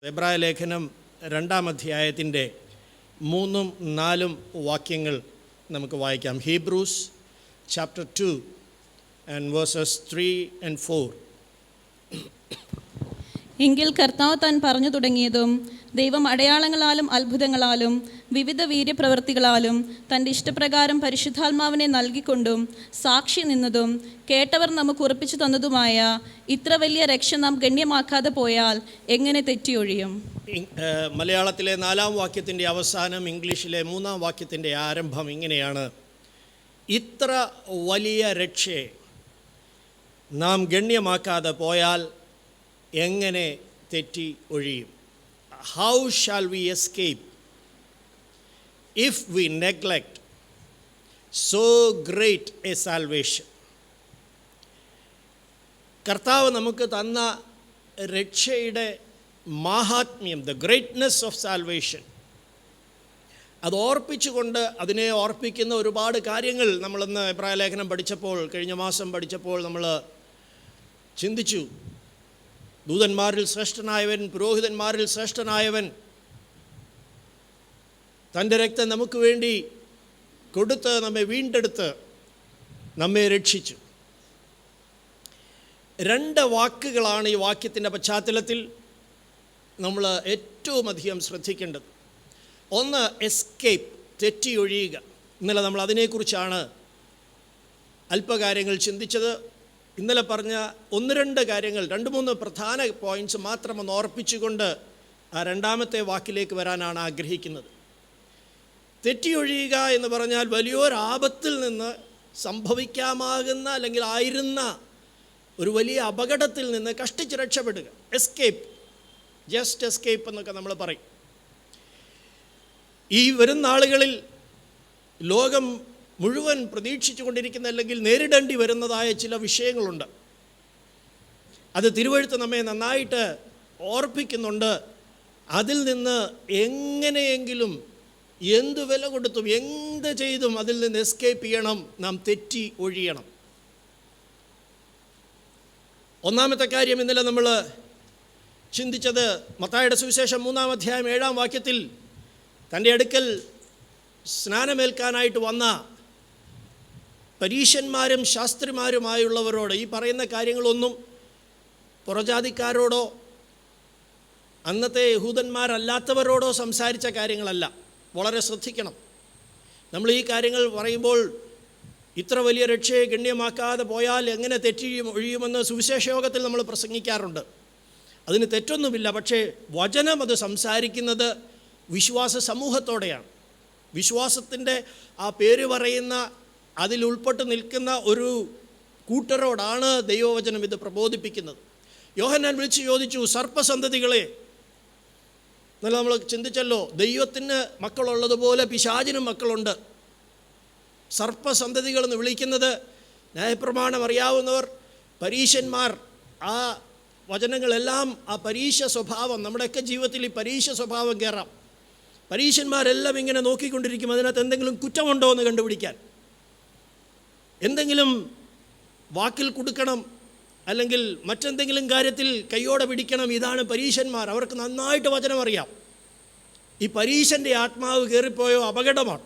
എബ്രായ ലേഖനം 2-ാം അധ്യായത്തിൻ്റെ 3-4 വാക്യങ്ങൾ നമുക്ക് വായിക്കാം. Hebrews chapter 2 and verses 3 and 4. എങ്കിൽ കർത്താവ് താൻ പറഞ്ഞു തുടങ്ങിയതും ദൈവം അടയാളങ്ങളാലും അത്ഭുതങ്ങളാലും വിവിധ വീര്യപ്രവൃത്തികളാലും തൻ്റെ ഇഷ്ടപ്രകാരം പരിശുദ്ധാത്മാവിനെ നൽകിക്കൊണ്ടും സാക്ഷി നിന്നതും കേട്ടവർ നമുക്ക് ഉറപ്പിച്ചു തന്നതുമായ ഇത്ര വലിയ രക്ഷ നാം ഗണ്യമാക്കാതെ പോയാൽ എങ്ങനെ തെറ്റിയൊഴിയും? മലയാളത്തിലെ 4-ാം വാക്യത്തിൻ്റെ അവസാനം, ഇംഗ്ലീഷിലെ 3-ാം വാക്യത്തിൻ്റെ ആരംഭം ഇങ്ങനെയാണ്: ഇത്ര വലിയ രക്ഷയെ നാം ഗണ്യമാക്കാതെ പോയാൽ എങ്ങനെ തെറ്റി ഒഴിയും? How shall we escape if we neglect so great a salvation? കർത്താവ് നമുക്ക് തന്ന രക്ഷയുടെ മാഹാത്മ്യം, ദ ഗ്രേറ്റ്നെസ് ഓഫ് സാൽവേഷൻ, അത് ഓർപ്പിച്ചുകൊണ്ട് അതിനെ ഓർപ്പിക്കുന്ന ഒരുപാട് കാര്യങ്ങൾ നമ്മളിന്ന് എബ്രായ ലേഖനം പഠിച്ചപ്പോൾ, കഴിഞ്ഞ മാസം പഠിച്ചപ്പോൾ നമ്മൾ ചിന്തിച്ചു. ദൂതന്മാരിൽ ശ്രേഷ്ഠനായവൻ, പുരോഹിതന്മാരിൽ ശ്രേഷ്ഠനായവൻ തൻ്റെ രക്തം നമുക്ക് വേണ്ടി കൊടുത്ത് നമ്മെ വീണ്ടെടുത്ത് നമ്മെ രക്ഷിച്ചു. 2 വാക്കുകളാണ് ഈ വാക്യത്തിൻ്റെ പശ്ചാത്തലത്തിൽ നമ്മൾ ഏറ്റവും അധികം ശ്രദ്ധിക്കേണ്ടത്. ഒന്ന്, എസ്കേപ്പ്, തെറ്റിയൊഴിയുക. ഇന്നലെ നമ്മൾ അതിനെക്കുറിച്ചാണ് അല്പകാര്യങ്ങൾ ചിന്തിച്ചത്. ഇന്നലെ പറഞ്ഞ 1-2 കാര്യങ്ങൾ, 2-3 പ്രധാന പോയിൻറ്റ്സ് മാത്രം ഒന്ന് ഓർപ്പിച്ചുകൊണ്ട് ആ 2-ാമത്തെ വാക്കിലേക്ക് വരാനാണ് ആഗ്രഹിക്കുന്നത്. തെറ്റിയൊഴിയുക എന്ന് പറഞ്ഞാൽ വലിയൊരാപത്തിൽ നിന്ന്, സംഭവിക്കാമാകുന്ന അല്ലെങ്കിൽ ആയിരുന്ന ഒരു വലിയ അപകടത്തിൽ നിന്ന് കഷ്ടിച്ച് രക്ഷപ്പെടുക. എസ്കേപ്പ്, ജസ്റ്റ് എസ്കേപ്പ് എന്നൊക്കെ നമ്മൾ പറയും. ഈ വരുന്ന നാളുകളിൽ ലോകം മുഴുവൻ പ്രതീക്ഷിച്ചു കൊണ്ടിരിക്കുന്ന അല്ലെങ്കിൽ നേരിടേണ്ടി വരുന്നതായ ചില വിഷയങ്ങളുണ്ട്. അത് തിരുവെഴുത്ത് നമ്മെ നന്നായിട്ട് ഓർപ്പിക്കുന്നുണ്ട്. അതിൽ നിന്ന് എങ്ങനെയെങ്കിലും, എന്ത് വില കൊടുത്തും എന്ത് ചെയ്തും അതിൽ നിന്ന് എസ്കേപ്പ് ചെയ്യണം, നാം തെറ്റി ഒഴിയണം. ഒന്നാമത്തെ കാര്യം ഇന്നലെ നമ്മൾ ചിന്തിച്ചത് മത്തായിയുടെ സുവിശേഷം 3-ാം അധ്യായം 7-ാം വാക്യത്തിൽ തൻ്റെ അടുക്കൽ സ്നാനമേൽക്കാനായിട്ട് വന്ന പരീശന്മാരും ശാസ്ത്രിമാരുമായുള്ളവരോട് ഈ പറയുന്ന കാര്യങ്ങളൊന്നും പുറജാതിക്കാരോടോ അന്നത്തെ യഹൂദന്മാരല്ലാത്തവരോടോ സംസാരിച്ച കാര്യങ്ങളല്ല. വളരെ ശ്രദ്ധിക്കണം. നമ്മൾ ഈ കാര്യങ്ങൾ പറയുമ്പോൾ ഇത്ര വലിയ രക്ഷയെ ഗണ്യമാക്കാതെ പോയാൽ എങ്ങനെ ഒഴിയുമെന്ന് സുവിശേഷ യോഗത്തിൽ നമ്മൾ പ്രസംഗിക്കാറുണ്ട്. അതിന് തെറ്റൊന്നുമില്ല. പക്ഷേ വചനം അത് സംസാരിക്കുന്നത് വിശ്വാസ സമൂഹത്തോടെയാണ്. വിശ്വാസത്തിൻ്റെ ആ പേര് പറയുന്ന, അതിൽ ഉൾപ്പെട്ട് നിൽക്കുന്ന ഒരു കൂട്ടരോടാണ് ദൈവവചനം ഇത് പ്രബോധിപ്പിക്കുന്നത്. യോഹന്നാൻ വിളിച്ച് ചോദിച്ചു, സർപ്പസന്തതികളെ. എന്നല്ല നമ്മൾ ചിന്തിച്ചല്ലോ, ദൈവത്തിന് മക്കളുള്ളതുപോലെ പിശാചിനും മക്കളുണ്ട്. സർപ്പസന്തതികളെന്ന് വിളിക്കുന്നത് ന്യായപ്രമാണം അറിയാവുന്നവർ, പരീശന്മാർ. ആ വചനങ്ങളെല്ലാം ആ പരീശ സ്വഭാവം, നമ്മുടെയൊക്കെ ജീവിതത്തിൽ ഈ പരീശ സ്വഭാവം കയറാം. പരീശന്മാരെല്ലാം ഇങ്ങനെ നോക്കിക്കൊണ്ടിരിക്കും, അതിനകത്ത് എന്തെങ്കിലും കുറ്റമുണ്ടോ എന്ന് കണ്ടുപിടിക്കാൻ. എന്തെങ്കിലും വാക്കിൽ കൊടുക്കണം, അല്ലെങ്കിൽ മറ്റെന്തെങ്കിലും കാര്യത്തിൽ കയ്യോടെ പിടിക്കണം. ഇതാണ് പരീശന്മാർ. അവർക്ക് നന്നായിട്ട് വചനം അറിയാം. ഈ പരീശൻ്റെ ആത്മാവ് കയറിപ്പോയോ അപകടമാണ്.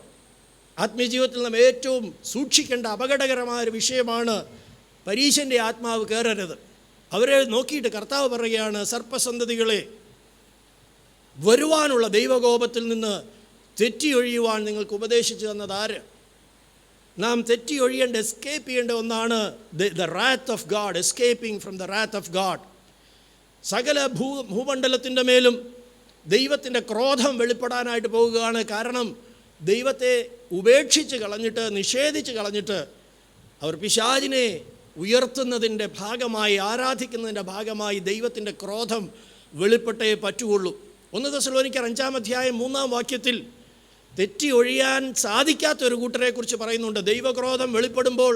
ആത്മീയ ജീവിതത്തിൽ നാം ഏറ്റവും സൂക്ഷിക്കേണ്ട അപകടകരമായൊരു വിഷയമാണ് പരീശൻ്റെ ആത്മാവ് കയറരുത്. അവരെ നോക്കിയിട്ട് കർത്താവ് പറയുകയാണ്, സർപ്പസന്തതികളെ, വരുവാനുള്ള ദൈവകോപത്തിൽ നിന്ന് തെറ്റിയൊഴിയുവാൻ നിങ്ങൾക്ക് ഉപദേശിച്ചു തന്നതാര്? നാം തെറ്റിയൊഴിയേണ്ട, എസ്കേപ്പ് ചെയ്യേണ്ട ഒന്നാണ് the wrath of God, escaping from the wrath of God. സകല ഭൂമണ്ഡലത്തിൻ്റെ മേലും ദൈവത്തിൻ്റെ ക്രോധം വെളിപ്പെടാനായിട്ട് പോവുകയാണ്. കാരണം ദൈവത്തെ ഉപേക്ഷിച്ച് കളഞ്ഞിട്ട്, നിഷേധിച്ച് കളഞ്ഞിട്ട് അവർ പിശാചിനെ ഉയർത്തുന്നതിൻ്റെ ഭാഗമായി, ആരാധിക്കുന്നതിൻ്റെ ഭാഗമായി ദൈവത്തിൻ്റെ ക്രോധം വെളിപ്പെട്ടേ പറ്റുകയുള്ളൂ. 1 തെസ്സലോനിക്കർ 5-ാം അധ്യായം 3-ാം വാക്യത്തിൽ തെറ്റി ഒഴിയാൻ സാധിക്കാത്തൊരു കൂട്ടരെക്കുറിച്ച് പറയുന്നുണ്ട്. ദൈവക്രോധം വെളിപ്പെടുമ്പോൾ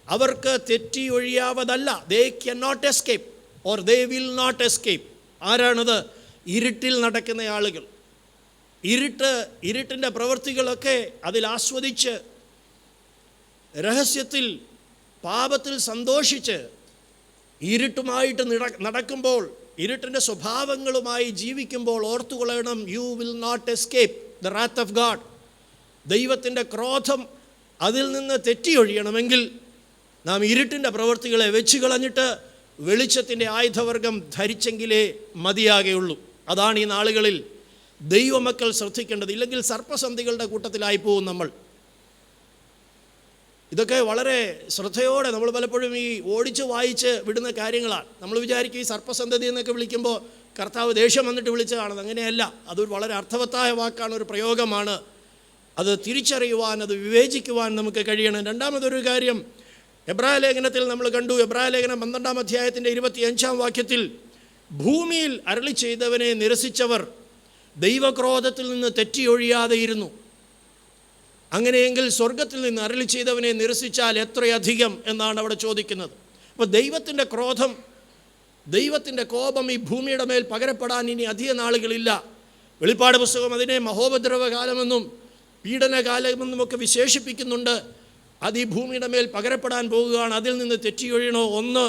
അവർക്ക് തെറ്റി ഒഴിയാവതല്ല. They can not escape or they will not escape. ആരാണത്? ഇരുട്ടിൽ നടക്കുന്ന ആളുകൾ. ഇരുട്ടിൻ്റെ പ്രവൃത്തികളൊക്കെ അതിൽ ആസ്വദിച്ച്, രഹസ്യത്തിൽ പാപത്തിൽ സന്തോഷിച്ച് ഇരുട്ടുമായിട്ട് നടക്കുമ്പോൾ ഇരുട്ടിൻ്റെ സ്വഭാവങ്ങളുമായി ജീവിക്കുമ്പോൾ ഓർത്തുകൊള്ളണം, you will not escape the wrath of God. ദൈവത്തിൻ്റെ ക്രോധം അതിൽ നിന്ന് തെറ്റിയൊഴിയണമെങ്കിൽ നാം ഇരുട്ടിൻ്റെ പ്രവൃത്തികളെ വെച്ച് കളഞ്ഞിട്ട് വെളിച്ചത്തിൻ്റെ ആയുധവർഗം ധരിച്ചെങ്കിലേ മതിയാകുള്ളൂ. അതാണ് ഈ നാളുകളിൽ ദൈവമക്കൾ ശ്രദ്ധിക്കേണ്ടത്. ഇല്ലെങ്കിൽ സർപ്പസന്ധികളുടെ കൂട്ടത്തിലായി പോകും നമ്മൾ. ഇതൊക്കെ വളരെ ശ്രദ്ധയോടെ നമ്മൾ പലപ്പോഴും ഈ ഓടിച്ച് വായിച്ച് വിടുന്ന കാര്യങ്ങളാണ്. നമ്മൾ വിചാരിക്കും ഈ സർപ്പസന്തതി എന്നൊക്കെ വിളിക്കുമ്പോൾ കർത്താവ് ദേഷ്യം വന്നിട്ട് വിളിച്ചതാണെന്ന്. അങ്ങനെയല്ല. അതൊരു വളരെ അർത്ഥവത്തായ വാക്കാണ്, ഒരു പ്രയോഗമാണ്. അത് തിരിച്ചറിയുവാൻ, അത് വിവേചിക്കുവാൻ നമുക്ക് കഴിയണം. രണ്ടാമതൊരു കാര്യം എബ്രായ ലേഖനത്തിൽ നമ്മൾ കണ്ടു. എബ്രായ ലേഖനം 12-ാം അധ്യായത്തിൻ്റെ 25-ാം വാക്യത്തിൽ ഭൂമിയിൽ അരുളി ചെയ്തവനെ നിരസിച്ചവർ ദൈവക്രോധത്തിൽ നിന്ന് തെറ്റിയൊഴിയാതെയിരുന്നു. അങ്ങനെയെങ്കിൽ സ്വർഗത്തിൽ നിന്ന് അരുളി ചെയ്തവനെ നിരസിച്ചാൽ എത്രയധികം എന്നാണ് അവിടെ ചോദിക്കുന്നത്. അപ്പോൾ ദൈവത്തിൻ്റെ ക്രോധം, ദൈവത്തിൻ്റെ കോപം ഈ ഭൂമിയുടെ മേൽ പകരപ്പെടാൻ ഇനി അധിക നാളുകളില്ല. വെളിപ്പാട് പുസ്തകം അതിനെ മഹോപദ്രവകാലമെന്നും പീഡനകാലമെന്നുമൊക്കെ വിശേഷിപ്പിക്കുന്നുണ്ട്. അത് ഈ ഭൂമിയുടെ മേൽ പകരപ്പെടാൻ പോകുകയാണ്. അതിൽ നിന്ന് തെറ്റിയൊഴിയണോ? ഒന്ന്,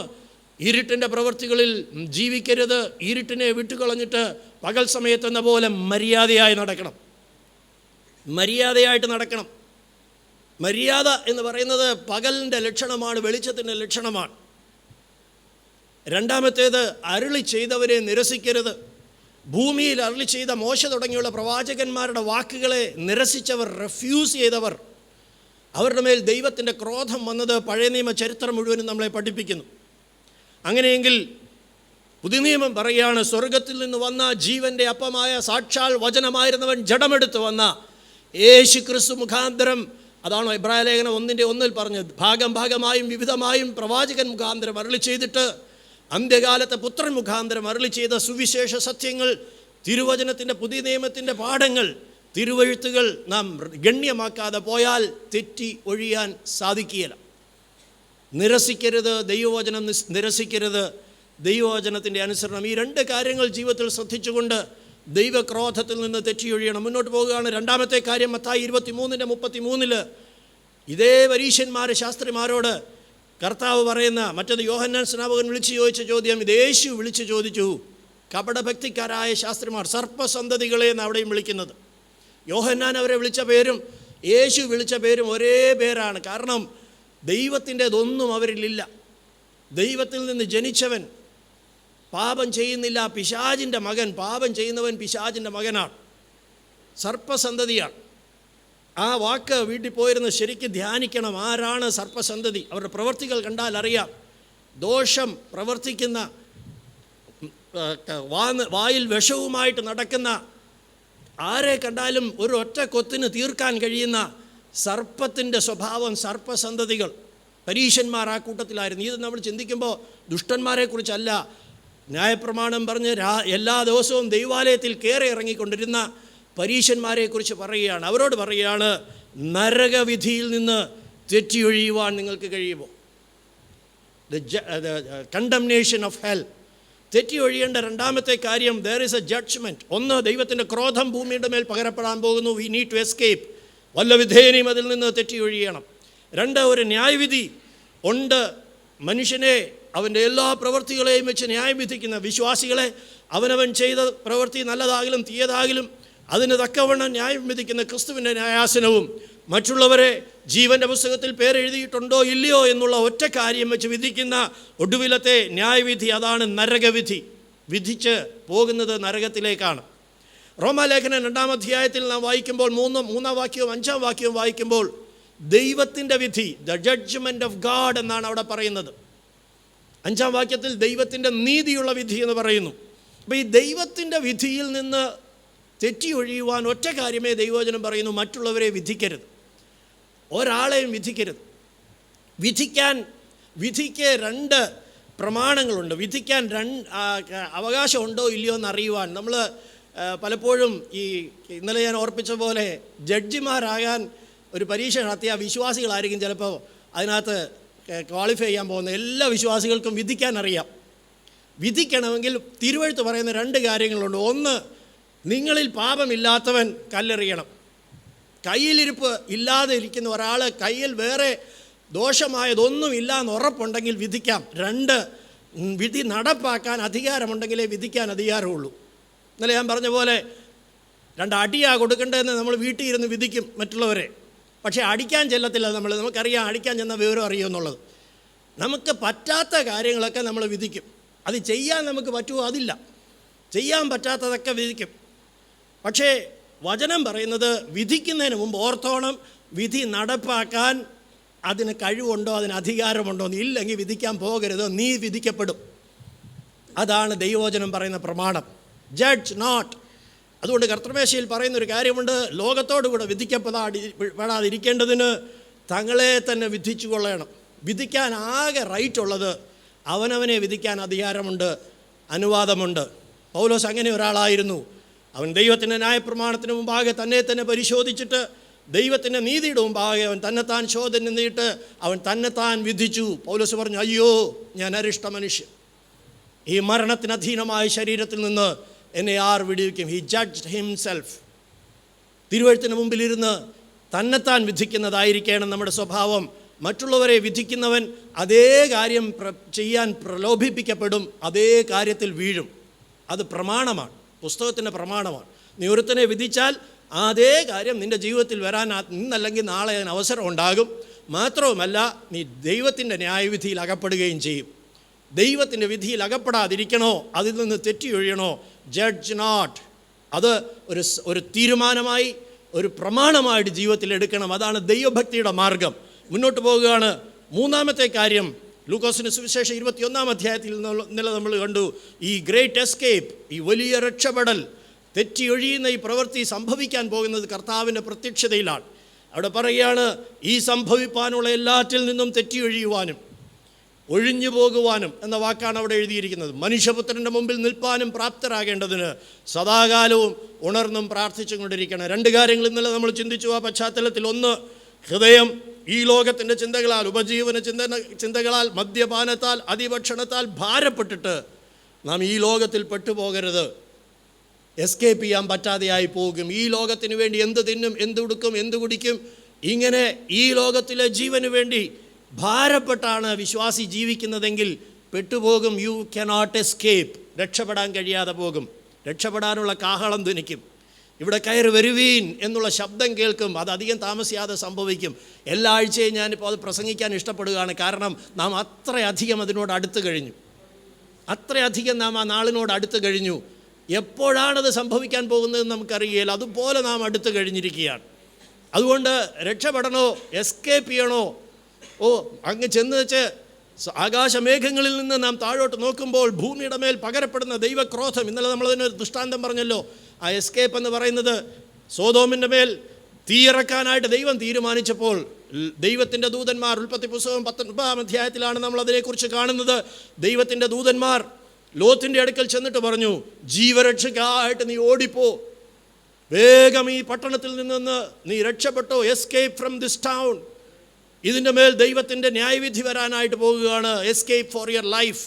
ഇരുട്ടിൻ്റെ പ്രവൃത്തികളിൽ ജീവിക്കരുത്. ഇരുട്ടിനെ വിട്ടുകളഞ്ഞിട്ട് പകൽ സമയത്തെന്ന പോലെ മര്യാദയായി നടക്കണം. മര്യാദയായിട്ട് നടക്കണം. മര്യാദ എന്ന് പറയുന്നത് പകലിൻ്റെ ലക്ഷണമാണ്, വെളിച്ചത്തിൻ്റെ ലക്ഷണമാണ്. രണ്ടാമത്തേത്, അരുളി ചെയ്തവരെ നിരസിക്കരുത്. ഭൂമിയിൽ അരുളി ചെയ്ത മോശ തുടങ്ങിയുള്ള പ്രവാചകന്മാരുടെ വാക്കുകളെ നിരസിച്ചവർ, റെഫ്യൂസ് ചെയ്തവർ, അവരുടെ മേൽ ദൈവത്തിൻ്റെ ക്രോധം വന്നത് പഴയ നിയമ ചരിത്രം മുഴുവനും നമ്മളെ പഠിപ്പിക്കുന്നു. അങ്ങനെയെങ്കിൽ പുതിയ നിയമം പറയുകയാണ്, സ്വർഗത്തിൽ നിന്ന് വന്ന ജീവൻ്റെ അപ്പമായ സാക്ഷാൽ വചനമായിരുന്നവൻ ജഡമെടുത്ത് വന്ന യേശു ക്രിസ്തു മുഖാന്തരം, അതാണോ എബ്രായ ലേഖനം 1:1 പറഞ്ഞത്, ഭാഗം ഭാഗമായും വിവിധമായും പ്രവാചകൻ മുഖാന്തരം അരുളി ചെയ്തിട്ട് അന്ത്യകാലത്തെ പുത്രൻ മുഖാന്തരം അരുളി ചെയ്ത സുവിശേഷ സത്യങ്ങൾ, തിരുവചനത്തിൻ്റെ പുതിയ നിയമത്തിൻ്റെ പാഠങ്ങൾ, തിരുവഴുത്തുകൾ നാം ഗണ്യമാക്കാതെ പോയാൽ തെറ്റി ഒഴിയാൻ സാധിക്കുകയില്ല. നിരസിക്കരുത്, ദൈവവചനം നിരസിക്കരുത്, ദൈവവചനത്തിൻ്റെ അനുസരണം. ഈ രണ്ട് കാര്യങ്ങൾ ജീവിതത്തിൽ ശ്രദ്ധിച്ചുകൊണ്ട് ദൈവക്രോധത്തിൽ നിന്ന് തെറ്റിയൊഴിയണം. മുന്നോട്ട് പോവുകയാണ്. രണ്ടാമത്തെ കാര്യം മത്തായി 23:33 ഇതേ പരീശന്മാർ ശാസ്ത്രിമാരോട് കർത്താവ് പറയുന്ന, മറ്റത് യോഹന്നാൻ സ്നാപകൻ വിളിച്ചു ചോദിച്ച ചോദ്യം ഇത് യേശു വിളിച്ചു ചോദിച്ചു. കപടഭക്തിക്കാരായ ശാസ്ത്രിമാർ, സർപ്പസന്തതികളെ എന്ന് അവിടെയും വിളിക്കുന്നത്. യോഹന്നാൻ അവരെ വിളിച്ച പേരും യേശു വിളിച്ച പേരും ഒരേ പേരാണ്. കാരണം ദൈവത്തിൻ്റെതൊന്നും അവരിലില്ല. ദൈവത്തിൽ നിന്ന് ജനിച്ചവൻ പാപം ചെയ്യുന്നില്ല. പിശാചിൻ്റെ മകൻ, പാപം ചെയ്യുന്നവൻ പിശാചിൻ്റെ മകനാണ്, സർപ്പസന്തതിയാണ്. ആ വാക്ക് വീട്ടിൽ പോയിരുന്ന് ശരിക്കും ധ്യാനിക്കണം. ആരാണ് സർപ്പസന്തതി? അവരുടെ പ്രവൃത്തികൾ കണ്ടാൽ അറിയാം. ദോഷം പ്രവർത്തിക്കുന്ന, വായിൽ വിഷവുമായിട്ട് നടക്കുന്ന, ആരെ കണ്ടാലും ഒരു ഒറ്റ കൊത്തിന് തീർക്കാൻ കഴിയുന്ന സർപ്പത്തിൻ്റെ സ്വഭാവം, സർപ്പസന്തതികൾ. പരീശന്മാർ ആ കൂട്ടത്തിലായിരുന്നു. ഇത് നമ്മൾ ചിന്തിക്കുമ്പോൾ ദുഷ്ടന്മാരെക്കുറിച്ചല്ല, ന്യായപ്രമാണം പറഞ്ഞ് എല്ലാ ദിവസവും ദൈവാലയത്തിൽ കയറി ഇറങ്ങിക്കൊണ്ടിരുന്ന പരീശന്മാരെക്കുറിച്ച് പറയുകയാണ്. അവരോട് പറയുകയാണ്, നരകവിധിയിൽ നിന്ന് തെറ്റിയൊഴിയുവാൻ നിങ്ങൾക്ക് കഴിയുമോ? Condemnation of hell. തെറ്റിയൊഴിയേണ്ട രണ്ടാമത്തെ കാര്യം, ദർ ഈസ് എ ജഡ്ജ്മെൻറ്റ്. ഒന്ന്, ദൈവത്തിൻ്റെ ക്രോധം ഭൂമിയുടെ മേൽ പകരപ്പെടാൻ പോകുന്നു. We need to escape. വല്ല വിധേയനെയും അതിൽ നിന്ന് തെറ്റിയൊഴിയണം. രണ്ട്, ഒരു ന്യായവിധി ഉണ്ട്. മനുഷ്യനെ അവൻ്റെ എല്ലാ പ്രവൃത്തികളെയും വെച്ച് ന്യായം വിധിക്കുന്ന വിശ്വാസികളെ അവനവൻ ചെയ്ത പ്രവൃത്തി നല്ലതാകിലും തീയതാകിലും അതിന് തക്കവണ്ണം ന്യായം വിധിക്കുന്ന ക്രിസ്തുവിൻ്റെ ന്യായാസനവും, മറ്റുള്ളവരെ ജീവൻ്റെ പുസ്തകത്തിൽ പേരെഴുതിയിട്ടുണ്ടോ ഇല്ലയോ എന്നുള്ള ഒറ്റ കാര്യം വെച്ച് വിധിക്കുന്ന ഒടുവിലത്തെ ന്യായവിധി, അതാണ് നരകവിധി. വിധിച്ച് പോകുന്നത് നരകത്തിലേക്കാണ്. റോമാലേഖനം 2-ാം അധ്യായത്തിൽ നാം വായിക്കുമ്പോൾ 3-ാം വാക്യവും 5-ാം വാക്യവും വായിക്കുമ്പോൾ ദൈവത്തിൻ്റെ വിധി, ദ ജഡ്ജ്മെൻറ്റ് ഓഫ് ഗാഡ് എന്നാണ് അവിടെ പറയുന്നത്. 5-ാം വാക്യത്തിൽ ദൈവത്തിൻ്റെ നീതിയുള്ള വിധി എന്ന് പറയുന്നു. അപ്പോൾ ഈ ദൈവത്തിൻ്റെ വിധിയിൽ നിന്ന് തെറ്റിയൊഴിയുവാൻ ഒറ്റ കാര്യമേ ദൈവവചനം പറയുന്നു, മറ്റുള്ളവരെ വിധിക്കരുത്, ഒരാളെയും വിധിക്കരുത്. വിധിക്ക് 2 പ്രമാണങ്ങളുണ്ട്. വിധിക്കാൻ അവകാശമുണ്ടോ ഇല്ലയോ എന്നറിയുവാൻ. നമ്മൾ പലപ്പോഴും ഇന്നലെ ഞാൻ ഓർപ്പിച്ച പോലെ ജഡ്ജിമാരാകാൻ ഒരു പരീക്ഷ നടത്തിയ വിശ്വാസികളായിരിക്കും ചിലപ്പോൾ അതിനകത്ത് ക്വാളിഫൈ ചെയ്യാൻ പോകുന്ന. എല്ലാ വിശ്വാസികൾക്കും വിധിക്കാൻ അറിയാം. വിധിക്കണമെങ്കിൽ തിരുവെഴുത്ത് പറയുന്ന 2 കാര്യങ്ങളുണ്ട്. ഒന്ന്, നിങ്ങളിൽ പാപമില്ലാത്തവൻ കല്ലെറിയണം. കയ്യിലിരിപ്പ് ഇല്ലാതെ ഇരിക്കുന്ന ഒരാൾ, കയ്യിൽ വേറെ ദോഷമായതൊന്നും ഇല്ല എന്ന് ഉറപ്പുണ്ടെങ്കിൽ വിധിക്കാം. 2, വിധി നടപ്പാക്കാൻ അധികാരമുണ്ടെങ്കിലേ വിധിക്കാൻ അധികാരമുള്ളൂ. ഇന്നലെ ഞാൻ പറഞ്ഞ പോലെ 2 അടിയാണ് കൊടുക്കേണ്ടതെന്ന് നമ്മൾ വീട്ടിൽ ഇരുന്ന് വിധിക്കും മറ്റുള്ളവരെ. പക്ഷേ അടിക്കാൻ ചെല്ലത്തില്ല നമ്മൾ. നമുക്കറിയാം അടിക്കാൻ ചെന്ന വിവരം അറിയുമെന്നുള്ളത്. നമുക്ക് പറ്റാത്ത കാര്യങ്ങളൊക്കെ നമ്മൾ വിധിക്കും. അത് ചെയ്യാൻ നമുക്ക് പറ്റുമോ? അതില്ല. ചെയ്യാൻ പറ്റാത്തതൊക്കെ വിധിക്കും. പക്ഷേ വചനം പറയുന്നത് വിധിക്കുന്നതിന് മുമ്പ് ഓർത്തോണം, വിധി നടപ്പാക്കാൻ അതിന് കഴിവുണ്ടോ, അതിന് അധികാരമുണ്ടോ. ഇല്ലെങ്കിൽ വിധിക്കാൻ പോകരുത്, നീ വിധിക്കപ്പെടും. അതാണ് ദൈവവചനം പറയുന്ന പ്രമാണം. Judge not. അതുകൊണ്ട് കർത്തൃമേശയിൽ പറയുന്നൊരു കാര്യമുണ്ട്, ലോകത്തോടുകൂടെ വിധിക്കപ്പെടാതിരിക്കേണ്ടതിന് തങ്ങളെ തന്നെ വിധിച്ചു കൊള്ളണം. വിധിക്കാൻ ആകെ റൈറ്റ് ഉള്ളത് അവനവനെ വിധിക്കാൻ അധികാരമുണ്ട്, അനുവാദമുണ്ട്. പൗലോസ് അങ്ങനെ ഒരാളായിരുന്നു. അവൻ ദൈവത്തിൻ്റെ ന്യായപ്രമാണത്തിന് മുമ്പാകെ തന്നെ തന്നെ പരിശോധിച്ചിട്ട് ദൈവത്തിൻ്റെ നീതിയുടെ മുമ്പാകെ അവൻ തന്നെത്താൻ ശോധന നിന്നിട്ട് അവൻ തന്നെത്താൻ വിധിച്ചു. പൗലോസ് പറഞ്ഞു, അയ്യോ ഞാൻ അരിഷ്ട മനുഷ്യൻ, ഈ മരണത്തിന് അധീനമായ ശരീരത്തിൽ നിന്ന് എന്നെ ആർ വിടുവിക്കും. He judged himself. തിരുവെഴുത്തിന് മുമ്പിലിരുന്ന് തന്നെത്താൻ വിധിക്കുന്നതായിരിക്കണം നമ്മുടെ സ്വഭാവം. മറ്റുള്ളവരെ വിധിക്കുന്നവൻ അതേ കാര്യം ചെയ്യാൻ പ്രലോഭിപ്പിക്കപ്പെടും, അതേ കാര്യത്തിൽ വീഴും. അത് പ്രമാണമാണ്, പുസ്തകത്തിൻ്റെ പ്രമാണമാണ്. നീ ഒരുത്തനെ വിധിച്ചാൽ അതേ കാര്യം നിൻ്റെ ജീവിതത്തിൽ വരാൻ ഇന്നല്ലെങ്കിൽ നാളെ അതിന് അവസരം ഉണ്ടാകും. മാത്രവുമല്ല നീ ദൈവത്തിൻ്റെ ന്യായവിധിയിൽ അകപ്പെടുകയും ചെയ്യും. ദൈവത്തിൻ്റെ വിധിയിൽ അകപ്പെടാതിരിക്കണോ, അതിൽ നിന്ന് തെറ്റിയൊഴിയണോ? Judge not. അത് ഒരു തീരുമാനമായി, ഒരു പ്രമാണമായിട്ട് ജീവിതത്തിൽ എടുക്കണം. അതാണ് ദൈവഭക്തിയുടെ മാർഗം. മുന്നോട്ട് പോവുകയാണ്. 3-ാമത്തെ കാര്യം, ലൂക്കോസിന് സുവിശേഷം 21-ാം അധ്യായത്തിൽ ഇന്നലെ നമ്മൾ കണ്ടു. ഈ ഗ്രേറ്റ് എസ്കേപ്പ്, ഈ വലിയ രക്ഷപ്പെടൽ, തെറ്റിയൊഴിയുന്ന ഈ പ്രവൃത്തി സംഭവിക്കാൻ പോകുന്നത് കർത്താവിൻ്റെ പ്രത്യക്ഷതയിലാണ്. അവിടെ പറയുകയാണ്, ഈ സംഭവിപ്പാനുള്ള എല്ലാറ്റിൽ നിന്നും തെറ്റിയൊഴിയുവാനും ഒഴിഞ്ഞു പോകുവാനും എന്ന വാക്കാണ് അവിടെ എഴുതിയിരിക്കുന്നത്. മനുഷ്യപുത്രൻ്റെ മുമ്പിൽ നിൽപ്പാനും പ്രാപ്തരാകേണ്ടതിന് സദാകാലവും ഉണർന്നും പ്രാർത്ഥിച്ചു കൊണ്ടിരിക്കണം. 2 കാര്യങ്ങൾ ഇന്നലെ നമ്മൾ ചിന്തിച്ചു ആ പശ്ചാത്തലത്തിൽ. ഒന്ന്, ഹൃദയം ഈ ലോകത്തിൻ്റെ ചിന്തകളാൽ, ഉപജീവന ചിന്തകളാൽ, മദ്യപാനത്താൽ, അതിഭക്ഷണത്താൽ ഭാരപ്പെട്ടിട്ട് നാം ഈ ലോകത്തിൽ പെട്ടുപോകരുത്. എസ്കേപ്പ് ചെയ്യാൻ പറ്റാതെയായി പോകും. ഈ ലോകത്തിന് വേണ്ടി എന്ത് തിന്നും, എന്തുടുക്കും, എന്ത് കുടിക്കും, ഇങ്ങനെ ഈ ലോകത്തിലെ ജീവന് വേണ്ടി ഭാരപ്പെട്ടാണ് വിശ്വാസി ജീവിക്കുന്നതെങ്കിൽ പെട്ടുപോകും. You cannot escape. രക്ഷപ്പെടാൻ കഴിയാതെ പോകും. രക്ഷപ്പെടാനുള്ള കാഹളം ധ്വനിക്കും. ഇവിടെ കയറി വരുവീൻ എന്നുള്ള ശബ്ദം കേൾക്കും. അത് അധികം താമസിയാതെ സംഭവിക്കും. എല്ലാ ആഴ്ചയും ഞാനിപ്പോൾ അത് പ്രസംഗിക്കാൻ ഇഷ്ടപ്പെടുകയാണ്. കാരണം നാം അത്രയധികം അതിനോട് അടുത്ത് കഴിഞ്ഞു. അത്രയധികം നാം ആ നാളിനോട് അടുത്ത് കഴിഞ്ഞു. എപ്പോഴാണത് സംഭവിക്കാൻ പോകുന്നതെന്ന് നമുക്കറിയില്ല. അതുപോലെ നാം അടുത്ത് കഴിഞ്ഞിരിക്കുകയാണ്. അതുകൊണ്ട് രക്ഷപ്പെടണോ, എസ്കേപ്പ് ചെയ്യണോ? അങ്ങ് ചെന്ന് വെച്ച് ആകാശമേഘങ്ങളിൽ നിന്ന് നാം താഴോട്ട് നോക്കുമ്പോൾ ഭൂമിയുടെ മേൽ പകരപ്പെടുന്ന ദൈവക്രോധം. ഇന്നലെ നമ്മളതിനൊരു ദൃഷ്ടാന്തം പറഞ്ഞല്ലോ. ആ എസ്കേപ്പ് എന്ന് പറയുന്നത് സോദോമിൻ്റെ മേൽ തീയിറക്കാനായിട്ട് ദൈവം തീരുമാനിച്ചപ്പോൾ ദൈവത്തിൻ്റെ ദൂതന്മാർ, ഉൽപ്പത്തി പുസ്തകം 19-ാം അധ്യായത്തിലാണ് നമ്മൾ അതിനെക്കുറിച്ച് കാണുന്നത്. ദൈവത്തിൻ്റെ ദൂതന്മാർ ലോത്തിൻ്റെ അടുക്കൽ ചെന്നിട്ട് പറഞ്ഞു, ജീവരക്ഷയ്ക്കായിട്ട് നീ ഓടിപ്പോ, വേഗം ഈ പട്ടണത്തിൽ നിന്ന് നീ രക്ഷപ്പെട്ടോ, എസ്കേപ്പ് ഫ്രം ദിസ് ടൗൺ. ഇതിൻ്റെ മേൽ ദൈവത്തിൻ്റെ ന്യായവിധി വരാനായിട്ട് പോകുകയാണ്. Escape for your life,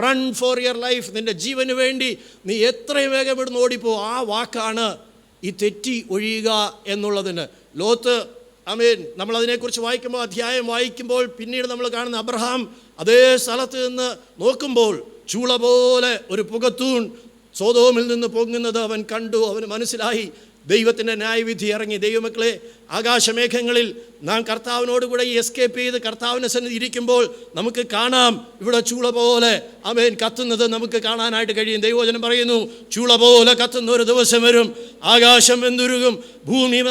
run for your life. നിൻ്റെ ജീവന് വേണ്ടി നീ എത്രയും വേഗം ഇവിടുന്ന് ഓടിപ്പോ. ആ വാക്കാണ് ഈ തെറ്റി ഒഴിയുക എന്നുള്ളതിന്. ലോത്ത്, ആമേൻ, നമ്മളതിനെക്കുറിച്ച് വായിക്കുമ്പോൾ, അധ്യായം വായിക്കുമ്പോൾ പിന്നീട് നമ്മൾ കാണുന്ന അബ്രഹാം അതേ സ്ഥലത്ത് നിന്ന് നോക്കുമ്പോൾ ചൂള പോലെ ഒരു പുകത്തൂൺ സോദോമിൽ നിന്ന് പൊങ്ങുന്നത് അവൻ കണ്ടു. അവന് മനസ്സിലായി ദൈവത്തിൻ്റെ ന്യായവിധി ഇറങ്ങി. ദൈവമക്കളെ, ആകാശമേഘങ്ങളിൽ നാം കർത്താവിനോടുകൂടെ ഈ എസ്കേപ്പ് ചെയ്ത് കർത്താവിൻ്റെ സന്നിധി ഇരിക്കുമ്പോൾ നമുക്ക് കാണാം ഇവിടെ ചൂള പോലെ ആമേൻ കത്തുന്നത് നമുക്ക് കാണാനായിട്ട് കഴിയും. ദൈവവചനം പറയുന്നു, ചൂള പോലെ കത്തുന്ന ഒരു ദിവസം വരും, ആകാശം വെന്തുരുകും, ഭൂമിയും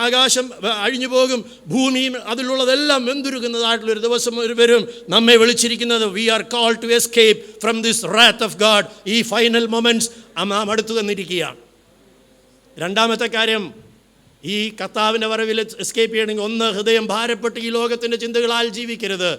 ആകാശം അഴിഞ്ഞു പോകും, ഭൂമിയും അതിലുള്ളതെല്ലാം വെന്തുരുകുന്നതായിട്ടുള്ളൊരു ദിവസം വരും. നമ്മെ വിളിച്ചിരിക്കുന്നത്, we are called to escape from this wrath of God. ഈ ഫൈനൽ മൊമെൻറ്റ്സ് നാം അടുത്തു വന്നിരിക്കുകയാണ്. 2-ാമത്തെ കാര്യം, ഈ കർത്താവിൻ്റെ വരവിൽ എസ്കേപ്പ് ചെയ്യണമെങ്കിൽ, ഒന്ന്, ഹൃദയം ഭാരപ്പെട്ട് ഈ ലോകത്തിൻ്റെ ചിന്തകളാൽ ജീവിക്കരുത്.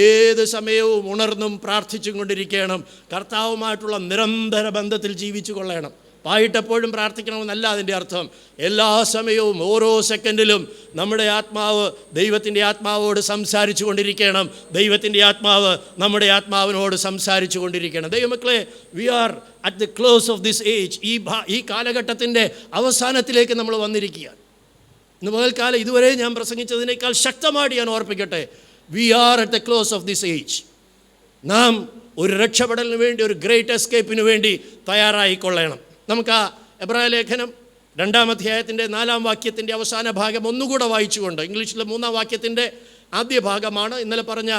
ഏത് സമയവും ഉണർന്നും പ്രാർത്ഥിച്ചും കൊണ്ടിരിക്കണം. കർത്താവുമായിട്ടുള്ള നിരന്തര ബന്ധത്തിൽ ജീവിച്ചു കൊള്ളണം. പായിട്ടെപ്പോഴും പ്രാർത്ഥിക്കണമെന്നല്ല അതിൻ്റെ അർത്ഥം. എല്ലാ സമയവും ഓരോ സെക്കൻഡിലും നമ്മുടെ ആത്മാവ് ദൈവത്തിൻ്റെ ആത്മാവോട് സംസാരിച്ചു കൊണ്ടിരിക്കണം. ദൈവത്തിൻ്റെ ആത്മാവ് നമ്മുടെ ആത്മാവിനോട് സംസാരിച്ചു കൊണ്ടിരിക്കണം. ദൈവമക്കളെ, we are at the close of this age. ഈ കാലഘട്ടത്തിൻ്റെ അവസാനത്തിലേക്ക് നമ്മൾ വന്നിരിക്കുകയാണ്. ഇന്ന് മുതൽക്കാലം ഇതുവരെ ഞാൻ പ്രസംഗിച്ചതിനേക്കാൾ ശക്തമായിട്ട് ഞാൻ ഓർപ്പിക്കട്ടെ, we are at the close of this age. നാം ഒരു രക്ഷപ്പെടലിന് വേണ്ടി, ഒരു ഗ്രേറ്റ് എസ്കേപ്പിന് വേണ്ടി തയ്യാറായിക്കൊള്ളണം. നമുക്ക് ആ എബ്രായ ലേഖനം 2-ാം അധ്യായത്തിൻ്റെ 4-ാം വാക്യത്തിൻ്റെ അവസാന ഭാഗം ഒന്നുകൂടെ വായിച്ചുകൊണ്ട്, ഇംഗ്ലീഷിലെ 3-ാം വാക്യത്തിൻ്റെ ആദ്യ ഭാഗമാണ്. ഇന്നലെ പറഞ്ഞ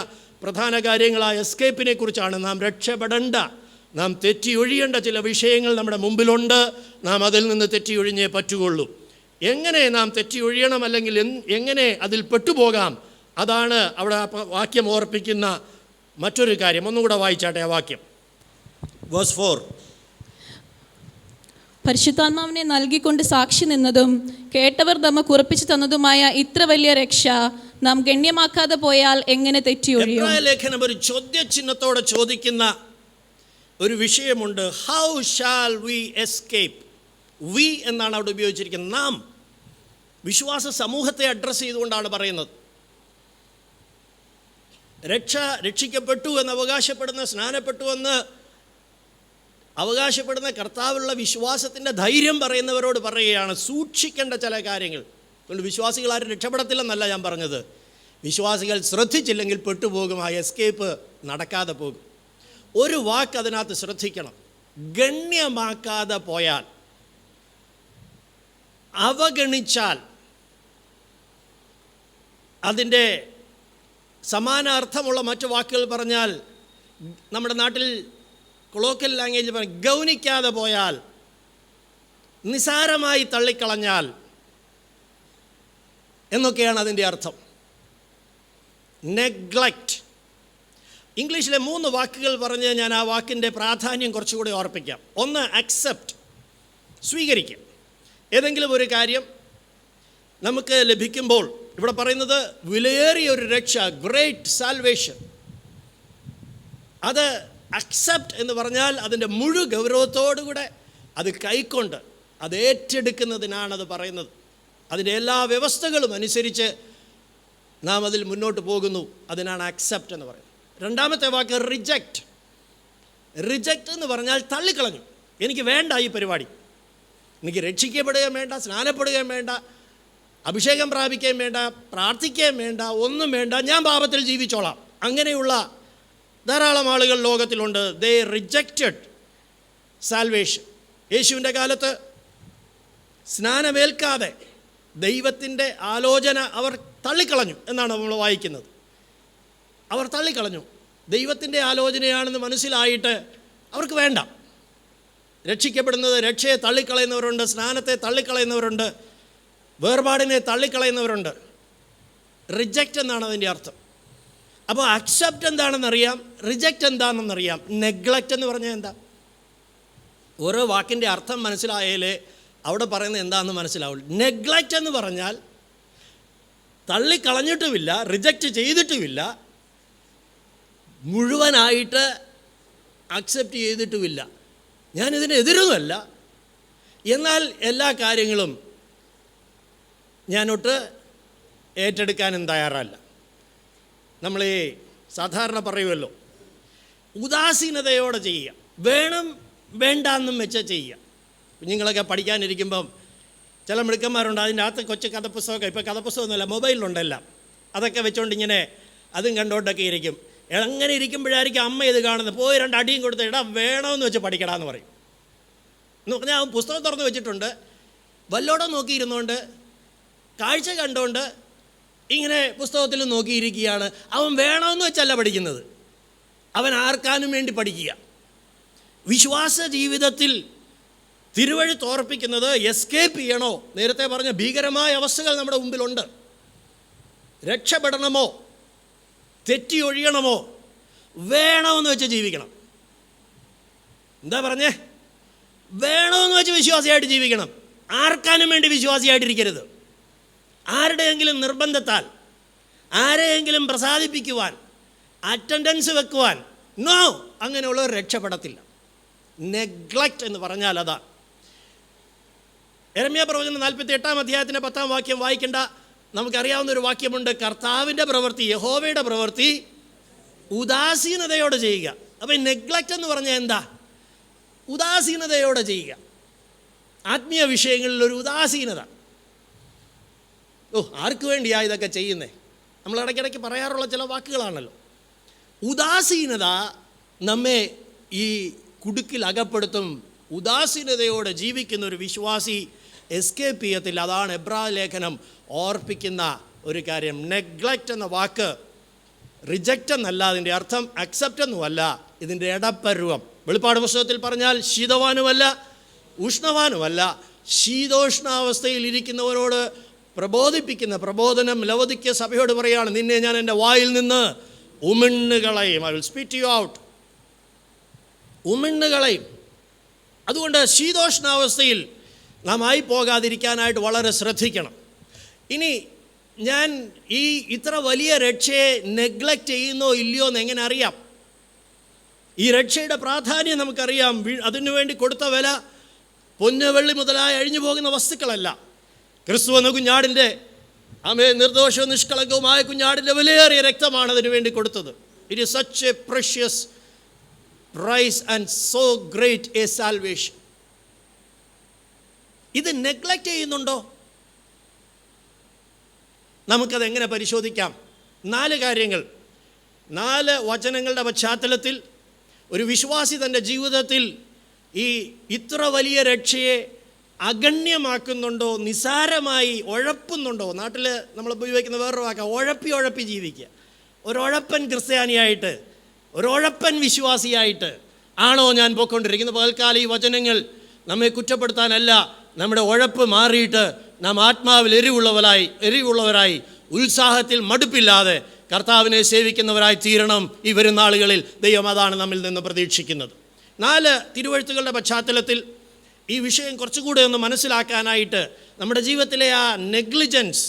പ്രധാന കാര്യങ്ങളായ എസ്കേപ്പിനെ കുറിച്ചാണ്. നാം രക്ഷപ്പെടേണ്ട, നാം തെറ്റിയൊഴിയേണ്ട ചില വിഷയങ്ങൾ നമ്മുടെ മുമ്പിലുണ്ട്. നാം അതിൽ നിന്ന് തെറ്റിയൊഴിഞ്ഞേ പറ്റുകയുള്ളൂ. എങ്ങനെ നാം തെറ്റിയൊഴിയണം, അല്ലെങ്കിൽ എങ്ങനെ അതിൽ പെട്ടുപോകാം, അതാണ് അവിടെ ആ വാക്യം ഓർപ്പിക്കുന്ന മറ്റൊരു കാര്യം. ഒന്നുകൂടെ വായിച്ചാട്ടെ ആ വാക്യം. വേഴ്സ് 4. പരിശുദ്ധാത്മാവിനെ നൽകിക്കൊണ്ട് സാക്ഷി നിന്നതും കേട്ടവർ നമുക്ക് ഉറപ്പിച്ചു തന്നതുമായ ഇത്ര വലിയ രക്ഷ നാം ഗണ്യമാക്കാതെ പോയാൽ എങ്ങനെ തെറ്റിയൊഴിയും? എബ്രായ ലേഖനം ഒരു ചോദ്യചിഹ്നത്തോടെ ചോദിക്കുന്ന ഒരു വിഷയമുണ്ട്. How shall we escape? We എന്നാണ് അവിടെ ഉപയോഗിച്ചിരിക്കുന്നത്. നാം, വിശ്വാസ സമൂഹത്തെ അഡ്രസ്സ് ചെയ്തുകൊണ്ടാണ് പറയുന്നത്. രക്ഷിക്കപ്പെട്ടു എന്ന് അവകാശപ്പെടുന്ന, സ്നാനപ്പെട്ടു എന്ന് അവകാശപ്പെടുന്ന കർത്താവിലുള്ള വിശ്വാസത്തിൻ്റെ ധൈര്യം പറയുന്നവരോട് പറയുകയാണ് സൂക്ഷിക്കേണ്ട ചില കാര്യങ്ങൾ. അതുകൊണ്ട് വിശ്വാസികൾ ആരും രക്ഷപ്പെടത്തില്ലെന്നല്ല ഞാൻ പറഞ്ഞത്. വിശ്വാസികൾ ശ്രദ്ധിച്ചില്ലെങ്കിൽ പെട്ടുപോകും, ആ എസ്കേപ്പ് നടക്കാതെ പോകും. ഒരു വാക്ക് അതിനകത്ത് ശ്രദ്ധിക്കണം. ഗണ്യമാക്കാതെ പോയാൽ, അവഗണിച്ചാൽ, അതിൻ്റെ സമാനാർത്ഥമുള്ള മറ്റു വാക്കുകൾ പറഞ്ഞാൽ, നമ്മുടെ നാട്ടിൽ കൊളോക്കൽ ലാംഗ്വേജിൽ പറഞ്ഞ ഗൗനിക്കാതെ പോയാൽ, നിസാരമായി തള്ളിക്കളഞ്ഞാൽ എന്നൊക്കെയാണ് അതിൻ്റെ അർത്ഥം. നെഗ്ലക്റ്റ്. ഇംഗ്ലീഷിലെ 3 വാക്കുകൾ പറഞ്ഞ് ഞാൻ ആ വാക്കിൻ്റെ പ്രാധാന്യം കുറച്ചുകൂടി ഓർപ്പിക്കാം. ഒന്ന്, അക്സെപ്റ്റ്, സ്വീകരിക്കുക. ഏതെങ്കിലും ഒരു കാര്യം നമുക്ക് ലഭിക്കുമ്പോൾ, ഇവിടെ പറയുന്നത് വിലയേറിയ ഒരു രക്ഷ, ഗ്രേറ്റ് സാൽവേഷൻ, അത് അക്സെപ്റ്റ് എന്ന് പറഞ്ഞാൽ അതിൻ്റെ മുഴു ഗൗരവത്തോടുകൂടെ അത് കൈക്കൊണ്ട് അത് ഏറ്റെടുക്കുന്നതിനാണത് പറയുന്നത്. അതിൻ്റെ എല്ലാ വ്യവസ്ഥകളും അനുസരിച്ച് നാം അതിൽ മുന്നോട്ട് പോകുന്നു. അതിനാണ് അക്സെപ്റ്റ് എന്ന് പറയുന്നത്. 2-ാമത്തെ വാക്ക് റിജക്റ്റ്. റിജക്റ്റ് എന്ന് പറഞ്ഞാൽ തള്ളിക്കളഞ്ഞു. എനിക്ക് വേണ്ട ഈ പരിപാടി, എനിക്ക് രക്ഷിക്കപ്പെടുകയും വേണ്ട, സ്നാനപ്പെടുകയും വേണ്ട, അഭിഷേകം പ്രാപിക്കുകയും വേണ്ട, പ്രാർത്ഥിക്കുകയും വേണ്ട, ഒന്നും വേണ്ട, ഞാൻ പാപത്തിൽ ജീവിച്ചോളാം. അങ്ങനെയുള്ള ധാരാളം ആളുകൾ ലോകത്തിലുണ്ട്. ദേ റിജക്റ്റഡ് സാൽവേഷൻ. യേശുവിൻ്റെ കാലത്ത് സ്നാനമേൽക്കാതെ ദൈവത്തിൻ്റെ ആലോചന അവർ തള്ളിക്കളഞ്ഞു എന്നാണ് നമ്മൾ വായിക്കുന്നത്. അവർ തള്ളിക്കളഞ്ഞു. ദൈവത്തിൻ്റെ ആലോചനയാണെന്ന് മനസ്സിലായിട്ട് അവർക്ക് വേണ്ട. രക്ഷിക്കപ്പെടുന്നത്, രക്ഷയെ തള്ളിക്കളയുന്നവരുണ്ട്, സ്നാനത്തെ തള്ളിക്കളയുന്നവരുണ്ട്, വേർപാടിനെ തള്ളിക്കളയുന്നവരുണ്ട്. റിജക്റ്റ് എന്നാണ് അതിൻ്റെ അർത്ഥം. അപ്പോൾ അക്സെപ്റ്റ് എന്താണെന്നറിയാം, റിജക്റ്റ് എന്താണെന്നറിയാം. നെഗ്ലക്റ്റ് എന്ന് പറഞ്ഞാൽ എന്താ? ഓരോ വാക്കിൻ്റെ അർത്ഥം മനസ്സിലായാലേ അവിടെ പറയുന്നത് എന്താണെന്ന് മനസ്സിലാവുള്ളൂ. നെഗ്ലക്റ്റ് എന്ന് പറഞ്ഞാൽ തള്ളിക്കളഞ്ഞിട്ടുമില്ല, റിജക്റ്റ് ചെയ്തിട്ടുമില്ല, മുഴുവനായിട്ട് അക്സെപ്റ്റ് ചെയ്തിട്ടുമില്ല. ഞാനിതിനെതിരൊന്നുമല്ല, എന്നാൽ എല്ലാ കാര്യങ്ങളും ഞാനൊട്ട് ഏറ്റെടുക്കാനും തയ്യാറല്ല. നമ്മൾ സാധാരണ പറയുമല്ലോ, ഉദാസീനതയോടെ ചെയ്യുക, വേണം വേണ്ടാന്നും വെച്ച് ചെയ്യുക. കുഞ്ഞുങ്ങളൊക്കെ പഠിക്കാനിരിക്കുമ്പം ചില മിടുക്കന്മാരുണ്ട്, അതിൻ്റെ അകത്ത് കൊച്ചു കഥപ്പുസ്തകമൊക്കെ, ഇപ്പോൾ കഥപ്പുസ്തകമൊന്നുമല്ല, മൊബൈലിലുണ്ടെല്ലാം, അതൊക്കെ വെച്ചുകൊണ്ട് ഇങ്ങനെ അതും കണ്ടുകൊണ്ടൊക്കെ ഇരിക്കും. അങ്ങനെ ഇരിക്കുമ്പോഴായിരിക്കും അമ്മ ഇത് കാണുന്നത്. പോയി 2 അടിയും കൊടുത്ത്, ഇടാ വേണമെന്ന് വെച്ച് പഠിക്കടാന്ന് പറയും. എന്ന് പറഞ്ഞാൽ അവൻ പുസ്തകം തുറന്ന് വെച്ചിട്ടുണ്ട്, വല്ലോടെ നോക്കിയിരുന്നുകൊണ്ട്, കാഴ്ച കണ്ടുകൊണ്ട് ഇങ്ങനെ പുസ്തകത്തിൽ നോക്കിയിരിക്കുകയാണ്. അവൻ വേണമെന്ന് വെച്ചല്ല പഠിക്കുന്നത്, അവൻ ആർക്കാനും വേണ്ടി പഠിക്കുക. വിശ്വാസ ജീവിതത്തിൽ തിരുവഴുത്ത് ഓർപ്പിക്കുന്നത് എസ്കേപ്പ് ചെയ്യണോ, നേരത്തെ പറഞ്ഞ ഭീകരമായ അവസ്ഥകൾ നമ്മുടെ മുമ്പിലുണ്ട്, രക്ഷപ്പെടണമോ, തെറ്റിയൊഴിയണമോ, വേണമെന്ന് വെച്ച് ജീവിക്കണം. എന്താ പറഞ്ഞേ? വേണമെന്ന് വെച്ച് വിശ്വാസിയായിട്ട് ജീവിക്കണം. ആർക്കാനും വേണ്ടി വിശ്വാസിയായിട്ടിരിക്കരുത്. ആരുടെയെങ്കിലും നിർബന്ധത്താൽ, ആരെയെങ്കിലും പ്രസാദിപ്പിക്കുവാൻ, അറ്റൻഡൻസ് വെക്കുവാൻ, നോ, അങ്ങനെയുള്ളവർ രക്ഷപ്പെടത്തില്ല. നെഗ്ലക്റ്റ് എന്ന് പറഞ്ഞാൽ അതാ. യെരമ്യാ പ്രവചനം 48-ാം അധ്യായത്തിൻ്റെ 10-ാം വാക്യം വായിക്കേണ്ട, നമുക്കറിയാവുന്ന ഒരു വാക്യമുണ്ട്. കർത്താവിൻ്റെ പ്രവൃത്തി, യഹോവയുടെ പ്രവൃത്തി ഉദാസീനതയോടെ ചെയ്യുക. അപ്പോൾ ഈ നെഗ്ലക്റ്റ് എന്ന് പറഞ്ഞാൽ എന്താ? ഉദാസീനതയോടെ ചെയ്യുക. ആത്മീയ വിഷയങ്ങളിൽ ഒരു ഉദാസീനത. ആർക്ക് വേണ്ടിയാണ് ഇതൊക്കെ ചെയ്യുന്നത്? നമ്മൾ ഇടയ്ക്കിടയ്ക്ക് പറയാറുള്ള ചില വാക്കുകളാണല്ലോ. ഉദാസീനത നമ്മെ ഈ കുടുക്കിൽ അകപ്പെടുത്തും. ഉദാസീനതയോടെ ജീവിക്കുന്ന ഒരു വിശ്വാസി എസ്കേപ്പ് ചെയ്യത്തില്ല. അതാണ് എബ്രായ ലേഖനം ഓർപ്പിക്കുന്ന ഒരു കാര്യം. നെഗ്ലക്റ്റ് എന്ന വാക്ക് റിജക്റ്റ് എന്നല്ല, അതിൻ്റെ അർത്ഥം അക്സെപ്റ്റ് എന്നുമല്ല, ഇതിൻ്റെ ഇടപ്പരുവം. വെളിപ്പാട് പുസ്തകത്തിൽ പറഞ്ഞാൽ ശീതവാനുമല്ല ഉഷ്ണവാനുമല്ല, ശീതോഷ്ണാവസ്ഥയിൽ ഇരിക്കുന്നവരോട് പ്രബോധിപ്പിക്കുന്ന പ്രബോധനം ലവോദിക്യ സഭയോട് പറയുകയാണ്, നിന്നെ ഞാൻ എൻ്റെ വായിൽ നിന്ന് ഉമിണ്ണുകളയും, ഐ വിൽ സ്പീറ്റ് യു ഔട്ട്, ഉമിണ്ണുകളയും. അതുകൊണ്ട് ശീതോഷ്ണാവസ്ഥയിൽ നാം ആയി പോകാതിരിക്കാനായിട്ട് വളരെ ശ്രദ്ധിക്കണം. ഇനി ഞാൻ ഈ ഇത്ര വലിയ രക്ഷയെ നെഗ്ലക്റ്റ് ചെയ്യുന്നോ ഇല്ലയോ എന്ന് എങ്ങനെ അറിയാം? ഈ രക്ഷയുടെ പ്രാധാന്യം നമുക്കറിയാം. അതിനു വേണ്ടി കൊടുത്ത വില പൊന്ന് വെള്ളി മുതലായ അഴിഞ്ഞു പോകുന്ന വസ്തുക്കളല്ല. ക്രിസ്തു എന്ന കുഞ്ഞാടിൻ്റെ നിർദോഷവും നിഷ്കളങ്കവുമായ കുഞ്ഞാടിൻ്റെ വിലയേറിയ രക്തമാണ് അതിനു വേണ്ടി കൊടുത്തത്. It is such a precious price and so great a salvation. ഇത് നെഗ്ലക്റ്റ് ചെയ്യുന്നുണ്ടോ? നമുക്കതെങ്ങനെ പരിശോധിക്കാം? 4 കാര്യങ്ങൾ, 4 വചനങ്ങളുടെ പശ്ചാത്തലത്തിൽ ഒരു വിശ്വാസി തൻ്റെ ജീവിതത്തിൽ ഈ ഇത്ര വലിയ രക്ഷയെ അഗണ്യമാക്കുന്നുണ്ടോ, നിസാരമായി ഉഴപ്പുന്നുണ്ടോ? നാട്ടിൽ നമ്മൾ ഉപയോഗിക്കുന്ന വേറൊരു വാക്കാണ് ഉഴപ്പി ജീവിക്കുക. ഒരുഴപ്പൻ ക്രിസ്ത്യാനിയായിട്ട്, ഒരുഴപ്പൻ വിശ്വാസിയായിട്ട് ആണോ ഞാൻ പോയിക്കൊണ്ടിരിക്കുന്നത്? പകൽക്കാലം ഈ വചനങ്ങൾ നമ്മെ കുറ്റപ്പെടുത്താനല്ല, നമ്മുടെ ഉഴപ്പ് മാറിയിട്ട് നാം ആത്മാവിൽ എരിവുള്ളവരായി ഉത്സാഹത്തിൽ മടുപ്പില്ലാതെ കർത്താവിനെ സേവിക്കുന്നവരായി തീരണം ഈ വരുന്ന നാളുകളിൽ. ദൈവം അതാണ് നമ്മിൽ നിന്ന് പ്രതീക്ഷിക്കുന്നത്. 4 തിരുവെഴുത്തുകളുടെ പശ്ചാത്തലത്തിൽ ഈ വിഷയം കുറച്ചുകൂടെ ഒന്ന് മനസ്സിലാക്കാനായിട്ട് നമ്മുടെ ജീവിതത്തിലെ ആ നെഗ്ലിജൻസ്,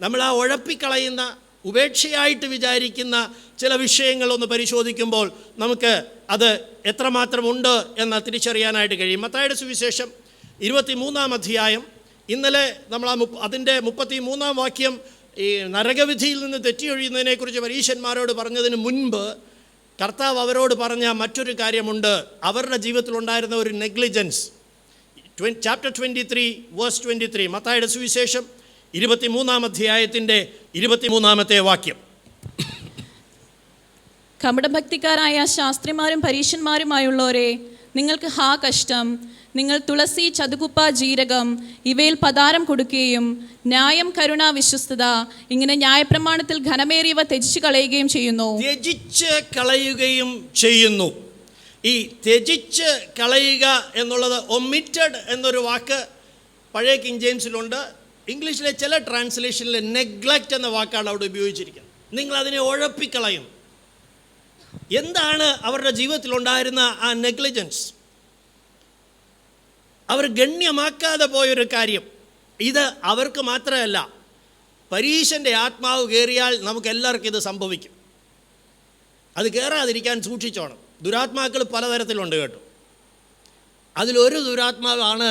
നമ്മൾ ആ ഉഴപ്പിക്കളയുന്ന ഉപേക്ഷയായിട്ട് വിചാരിക്കുന്ന ചില വിഷയങ്ങളൊന്ന് പരിശോധിക്കുമ്പോൾ നമുക്ക് അത് എത്രമാത്രമുണ്ട് എന്ന് തിരിച്ചറിയാനായിട്ട് കഴിയും. മത്തായിയുടെ സുവിശേഷം 23-ാം അധ്യായം, ഇന്നലെ നമ്മൾ അതിൻ്റെ 33-ാം വാക്യം ഈ നരകവിധിയിൽ നിന്ന് തെറ്റിയൊഴിയുന്നതിനെക്കുറിച്ച് പരീശന്മാരോട് പറഞ്ഞതിന് മുൻപ് കർത്താവ് അവരോട് പറഞ്ഞ മറ്റൊരു കാര്യമുണ്ട്. അവരുടെ ജീവിതത്തിലുണ്ടായിരുന്ന ഒരു നെഗ്ലിജൻസ്. ചാപ്റ്റർ 23 വേഴ്സ് 23, മത്തായിയുടെ സുവിശേഷം 23-ാം അധ്യായത്തിൻ്റെ 23-ാമത്തെ വാക്യം. കപടഭക്തിക്കാരായ ശാസ്ത്രിമാരും പരീശന്മാരുമായുള്ളവരെ, നിങ്ങൾക്ക് ഹാ കഷ്ടം! നിങ്ങൾ തുളസി, ചതുകുപ്പ, ജീരകം ഇവയിൽ പതാരം കൊടുക്കുകയും ന്യായം, കരുണ, വിശ്വസ്തത ഇങ്ങനെ ന്യായപ്രമാണത്തിൽ ഘനമേറിയവ ത്യജിച്ച് കളയുകയും ചെയ്യുന്നു. ഈ ത്യജിച്ച് കളയുക എന്നുള്ളത് ഒമിറ്റഡ് എന്നൊരു വാക്ക് പഴയ കിങ് ജെയിംസിലുണ്ട്. ഇംഗ്ലീഷിലെ ചില ട്രാൻസ്ലേഷനിൽ നെഗ്ലക്റ്റ് എന്ന വാക്കാണ് അവിടെ ഉപയോഗിച്ചിരിക്കുന്നത്. നിങ്ങളതിനെ ഉഴപ്പിക്കളയും. എന്താണ് അവരുടെ ജീവിതത്തിലുണ്ടായിരുന്ന ആ നെഗ്ലിജൻസ്? അവർ ഗണ്യമാക്കാതെ പോയൊരു കാര്യം. ഇത് അവർക്ക് മാത്രമല്ല, പരീശൻ്റെ ആത്മാവ് കയറിയാൽ നമുക്കെല്ലാവർക്കും ഇത് സംഭവിക്കും. അത് കയറാതിരിക്കാൻ സൂക്ഷിച്ചോണം. ദുരാത്മാക്കൾ പലതരത്തിലുണ്ട് കേട്ടോ. അതിലൊരു ദുരാത്മാവാണ്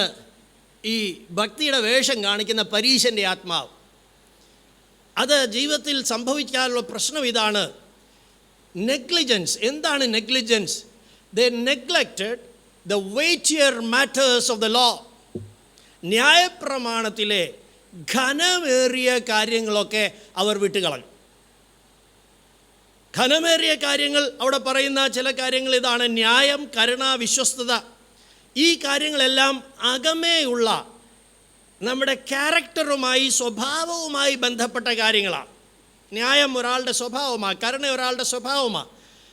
ഈ ഭക്തിയുടെ വേഷം കാണിക്കുന്ന പരീശൻ്റെ ആത്മാവ്. അത് ജീവിതത്തിൽ സംഭവിക്കാനുള്ള പ്രശ്നം ഇതാണ്, നെഗ്ലിജൻസ്. എന്താണ് negligence? They neglected the weightier matters of the law. ന്യായപ്രമാണത്തിലെ ഘനമേറിയ കാര്യങ്ങളൊക്കെ അവർ വിട്ടുകളഞ്ഞു. ഘനമേറിയ കാര്യങ്ങൾ അവിടെ പറയുന്ന ചില കാര്യങ്ങൾ ഇതാണ്: ന്യായം, കരുണ, വിശ്വസ്തത. ഈ കാര്യങ്ങളെല്ലാം അകമേയുള്ള നമ്മുടെ ക്യാരക്ടറുമായി, സ്വഭാവവുമായി ബന്ധപ്പെട്ട കാര്യങ്ങളാണ്. ന്യായം ഒരാളുടെ സ്വഭാവമാണ്, കരുണ ഒരാളുടെ സ്വഭാവമാണ്,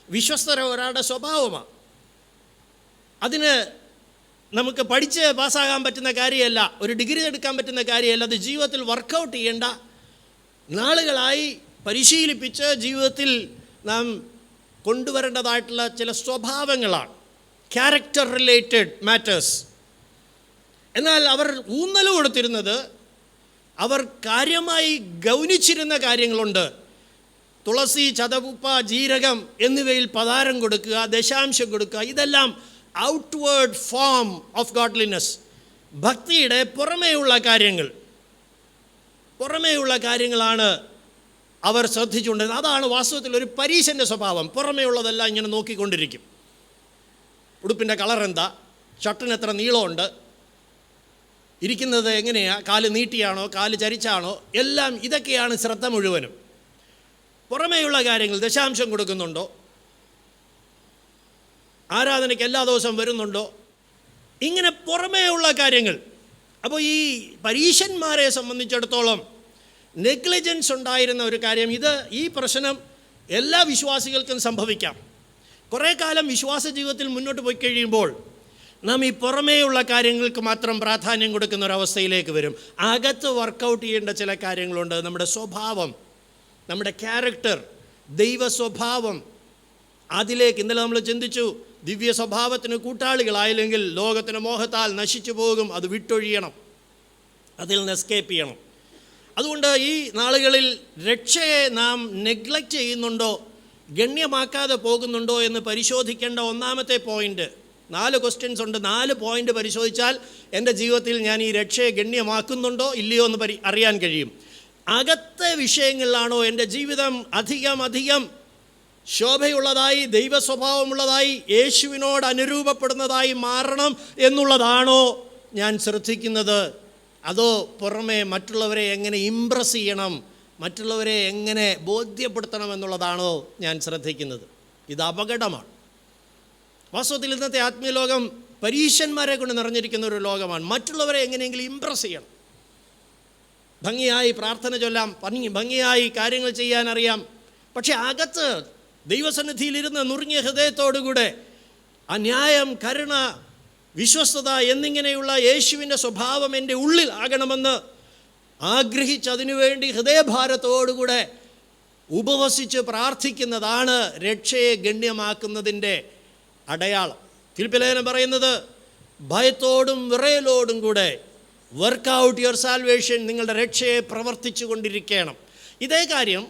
വിശ്വസ്തത ഒരാളുടെ സ്വഭാവമാണ്. അതിന് നമുക്ക് പഠിച്ച് പാസ്സാകാൻ പറ്റുന്ന കാര്യമല്ല, ഒരു ഡിഗ്രി എടുക്കാൻ പറ്റുന്ന കാര്യമല്ല. അത് ജീവിതത്തിൽ വർക്കൗട്ട് ചെയ്യേണ്ട, നാളുകളായി പരിശീലിപ്പിച്ച് ജീവിതത്തിൽ നാം കൊണ്ടുവരേണ്ടതായിട്ടുള്ള ചില സ്വഭാവങ്ങളാണ്, ക്യാരക്ടർ റിലേറ്റഡ് മാറ്റേഴ്സ്. എന്നാൽ അവർ ഊന്നൽ കൊടുത്തിരുന്നത്, അവർ കാര്യമായി ഗൗനിച്ചിരുന്ന കാര്യങ്ങളുണ്ട്. തുളസി, ചതകുപ്പ, ജീരകം എന്നിവയിൽ പതാരം കൊടുക്കുക, ദശാംശം കൊടുക്കുക, ഇതെല്ലാം ഔട്ട്വേർഡ് ഫോം ഓഫ് ഗോഡ്ലിനെസ്, ഭക്തിയുടെ പുറമേയുള്ള കാര്യങ്ങളാണ് അവർ ശ്രദ്ധിച്ചുകൊണ്ടിരുന്നത്. അതാണ് വാസ്തവത്തിൽ ഒരു പരീശൻ്റെ സ്വഭാവം. പുറമേ ഉള്ളതെല്ലാം ഇങ്ങനെ നോക്കിക്കൊണ്ടിരിക്കും. ഉടുപ്പിൻ്റെ കളർ എന്താ, ഷർട്ടിന് എത്ര നീളമുണ്ട്, ഇരിക്കുന്നത് എങ്ങനെയാണ്, കാല് നീട്ടിയാണോ കാല് ചരിച്ചാണോ, എല്ലാം ഇതൊക്കെയാണ് ശ്രദ്ധ മുഴുവനും. പുറമേയുള്ള കാര്യങ്ങൾ, ദശാംശം കൊടുക്കുന്നുണ്ടോ, ആരാധനയ്ക്ക് എല്ലാ ദിവസവും വരുന്നുണ്ടോ? ഇങ്ങനെ പുറമേ ഉള്ള കാര്യങ്ങൾ. അപ്പോൾ ഈ പരീശന്മാരെ സംബന്ധിച്ചിടത്തോളം നെഗ്ലിജൻസ് ഉണ്ടായിരുന്ന ഒരു കാര്യം, ഈ പ്രശ്നം എല്ലാ വിശ്വാസികൾക്കും സംഭവിക്കാം. കുറേ കാലം വിശ്വാസ ജീവിതത്തിൽ മുന്നോട്ട് പോയി കഴിയുമ്പോൾ നാം ഈ പുറമേയുള്ള കാര്യങ്ങൾക്ക് മാത്രം പ്രാധാന്യം കൊടുക്കുന്ന ഒരവസ്ഥയിലേക്ക് വരും. അകത്ത് വർക്കൗട്ട് ചെയ്യേണ്ട ചില കാര്യങ്ങളുണ്ട്. നമ്മുടെ സ്വഭാവം, നമ്മുടെ ക്യാരക്ടർ, ദൈവ സ്വഭാവം, അതിലേക്ക് ഇന്നലെ നമ്മൾ ചിന്തിച്ചു. ദിവ്യ സ്വഭാവത്തിന് കൂട്ടാളികളായില്ലെങ്കിൽ ലോകത്തിന് മോഹത്താൽ നശിച്ചു പോകും. അത് വിട്ടൊഴിയണം, അതിൽ നിന്ന് എസ്കേപ്പ് ചെയ്യണം. അതുകൊണ്ട് ഈ നാളുകളിൽ രക്ഷയെ നാം നെഗ്ലക്റ്റ് ചെയ്യുന്നുണ്ടോ, ഗണ്യമാക്കാതെ പോകുന്നുണ്ടോ എന്ന് പരിശോധിക്കേണ്ട ഒന്നാമത്തെ പോയിൻ്റ്. 4 ക്വസ്റ്റ്യൻസ് ഉണ്ട്. 4 പോയിൻ്റ് പരിശോധിച്ചാൽ എൻ്റെ ജീവിതത്തിൽ ഞാൻ ഈ രക്ഷയെ ഗണ്യമാക്കുന്നുണ്ടോ ഇല്ലയോ എന്ന് അറിയാൻ കഴിയും. അകത്തെ വിഷയങ്ങളിലാണോ എൻ്റെ ജീവിതം അധികം ശോഭയുള്ളതായി, ദൈവ സ്വഭാവമുള്ളതായി, യേശുവിനോട് അനുരൂപപ്പെടുന്നതായി മാറണം എന്നുള്ളതാണോ ഞാൻ ശ്രദ്ധിക്കുന്നത്? അതോ പുറമെ മറ്റുള്ളവരെ എങ്ങനെ ഇംപ്രസ് ചെയ്യണം, മറ്റുള്ളവരെ എങ്ങനെ ബോധ്യപ്പെടുത്തണം എന്നുള്ളതാണോ ഞാൻ ശ്രദ്ധിക്കുന്നത്? ഇത് അപകടമാണ്. വാസ്തവത്തിൽ ഇന്നത്തെ ആത്മീയ ലോകം പരീശന്മാരെ കൊണ്ട് നിറഞ്ഞിരിക്കുന്ന ഒരു ലോകമാണ്. മറ്റുള്ളവരെ എങ്ങനെയെങ്കിലും ഇംപ്രസ് ചെയ്യണം. ഭംഗിയായി പ്രാർത്ഥന ചൊല്ലാം, ഭംഗിയായി കാര്യങ്ങൾ ചെയ്യാനറിയാം. പക്ഷെ അകത്ത് ദൈവസന്നിധിയിലിരുന്ന് നുറുങ്ങിയ ഹൃദയത്തോടുകൂടെ അന്യായം, കരുണ, വിശ്വസ്തത എന്നിങ്ങനെയുള്ള യേശുവിൻ്റെ സ്വഭാവം എൻ്റെ ഉള്ളിൽ ആകണമെന്ന് ആഗ്രഹിച്ച് അതിനുവേണ്ടി ഹൃദയഭാരത്തോടുകൂടെ ഉപവസിച്ച് പ്രാർത്ഥിക്കുന്നതാണ് രക്ഷയെ ഗണ്യമാക്കുന്നതിൻ്റെ അടയാളം. ഫിലിപ്പിലേഖനം പറയുന്നത്, ഭയത്തോടും വിറയലോടും കൂടെ വർക്കൗട്ട് യുവർ സാൽവേഷൻ, നിങ്ങളുടെ രക്ഷയെ പ്രവർത്തിച്ചു കൊണ്ടിരിക്കണം. ഇതേ കാര്യം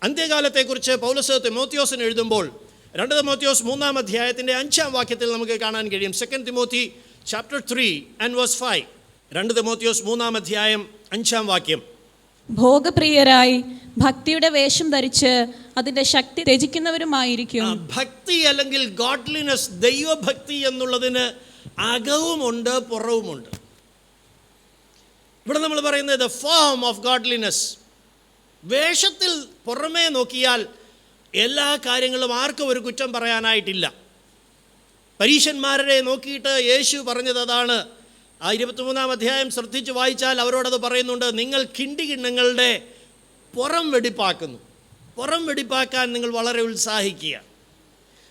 അന്ത്യകാലത്തെക്കുറിച്ച് പൗലോസ് തിമോത്തിയോസിന് എഴുതുമ്പോൾ 2 തിമോത്തിയോസ് 3-ാം അധ്യായത്തിൻ്റെ 5-ാം വാക്യത്തിൽ നമുക്ക് കാണാൻ കഴിയും. 2 തിമോത്തി chapter 3 and verse 5. 2 തിമോത്തിയോസ് 3-ാം അധ്യായം 5-ാം വാക്യം. ഭോഗപ്രിയരായി ഭക്തിയുടെ വേഷം ധരിച്ച് അതിൻ്റെ ശക്തി ത്യജിക്കുന്നവരുമായിരിക്കും. ഭക്തി അല്ലെങ്കിൽ ഗോഡ്ലിനെസ്, ദൈവഭക്തി എന്നുള്ളതിന് അകവുമുണ്ട് പുറവുമുണ്ട്. ഇവിടെ നമ്മൾ പറയുന്നത് ദ ഫോം ഓഫ് ഗോഡ്ലിനെസ്. വേഷത്തിൽ പുറമേ നോക്കിയാൽ എല്ലാ കാര്യങ്ങളും ആർക്കും ഒരു കുറ്റം പറയാനായിട്ടില്ല. പരീശന്മാരെ നോക്കിയിട്ട് യേശു പറഞ്ഞത് അതാണ്. ആ 23-ാം അധ്യായം ശ്രദ്ധിച്ച് വായിച്ചാൽ അവരോടത് പറയുന്നുണ്ട്. നിങ്ങൾ കിണ്ടികിണ്ണങ്ങളുടെ പുറം വെടിപ്പാക്കുന്നു, പുറം വെടിപ്പാക്കാൻ നിങ്ങൾ വളരെ ഉത്സാഹിക്കുക.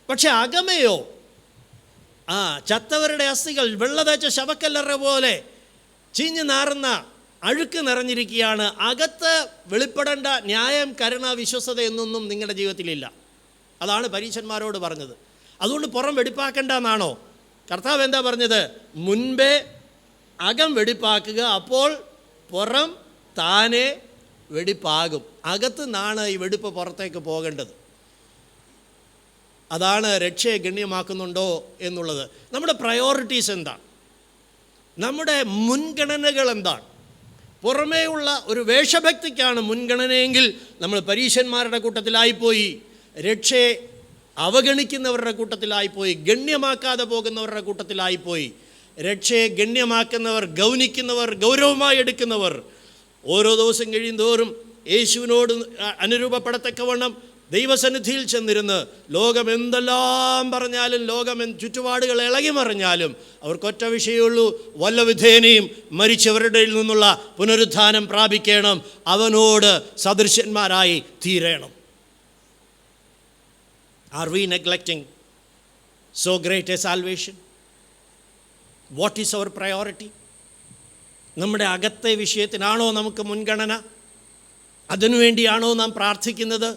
പക്ഷെ അകമയോ ചത്തവരുടെ അസ്ഥികൾ വെള്ളതേച്ച ശവക്കല്ലറ പോലെ ചീഞ്ഞു നാറുന്ന അഴുക്ക് നിറഞ്ഞിരിക്കുകയാണ്. അകത്ത് വെളിപ്പെടേണ്ട ന്യായം, കരുണ, വിശ്വസ്തത എന്നൊന്നും നിങ്ങളുടെ ജീവിതത്തിലില്ല. അതാണ് പരീശന്മാരോട് പറഞ്ഞത്. അതുകൊണ്ട് പുറം വെടിപ്പാക്കണ്ട എന്നാണോ? കർത്താവ് എന്താ പറഞ്ഞത്? മുൻപേ അകം വെടിപ്പാക്കുക, അപ്പോൾ പുറം താനെ വെടിപ്പാകും. അകത്ത് നിന്നാണ് ഈ വെടിപ്പ് പുറത്തേക്ക് പോകേണ്ടത്. അതാണ് രക്ഷയെ ഗണ്യമാക്കുന്നുണ്ടോ എന്നുള്ളത്. നമ്മുടെ പ്രയോറിറ്റീസ് എന്താണ്? നമ്മുടെ മുൻഗണനകൾ എന്താണ്? പുറമേയുള്ള ഒരു വേഷഭക്തിക്കാണ് മുൻഗണനയെങ്കിൽ നമ്മൾ പരീശന്മാരുടെ കൂട്ടത്തിലായിപ്പോയി, രക്ഷയെ അവഗണിക്കുന്നവരുടെ കൂട്ടത്തിലായിപ്പോയി, ഗണ്യമാക്കാതെ പോകുന്നവരുടെ കൂട്ടത്തിലായിപ്പോയി. രക്ഷയെ ഗണ്യമാക്കുന്നവർ, ഗൗനിക്കുന്നവർ, ഗൗരവമായി എടുക്കുന്നവർ ഓരോ ദിവസം കഴിയും തോറും യേശുവിനോട് അനുരൂപപ്പെടത്തക്കവണ്ണം ദൈവസന്നിധിയിൽ ചെന്നിരുന്ന് ലോകം എന്തെല്ലാം പറഞ്ഞാലും, ലോകം ചുറ്റുപാടുകൾ ഇളകി മറിഞ്ഞാലും അവർക്കൊറ്റ വിഷയമുള്ളൂ: വല്ല വിധേനയും മരിച്ചവരുടെ നിന്നുള്ള പുനരുത്ഥാനം പ്രാപിക്കണം, അവനോട് സദൃശന്മാരായി തീരണം. Are we neglecting so great a salvation? What is our priority? നമ്മുടെ അകത്തെ വിഷയത്തിനാണോ നമുക്ക് മുൻഗണന? അതിനുവേണ്ടിയാണോ നാം പ്രാർത്ഥിക്കുന്നത്?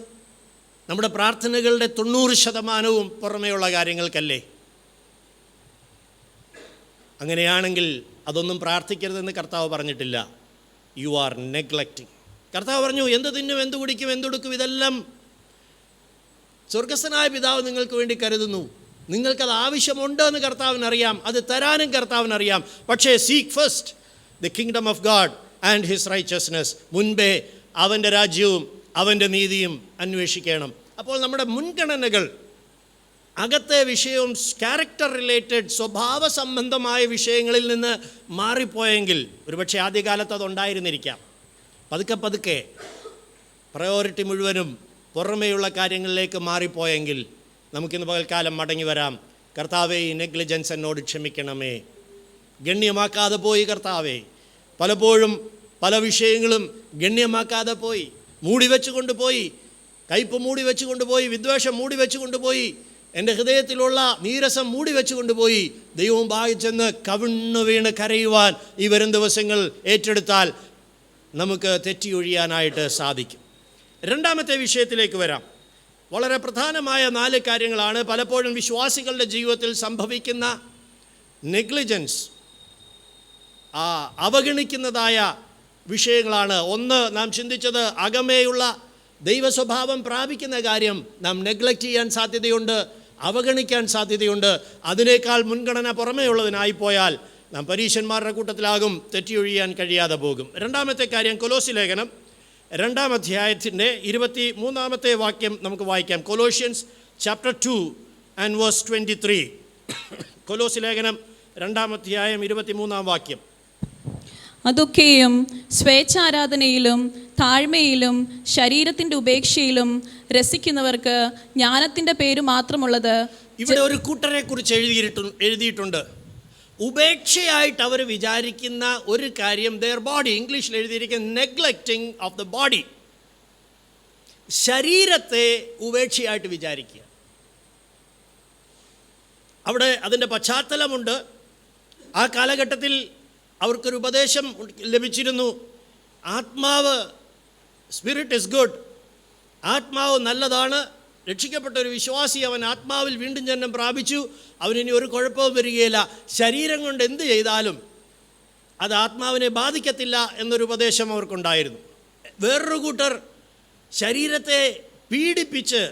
നമ്മുടെ പ്രാർത്ഥനകളുടെ 90% പുറമേയുള്ള കാര്യങ്ങൾക്കല്ലേ? അങ്ങനെയാണെങ്കിൽ അതൊന്നും പ്രാർത്ഥിക്കരുതെന്ന് കർത്താവ് പറഞ്ഞിട്ടില്ല. U are neglecting. കർത്താവ് പറഞ്ഞു, എന്ത് തിന്നും, എന്ത് കുടിക്കും, എന്തുടുക്കും, ഇതെല്ലാം സ്വർഗസ്ഥനായ പിതാവ് നിങ്ങൾക്ക് വേണ്ടി കരുതുന്നു. നിങ്ങൾക്കത് ആവശ്യമുണ്ട് എന്ന് കർത്താവിനറിയാം, അത് തരാനും കർത്താവിനറിയാം. പക്ഷേ seek first the kingdom of God and his righteousness. മുൻപേ അവൻ്റെ രാജ്യവും അവൻ്റെ നീതിയും അന്വേഷിക്കണം. അപ്പോൾ നമ്മുടെ മുൻഗണനകൾ അകത്തെ വിഷയവും ക്യാരക്ടർ റിലേറ്റഡ്, സ്വഭാവ സംബന്ധമായ വിഷയങ്ങളിൽ നിന്ന് മാറിപ്പോയെങ്കിൽ, ഒരുപക്ഷെ ആദ്യകാലത്ത് അതുണ്ടായിരുന്നിരിക്കാം. പതുക്കെ പ്രയോറിറ്റി മുഴുവനും പുറമേയുള്ള കാര്യങ്ങളിലേക്ക് മാറിപ്പോയെങ്കിൽ നമുക്കിന്ന് പകൽക്കാലം മടങ്ങി വരാം. കർത്താവേ, ഈ നെഗ്ലിജൻസ് എന്നോട് ക്ഷമിക്കണമേ. ഗണ്യമാക്കാതെ പോയി കർത്താവേ. പലപ്പോഴും പല വിഷയങ്ങളും ഗണ്യമാക്കാതെ പോയി, മൂടി വെച്ച് കൊണ്ടുപോയി, കയ്പ് മൂടി വെച്ച് കൊണ്ടുപോയി, വിദ്വേഷം മൂടി വെച്ച് കൊണ്ടുപോയി, എൻ്റെ ഹൃദയത്തിലുള്ള നീരസം മൂടി വെച്ച് കൊണ്ടുപോയി. ദൈവം ഭാഗിച്ചെന്ന് കവിണ്ണു വീണ് കരയുവാൻ ഈ വരും ദിവസങ്ങൾ ഏറ്റെടുത്താൽ നമുക്ക് തെറ്റിയൊഴിയാനായിട്ട് സാധിക്കും. രണ്ടാമത്തെ വിഷയത്തിലേക്ക് വരാം. വളരെ പ്രധാനമായ 4 കാര്യങ്ങളാണ് പലപ്പോഴും വിശ്വാസികളുടെ ജീവിതത്തിൽ സംഭവിക്കുന്ന നെഗ്ലിജൻസ്, അവഗണിക്കുന്നതായ വിഷയങ്ങളാണ്. ഒന്ന്, നാം ചിന്തിച്ചത് അകമേയുള്ള ദൈവസ്വഭാവം പ്രാപിക്കുന്ന കാര്യം നാം നെഗ്ലക്റ്റ് ചെയ്യാൻ സാധ്യതയുണ്ട്, അവഗണിക്കാൻ സാധ്യതയുണ്ട്. അതിനേക്കാൾ മുൻഗണന പുറമേ ഉള്ളതിനായിപ്പോയാൽ നാം പരീശന്മാരുടെ കൂട്ടത്തിലാകും, തെറ്റിയൊഴിയാൻ കഴിയാതെ പോകും. രണ്ടാമത്തെ കാര്യം, കൊലോസി ലേഖനം 2-ാം അധ്യായത്തിൻ്റെ 23-ാമത്തെ വാക്യം നമുക്ക് വായിക്കാം. Colossians chapter 2 and verse 23. കൊലോസി ലേഖനം 2-ാം അധ്യായം 23-ാം വാക്യം. അതൊക്കെയും സ്വേച്ഛാരാധനയിലും താഴ്മയിലും ശരീരത്തിൻ്റെ ഉപേക്ഷയിലും രസിക്കുന്നവർക്ക് ജ്ഞാനത്തിൻ്റെ പേര് മാത്രമുള്ളത്. ഇവിടെ ഒരു കൂട്ടരെ കുറിച്ച് എഴുതിയിട്ടുണ്ട്. ഉപേക്ഷയായിട്ട് അവർ വിചാരിക്കുന്ന ഒരു കാര്യം, ദെയർ ബോഡി, ഇംഗ്ലീഷിൽ എഴുതിയിരിക്കുന്ന നെഗ്ലക്റ്റിംഗ് ഓഫ് ദ ബോഡി, ശരീരത്തെ ഉപേക്ഷയായിട്ട് വിചാരിക്കുക. അവിടെ അതിൻ്റെ പശ്ചാത്തലമുണ്ട്. ആ കാലഘട്ടത്തിൽ അവർക്കൊരു ഉപദേശം ലഭിച്ചിരുന്നു. ആത്മാവ്, സ്പിരിറ്റ് ഇസ് ഗുഡ്, ആത്മാവ് നല്ലതാണ്. രക്ഷിക്കപ്പെട്ട ഒരു വിശ്വാസി അവൻ ആത്മാവിൽ വീണ്ടും ജന്മം പ്രാപിച്ചു, അവനിനി ഒരു കുഴപ്പവും വരികയില്ല. ശരീരം കൊണ്ട് എന്ത് ചെയ്താലും അത് ആത്മാവിനെ ബാധിക്കത്തില്ല എന്നൊരു ഉപദേശം അവർക്കുണ്ടായിരുന്നു. വേറൊരു കൂട്ടർ ശരീരത്തെ പീഡിപ്പിച്ച്,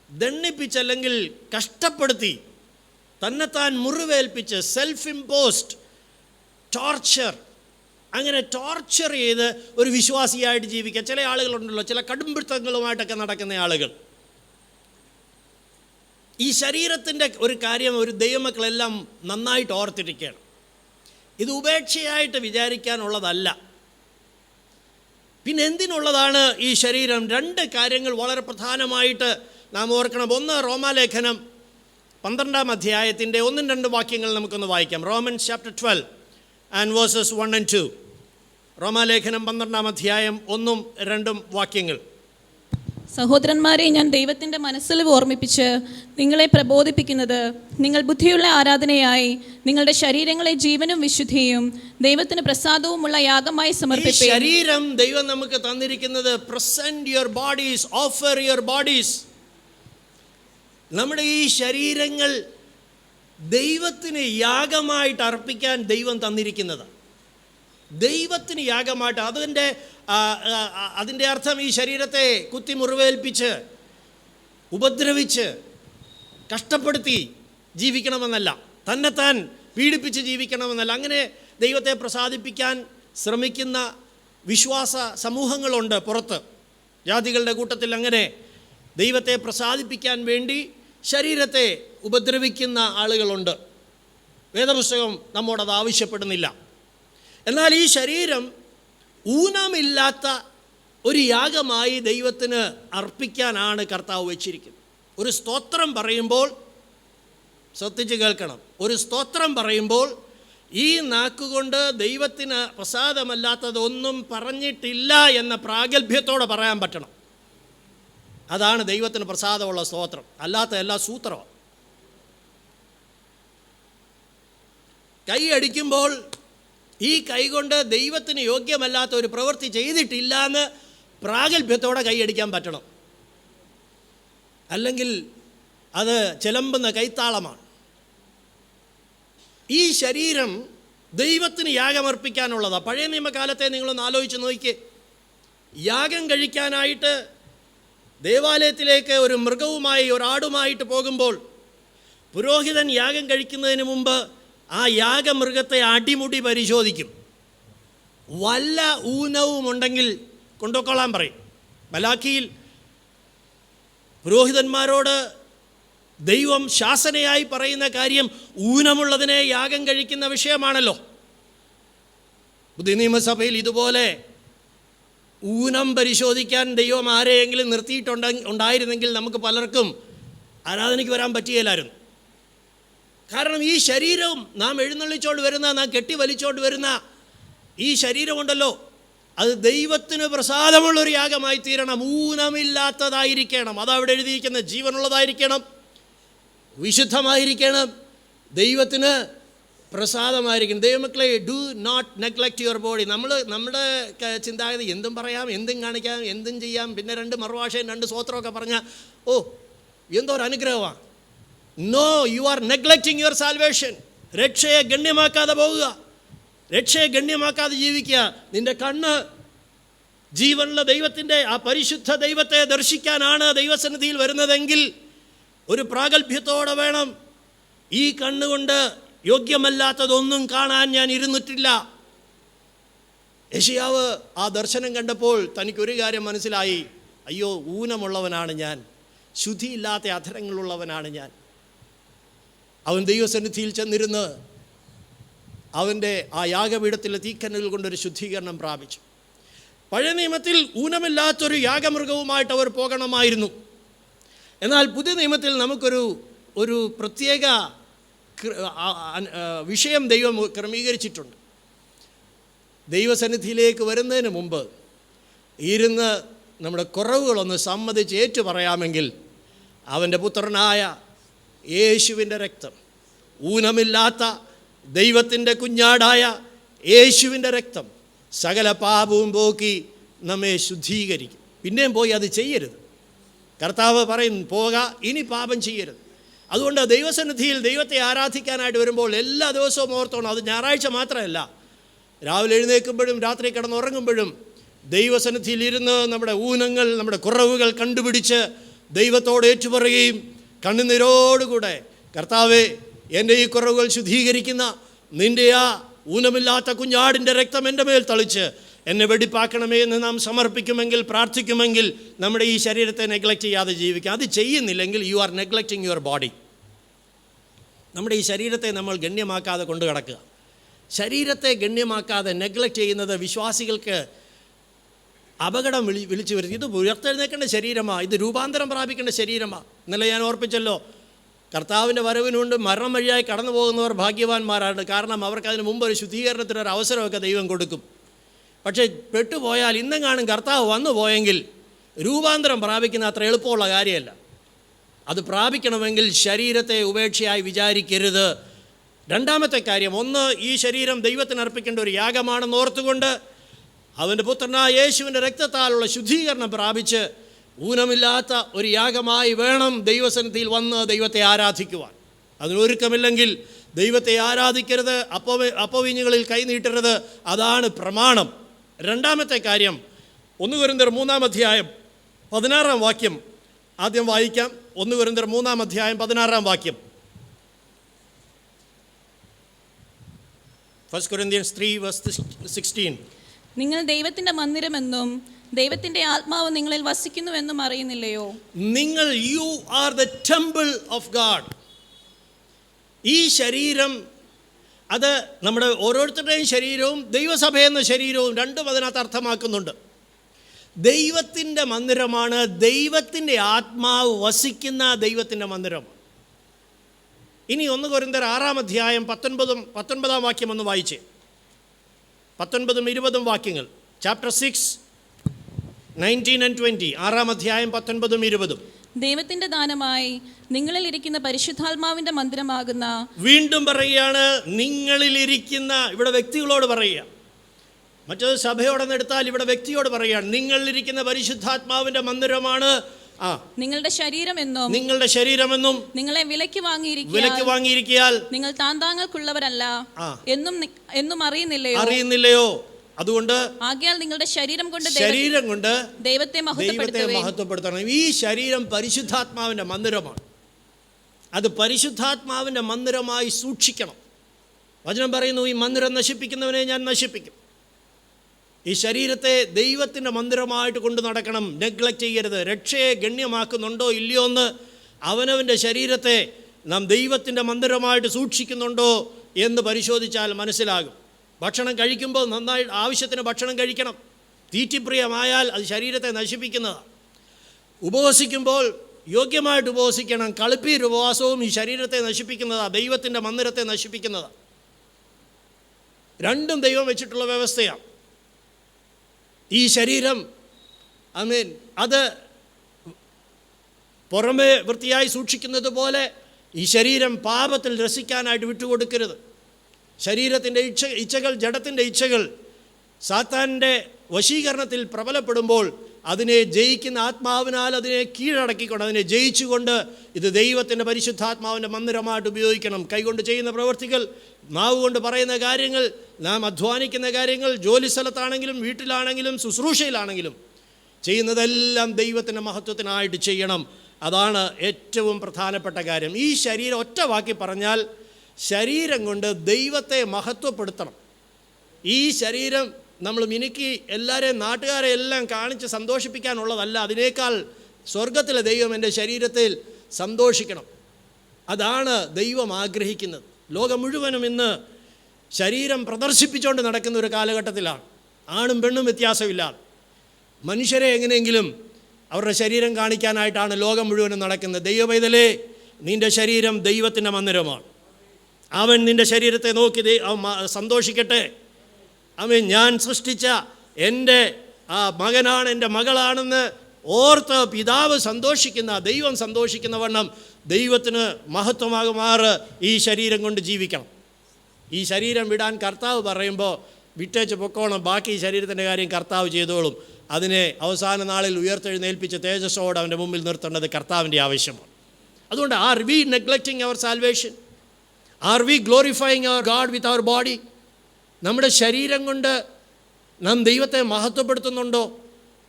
ദണ്ണിപ്പിച്ച്, അല്ലെങ്കിൽ കഷ്ടപ്പെടുത്തി, തന്നെത്താൻ മുറിവേൽപ്പിച്ച്, സെൽഫ് ഇമ്പോസ്ഡ് ടോർച്ചർ, അങ്ങനെ ടോർച്ചർ ചെയ്ത് ഒരു വിശ്വാസിയായിട്ട് ജീവിക്കുക. ചില ആളുകളുണ്ടല്ലോ, ചില കടുംപിടുത്തങ്ങളുമായിട്ടൊക്കെ നടക്കുന്ന ആളുകൾ. ഈ ശരീരത്തിൻ്റെ ഒരു കാര്യം ഒരു ദൈവമക്കളെല്ലാം നന്നായിട്ട് ഓർത്തിരിക്കുകയാണ്. ഇത് ഉപേക്ഷയായിട്ട് വിചാരിക്കാനുള്ളതല്ല. പിന്നെ എന്തിനുള്ളതാണ് ഈ ശരീരം? 2 കാര്യങ്ങൾ വളരെ പ്രധാനമായിട്ട് നാം ഓർക്കണം. ഒന്ന്, റോമാലേഖനം 12-ാം അധ്യായത്തിൻ്റെ 1-2 വാക്യങ്ങൾ നമുക്കൊന്ന് വായിക്കാം. Romance chapter 12 and versus 1 and 2. റോമാലേഖനം 12-ാം അധ്യായം 1-2 വാക്യങ്ങൾ. സഹോദരന്മാരെ, ഞാൻ ദൈവത്തിൻ്റെ മനസ്സിൽ ഓർമ്മിപ്പിച്ച് നിങ്ങളെ പ്രബോധിപ്പിക്കുന്നത്, നിങ്ങൾ ബുദ്ധിയുള്ള ആരാധനയായി നിങ്ങളുടെ ശരീരങ്ങളെ ജീവനും വിശുദ്ധിയും ദൈവത്തിന് പ്രസാദവുമുള്ള യാഗമായി സമർപ്പിക്കുക. ശരീരം ദൈവം നമുക്ക് തന്നിരിക്കുന്നത്, present your bodies, offer your bodies. നമ്മുടെ ഈ ശരീരങ്ങൾ ദൈവത്തിന് യാഗമായിട്ട് അർപ്പിക്കാൻ ദൈവം തന്നിരിക്കുന്നത്. ദൈവത്തിന് യാഗമായിട്ട്. അതിൻ്റെ അർത്ഥം ഈ ശരീരത്തെ കുത്തി മുറിവേൽപ്പിച്ച്, ഉപദ്രവിച്ച്, കഷ്ടപ്പെടുത്തി ജീവിക്കണമെന്നല്ല, തന്നെത്താൻ പീഡിപ്പിച്ച് ജീവിക്കണമെന്നല്ല. അങ്ങനെ ദൈവത്തെ പ്രസാദിപ്പിക്കാൻ ശ്രമിക്കുന്ന വിശ്വാസ സമൂഹങ്ങളുണ്ട് പുറത്ത്. ജാതികളുടെ കൂട്ടത്തിൽ അങ്ങനെ ദൈവത്തെ പ്രസാദിപ്പിക്കാൻ വേണ്ടി ശരീരത്തെ ഉപദ്രവിക്കുന്ന ആളുകളുണ്ട്. വേദപുസ്തകം നമ്മോടത് ആവശ്യപ്പെടുന്നില്ല. എന്നാൽ ഈ ശരീരം ഊനമില്ലാത്ത ഒരു യാഗമായി ദൈവത്തിന് അർപ്പിക്കാനാണ് കർത്താവ് വെച്ചിരിക്കുന്നത്. ഒരു സ്തോത്രം പറയുമ്പോൾ, ശ്രദ്ധിച്ച് കേൾക്കണം, ഒരു സ്തോത്രം പറയുമ്പോൾ ഈ നാക്കുകൊണ്ട് ദൈവത്തിന് പ്രസാദമല്ലാത്തതൊന്നും പറഞ്ഞിട്ടില്ല എന്ന പ്രാഗൽഭ്യത്തോടെ പറയാൻ പറ്റണം. അതാണ് ദൈവത്തിന് പ്രസാദമുള്ള സ്തോത്രം. അല്ലാത്ത എല്ലാ സൂത്രവും. കൈ അടിക്കുമ്പോൾ ഈ കൈകൊണ്ട് ദൈവത്തിന് യോഗ്യമല്ലാത്ത ഒരു പ്രവൃത്തി ചെയ്തിട്ടില്ല എന്ന് പ്രാഗൽഭ്യത്തോടെ കൈയടിക്കാൻ പറ്റണം. അല്ലെങ്കിൽ അത് ചിലമ്പുന്ന കൈത്താളമാണ്. ഈ ശരീരം ദൈവത്തിന് യാഗമർപ്പിക്കാനുള്ളതാണ്. പഴയ നിയമകാലത്തെ നിങ്ങളൊന്ന് ആലോചിച്ച് നോക്കിക്കേ. യാഗം കഴിക്കാനായിട്ട് ദേവാലയത്തിലേക്ക് ഒരു മൃഗവുമായി, ഒരാടുമായിട്ട് പോകുമ്പോൾ പുരോഹിതൻ യാഗം കഴിക്കുന്നതിന് മുമ്പ് ആ യാഗമൃഗത്തെ അടിമുടി പരിശോധിക്കും. വല്ല ഊനവും ഉണ്ടെങ്കിൽ കൊണ്ടുപോയിക്കൊള്ളാൻ പറയും. മലാഖിയിൽ പുരോഹിതന്മാരോട് ദൈവം ശാസനയായി പറയുന്ന കാര്യം ഊനമുള്ളതിനെ യാഗം കഴിക്കുന്ന വിഷയമാണല്ലോ. പുതിയ നിയമസഭയിൽ ഇതുപോലെ ഊനം പരിശോധിക്കാൻ ദൈവം ആരെയെങ്കിലും ഉണ്ടായിരുന്നെങ്കിൽ നമുക്ക് പലർക്കും ആരാധനയ്ക്ക് വരാൻ പറ്റുകയില്ലായിരുന്നു. കാരണം ഈ ശരീരവും നാം എഴുന്നള്ളിച്ചോണ്ട് വരുന്ന, നാം കെട്ടി വലിച്ചോണ്ട് വരുന്ന ഈ ശരീരമുണ്ടല്ലോ, അത് ദൈവത്തിന് പ്രസാദമുള്ളൊരു യാഗമായി തീരണം. ഊനമില്ലാത്തതായിരിക്കണം. അതവിടെ എഴുതിയിരിക്കുന്ന ജീവനുള്ളതായിരിക്കണം, വിശുദ്ധമായിരിക്കണം, ദൈവത്തിന് പ്രസാദമായിരിക്കണം. ദൈവമക്കളെ, do not neglect your body. നമ്മുടെ ചിന്താഗതി എന്തും പറയാം, എന്തും കാണിക്കാം, എന്തും ചെയ്യാം, പിന്നെ 2 മറുഭാഷയും 2 സ്വോത്രമൊക്കെ പറഞ്ഞാൽ ഓ എന്തോ ഒരു അനുഗ്രഹമാണ്. No, you are neglecting your salvation. രക്ഷയെ ഗണ്യമാക്കാതെ പോകുക, രക്ഷയെ ഗണ്യമാക്കാതെ ജീവിക്കുക. നിൻ്റെ കണ്ണ് ജീവനുള്ള ദൈവത്തിൻ്റെ ആ പരിശുദ്ധ ദൈവത്തെ ദർശിക്കാനാണ് ദൈവസന്നിധിയിൽ വരുന്നതെങ്കിൽ ഒരു പ്രാഗൽഭ്യത്തോടെ വേണം. ഈ കണ്ണുകൊണ്ട് യോഗ്യമല്ലാത്തതൊന്നും കാണാൻ ഞാൻ ഇരുന്നിട്ടില്ല. യെശയ്യാവ് ആ ദർശനം കണ്ടപ്പോൾ തനിക്കൊരു കാര്യം മനസ്സിലായി. അയ്യോ, ഊനമുള്ളവനാണ് ഞാൻ, ശുദ്ധിയില്ലാത്ത അധരങ്ങളുള്ളവനാണ് ഞാൻ. അവൻ ദൈവസന്നിധിയിൽ ചെന്നിരുന്ന് അവൻ്റെ ആ യാഗപീഠത്തിലെ തീക്കനൽ കൊണ്ടൊരു ശുദ്ധീകരണം പ്രാപിച്ചു. പഴയ നിയമത്തിൽ ഊനമില്ലാത്തൊരു യാഗമൃഗവുമായിട്ട് അവർ പോകണമായിരുന്നു. എന്നാൽ പുതിയ നിയമത്തിൽ നമുക്കൊരു പ്രത്യേക വിഷയം ദൈവം ക്രമീകരിച്ചിട്ടുണ്ട്. ദൈവസന്നിധിയിലേക്ക് വരുന്നതിന് മുമ്പ് ഇരുന്ന് നമ്മുടെ കുറവുകളൊന്ന് സമ്മതിച്ച് ഏറ്റു പറയാമെങ്കിൽ അവൻ്റെ പുത്രനായ യേശുവിൻ്റെ രക്തം, ഊനമില്ലാത്ത ദൈവത്തിൻ്റെ കുഞ്ഞാടായ യേശുവിൻ്റെ രക്തം സകല പാപവും പോക്കി നമ്മെ ശുദ്ധീകരിക്കും. പിന്നെയും പോയി അത് ചെയ്യരുത്. കർത്താവ് പറയും, പോക, ഇനി പാപം ചെയ്യരുത്. അതുകൊണ്ട് ദൈവസന്നിധിയിൽ ദൈവത്തെ ആരാധിക്കാനായിട്ട് വരുമ്പോൾ എല്ലാ ദിവസവും ഓർത്തോണം. അത് ഞായറാഴ്ച മാത്രമല്ല, രാവിലെ എഴുന്നേൽക്കുമ്പോഴും രാത്രി കിടന്നുറങ്ങുമ്പോഴും ദൈവസന്നിധിയിൽ ഇരുന്ന് നമ്മുടെ ഊനങ്ങൾ, നമ്മുടെ കുറവുകൾ കണ്ടുപിടിച്ച് ദൈവത്തോട് ഏറ്റുപറയുകയും കണ്ണുനീരോടുകൂടെ, കർത്താവേ, എൻ്റെ ഈ കുറവുകൾ ശുദ്ധീകരിക്കുന്ന നിൻ്റെ ആ ഊനമില്ലാത്ത കുഞ്ഞാടിൻ്റെ രക്തം എൻ്റെ മേൽ തളിച്ച് എന്നെ വെടിപ്പാക്കണമേ എന്ന് നാം സമർപ്പിക്കുമെങ്കിൽ, പ്രാർത്ഥിക്കുമെങ്കിൽ നമ്മുടെ ഈ ശരീരത്തെ നെഗ്ലക്റ്റ് ചെയ്യാതെ ജീവിക്കാം. അത് ചെയ്യുന്നില്ലെങ്കിൽ U are neglecting your body. നമ്മുടെ ഈ ശരീരത്തെ നമ്മൾ ഗണ്യമാക്കാതെ കൊണ്ടു കിടക്കുക. ശരീരത്തെ ഗണ്യമാക്കാതെ നെഗ്ലക്റ്റ് ചെയ്യുന്നത് വിശ്വാസികൾക്ക് അപകടം വിളിച്ചു വരുത്തി. ഇത് ഉയർത്തെഴുന്നേക്കേണ്ട ശരീരമാണ്, ഇത് രൂപാന്തരം പ്രാപിക്കേണ്ട ശരീരമാണ്. ഇന്നലെ ഞാൻ ഓർപ്പിച്ചല്ലോ, കർത്താവിൻ്റെ വരവിനുകൊണ്ട് മരണം വഴിയായി കടന്നു പോകുന്നവർ ഭാഗ്യവാന്മാരാണ്. കാരണം അവർക്കതിന് മുമ്പ് ഒരു ശുദ്ധീകരണത്തിനൊരു അവസരമൊക്കെ ദൈവം കൊടുക്കും. പക്ഷേ പെട്ടുപോയാൽ, ഇന്നെങ്ങാനും കർത്താവ് വന്നു പോയെങ്കിൽ രൂപാന്തരം പ്രാപിക്കുന്ന അത്ര എളുപ്പമുള്ള കാര്യമല്ല. അത് പ്രാപിക്കണമെങ്കിൽ ശരീരത്തെ ഉപേക്ഷയായി വിചാരിക്കരുത്. രണ്ടാമത്തെ കാര്യം, ഒന്ന്, ഈ ശരീരം ദൈവത്തിന് അർപ്പിക്കേണ്ട ഒരു യാഗമാണെന്ന് ഓർത്തുകൊണ്ട് അവൻ്റെ പുത്രനായ യേശുവിൻ്റെ രക്തത്താലുള്ള ശുദ്ധീകരണം പ്രാപിച്ച് ഊനമില്ലാത്ത ഒരു യാഗമായി വേണം ദൈവസന്നിധിയിൽ വന്ന് ദൈവത്തെ ആരാധിക്കുവാൻ. അതിനൊരുക്കമില്ലെങ്കിൽ ദൈവത്തെ ആരാധിക്കരുത്, അപ്പവീഞ്ഞുകളിൽ കൈനീട്ടരുത്. അതാണ് പ്രമാണം. രണ്ടാമത്തെ കാര്യം, 1 കൊരിന്ത്യർ 3-ാം അധ്യായം 16-ാം വാക്യം ആദ്യം വായിക്കാം. 1 കൊരിന്ത്യർ 3-ാം അധ്യായം 16-ാം വാക്യം. 1 Corinthians 3:16. നിങ്ങൾ ദൈവത്തിൻ്റെ മന്ദിരമെന്നും ദൈവത്തിൻ്റെ ആത്മാവ് നിങ്ങളിൽ വസിക്കുന്നുവെന്നും അറിയുന്നില്ലയോ? നിങ്ങൾ, you are the temple of God. ഈ ശരീരം, അത് നമ്മുടെ ഓരോരുത്തരുടെയും ശരീരവും ദൈവസഭയെന്ന ശരീരവും രണ്ടും അതിനകത്ത് അർത്ഥമാക്കുന്നുണ്ട്. ദൈവത്തിൻ്റെ മന്ദിരമാണ്, ദൈവത്തിൻ്റെ ആത്മാവ് വസിക്കുന്ന ദൈവത്തിൻ്റെ മന്ദിരമാണ്. ഇനി 1 കൊരിന്ത്യർ 6-ാം അധ്യായം 19-ാം വാക്യം ഒന്ന് വായിച്ചേ. 19ഉം 20ഉം വാക്യങ്ങൾ. Chapter 6, 19 and 20. 6-ാം അധ്യായം 19ഉം 20ഉം. ദൈവത്തിന്റെ ദാനമായി നിങ്ങളിൽ ഇരിക്കുന്ന പരിശുദ്ധാത്മാവിന്റെ മന്ദിരമാകുന്ന, വീണ്ടും പറയുകയാണ്, നിങ്ങളിലിരിക്കുന്ന, ഇവിടെ വ്യക്തികളോട് പറയുക. മറ്റൊരു സഭയോടൊന്ന് എടുത്താൽ ഇവിടെ വ്യക്തിയോട് പറയുകയാണ്, നിങ്ങളിലിരിക്കുന്ന പരിശുദ്ധാത്മാവിന്റെ മന്ദിരമാണ് നിങ്ങളുടെ ശരീരമെന്നും നിങ്ങളെ വിലയ്ക്ക് വാങ്ങിയിരിക്കയാൽ നിങ്ങൾ താന്താങ്ങൾക്കുള്ളവരല്ല എന്നും അറിയുന്നില്ലയോ? അതുകൊണ്ട് ആകയാൽ നിങ്ങളുടെ ശരീരം കൊണ്ട് ദൈവത്തെ മഹത്വപ്പെടുത്തണം. ഈ ശരീരം പരിശുദ്ധാത്മാവിന്റെ മന്ദിരമാണ്. അത് പരിശുദ്ധാത്മാവിന്റെ മന്ദിരമായി സൂക്ഷിക്കണം. വചനം പറയുന്നു, ഈ മന്ദിരം നശിപ്പിക്കുന്നവനെ ഞാൻ നശിപ്പിക്കും. ഈ ശരീരത്തെ ദൈവത്തിൻ്റെ മന്ദിരമായിട്ട് കൊണ്ടു നടക്കണം. നെഗ്ലക്റ്റ് ചെയ്യരുത്. രക്ഷയെ ഗണ്യമാക്കുന്നുണ്ടോ ഇല്ലയോ എന്ന് അവനവൻ്റെ ശരീരത്തെ നാം ദൈവത്തിൻ്റെ മന്ദിരമായിട്ട് സൂക്ഷിക്കുന്നുണ്ടോ എന്ന് പരിശോധിച്ചാൽ മനസ്സിലാകും. ഭക്ഷണം കഴിക്കുമ്പോൾ നന്നായി ആവശ്യത്തിന് ഭക്ഷണം കഴിക്കണം. തീറ്റിപ്രിയമായാൽ അത് ശരീരത്തെ നശിപ്പിക്കുന്നതാണ്. ഉപവസിക്കുമ്പോൾ യോഗ്യമായിട്ട് ഉപവസിക്കണം. കളിപ്പീർ ഉപവാസവും ഈ ശരീരത്തെ നശിപ്പിക്കുന്നതാണ്, ദൈവത്തിൻ്റെ മന്ദിരത്തെ നശിപ്പിക്കുന്നതാണ്. രണ്ടും ദൈവം വെച്ചിട്ടുള്ള വ്യവസ്ഥയാണ്. ഈ ശരീരം അത് പുറമെ വൃത്തിയായി സൂക്ഷിക്കുന്നത് പോലെ ഈ ശരീരം പാപത്തിൽ രസിക്കാനായിട്ട് വിട്ടുകൊടുക്കരുത്. ശരീരത്തിൻ്റെ ഇച്ഛകൾ, ജഡത്തിൻ്റെ ഇച്ഛകൾ സാത്താൻ്റെ വശീകരണത്തിൽ പ്രബലപ്പെടുമ്പോൾ അതിനെ ജയിക്കുന്ന ആത്മാവിനാൽ അതിനെ കീഴടക്കിക്കൊണ്ട്, അതിനെ ജയിച്ചുകൊണ്ട് ഇത് ദൈവത്തിൻ്റെ പരിശുദ്ധാത്മാവിൻ്റെ മന്ദിരമായിട്ട് ഉപയോഗിക്കണം. കൈകൊണ്ട് ചെയ്യുന്ന പ്രവൃത്തികൾ, നാവ് കൊണ്ട് പറയുന്ന കാര്യങ്ങൾ, നാം അധ്വാനിക്കുന്ന കാര്യങ്ങൾ, ജോലി സ്ഥലത്താണെങ്കിലും വീട്ടിലാണെങ്കിലും ശുശ്രൂഷയിലാണെങ്കിലും ചെയ്യുന്നതെല്ലാം ദൈവത്തിൻ്റെ മഹത്വത്തിനായിട്ട് ചെയ്യണം. അതാണ് ഏറ്റവും പ്രധാനപ്പെട്ട കാര്യം. ഈ ശരീരം, ഒറ്റ വാക്കി പറഞ്ഞാൽ, ശരീരം കൊണ്ട് ദൈവത്തെ മഹത്വപ്പെടുത്തണം. ഈ ശരീരം നമ്മൾ മിനുക്കി എല്ലാവരെയും, നാട്ടുകാരെ എല്ലാം കാണിച്ച് സന്തോഷിപ്പിക്കാനുള്ളതല്ല. അതിനേക്കാൾ സ്വർഗത്തിലെ ദൈവം എൻ്റെ ശരീരത്തിൽ സന്തോഷിക്കണം. അതാണ് ദൈവം ആഗ്രഹിക്കുന്നത്. ലോകം മുഴുവനും ഇന്ന് ശരീരം പ്രദർശിപ്പിച്ചുകൊണ്ട് നടക്കുന്ന ഒരു കാലഘട്ടത്തിലാണ്. ആണും പെണ്ണും വ്യത്യാസമില്ലാതെ മനുഷ്യരെ എങ്ങനെയെങ്കിലും അവരുടെ ശരീരം കാണിക്കാനായിട്ടാണ് ലോകം മുഴുവനും നടക്കുന്നത്. ദൈവപൈതലേ, നിൻ്റെ ശരീരം ദൈവത്തിൻ്റെ മന്ദിരമാണ്. അവൻ നിൻ്റെ ശരീരത്തെ നോക്കി സന്തോഷിക്കട്ടെ. ഞാൻ സൃഷ്ടിച്ച എൻ്റെ മകനാണ്, എൻ്റെ മകളാണെന്ന് ഓർത്ത് പിതാവ് സന്തോഷിക്കുന്ന, ദൈവം സന്തോഷിക്കുന്ന വണ്ണം ദൈവത്തിന് മഹത്വമാകുമാറ് ഈ ശരീരം കൊണ്ട് ജീവിക്കണം. ഈ ശരീരം വിടാൻ കർത്താവ് പറയുമ്പോൾ വിട്ടേച്ച് പൊക്കോണം, ബാക്കി ഈ ശരീരത്തിൻ്റെ കാര്യം കർത്താവ് ചെയ്തോളും. അതിനെ അവസാന നാളിൽ ഉയർത്തെഴുന്നേൽപ്പിച്ച് തേജസ്സോടെ അവൻ്റെ മുമ്പിൽ നിർത്തേണ്ടത് കർത്താവിൻ്റെ ആവശ്യമാണ്. അതുകൊണ്ട് are we neglecting our salvation? Are we glorifying our God with our body? നമ്മുടെ ശരീരം കൊണ്ട് നാം ദൈവത്തെ മഹത്വപ്പെടുത്തുന്നുണ്ടോ?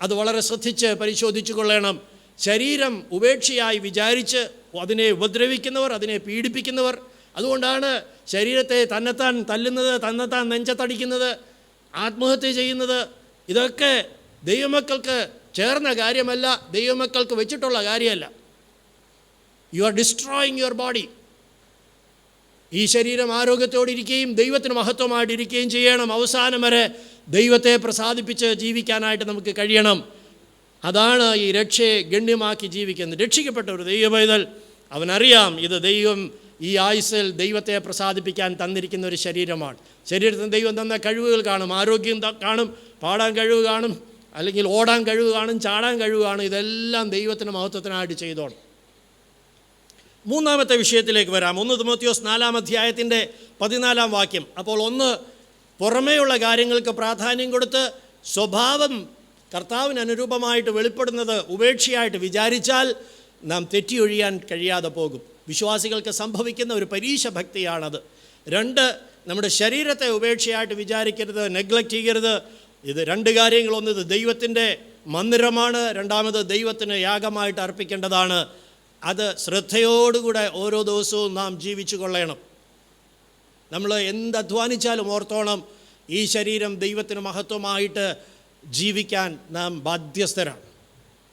അത് വളരെ ശ്രദ്ധിച്ച് പരിശോധിച്ചു കൊള്ളണം. ശരീരം ഉപേക്ഷയായി വിചാരിച്ച് അതിനെ ഉപദ്രവിക്കുന്നവർ, അതിനെ പീഡിപ്പിക്കുന്നവർ, അതുകൊണ്ടാണ് ശരീരത്തെ തന്നെത്താൻ തല്ലുന്നത്, തന്നെത്താൻ നെഞ്ചത്തടിക്കുന്നത്, ആത്മഹത്യ ചെയ്യുന്നത്. ഇതൊക്കെ ദൈവമക്കൾക്ക് ചേർന്ന കാര്യമല്ല, ദൈവമക്കൾക്ക് വെച്ചിട്ടുള്ള കാര്യമല്ല. You are destroying your body. ഈ ശരീരം ആരോഗ്യത്തോടിരിക്കുകയും ദൈവത്തിന് മഹത്വമായിട്ടിരിക്കുകയും ചെയ്യണം. അവസാനം വരെ ദൈവത്തെ പ്രസാദിപ്പിച്ച് ജീവിക്കാനായിട്ട് നമുക്ക് കഴിയണം. അതാണ് ഈ രക്ഷയെ ഗണ്യമാക്കി ജീവിക്കുന്നത്. രക്ഷിക്കപ്പെട്ട ഒരു ദൈവപൈതൽ അവനറിയാം, ഇത് ദൈവം ഈ ആയുസ്സിൽ ദൈവത്തെ പ്രസാദിപ്പിക്കാൻ തന്നിരിക്കുന്ന ഒരു ശരീരമാണ്. ശരീരത്തിന് ദൈവം തന്ന കഴിവുകൾ കാണും, ആരോഗ്യം കാണും, പാടാൻ കഴിവ് കാണും, അല്ലെങ്കിൽ ഓടാൻ കഴിവ് കാണും, ചാടാൻ കഴിവ് കാണും. ഇതെല്ലാം ദൈവത്തിന് മഹത്വത്തിനായിട്ട് ചെയ്തോണം. മൂന്നാമത്തെ വിഷയത്തിലേക്ക് വരാം. 1 തിമോത്തിയോസ് 4-ാം അധ്യായത്തിൻ്റെ 14-ാം വാക്യം. അപ്പോൾ ഒന്ന്, പുറമേയുള്ള കാര്യങ്ങൾക്ക് പ്രാധാന്യം കൊടുത്ത് സ്വഭാവം കർത്താവിന് അനുരൂപമായിട്ട് വെളിപ്പെടുന്നത് ഉപേക്ഷയായിട്ട് വിചാരിച്ചാൽ നാം തെറ്റിയൊഴിയാൻ കഴിയാതെ പോകും. വിശ്വാസികൾക്ക് സംഭവിക്കുന്ന ഒരു പരീക്ഷ ഭക്തിയാണത്. 2, നമ്മുടെ ശരീരത്തെ ഉപേക്ഷയായിട്ട് വിചാരിക്കരുത്, നെഗ്ലക്റ്റ് ചെയ്യരുത്. ഇത് 2 കാര്യങ്ങൾ. ഒന്ന്, ഇത് ദൈവത്തിൻ്റെ മന്ദിരമാണ്. 2, ദൈവത്തിന് യാഗമായിട്ട് അർപ്പിക്കേണ്ടതാണ്. അത് ശ്രദ്ധയോടുകൂടെ ഓരോ ദിവസവും നാം ജീവിച്ചു കൊള്ളണം. നമ്മൾ എന്ത് അധ്വാനിച്ചാലും ഓർത്തോണം, ഈ ശരീരം ദൈവത്തിന് മഹത്വമായിട്ട് ജീവിക്കാൻ നാം ബാധ്യസ്ഥരാണ്.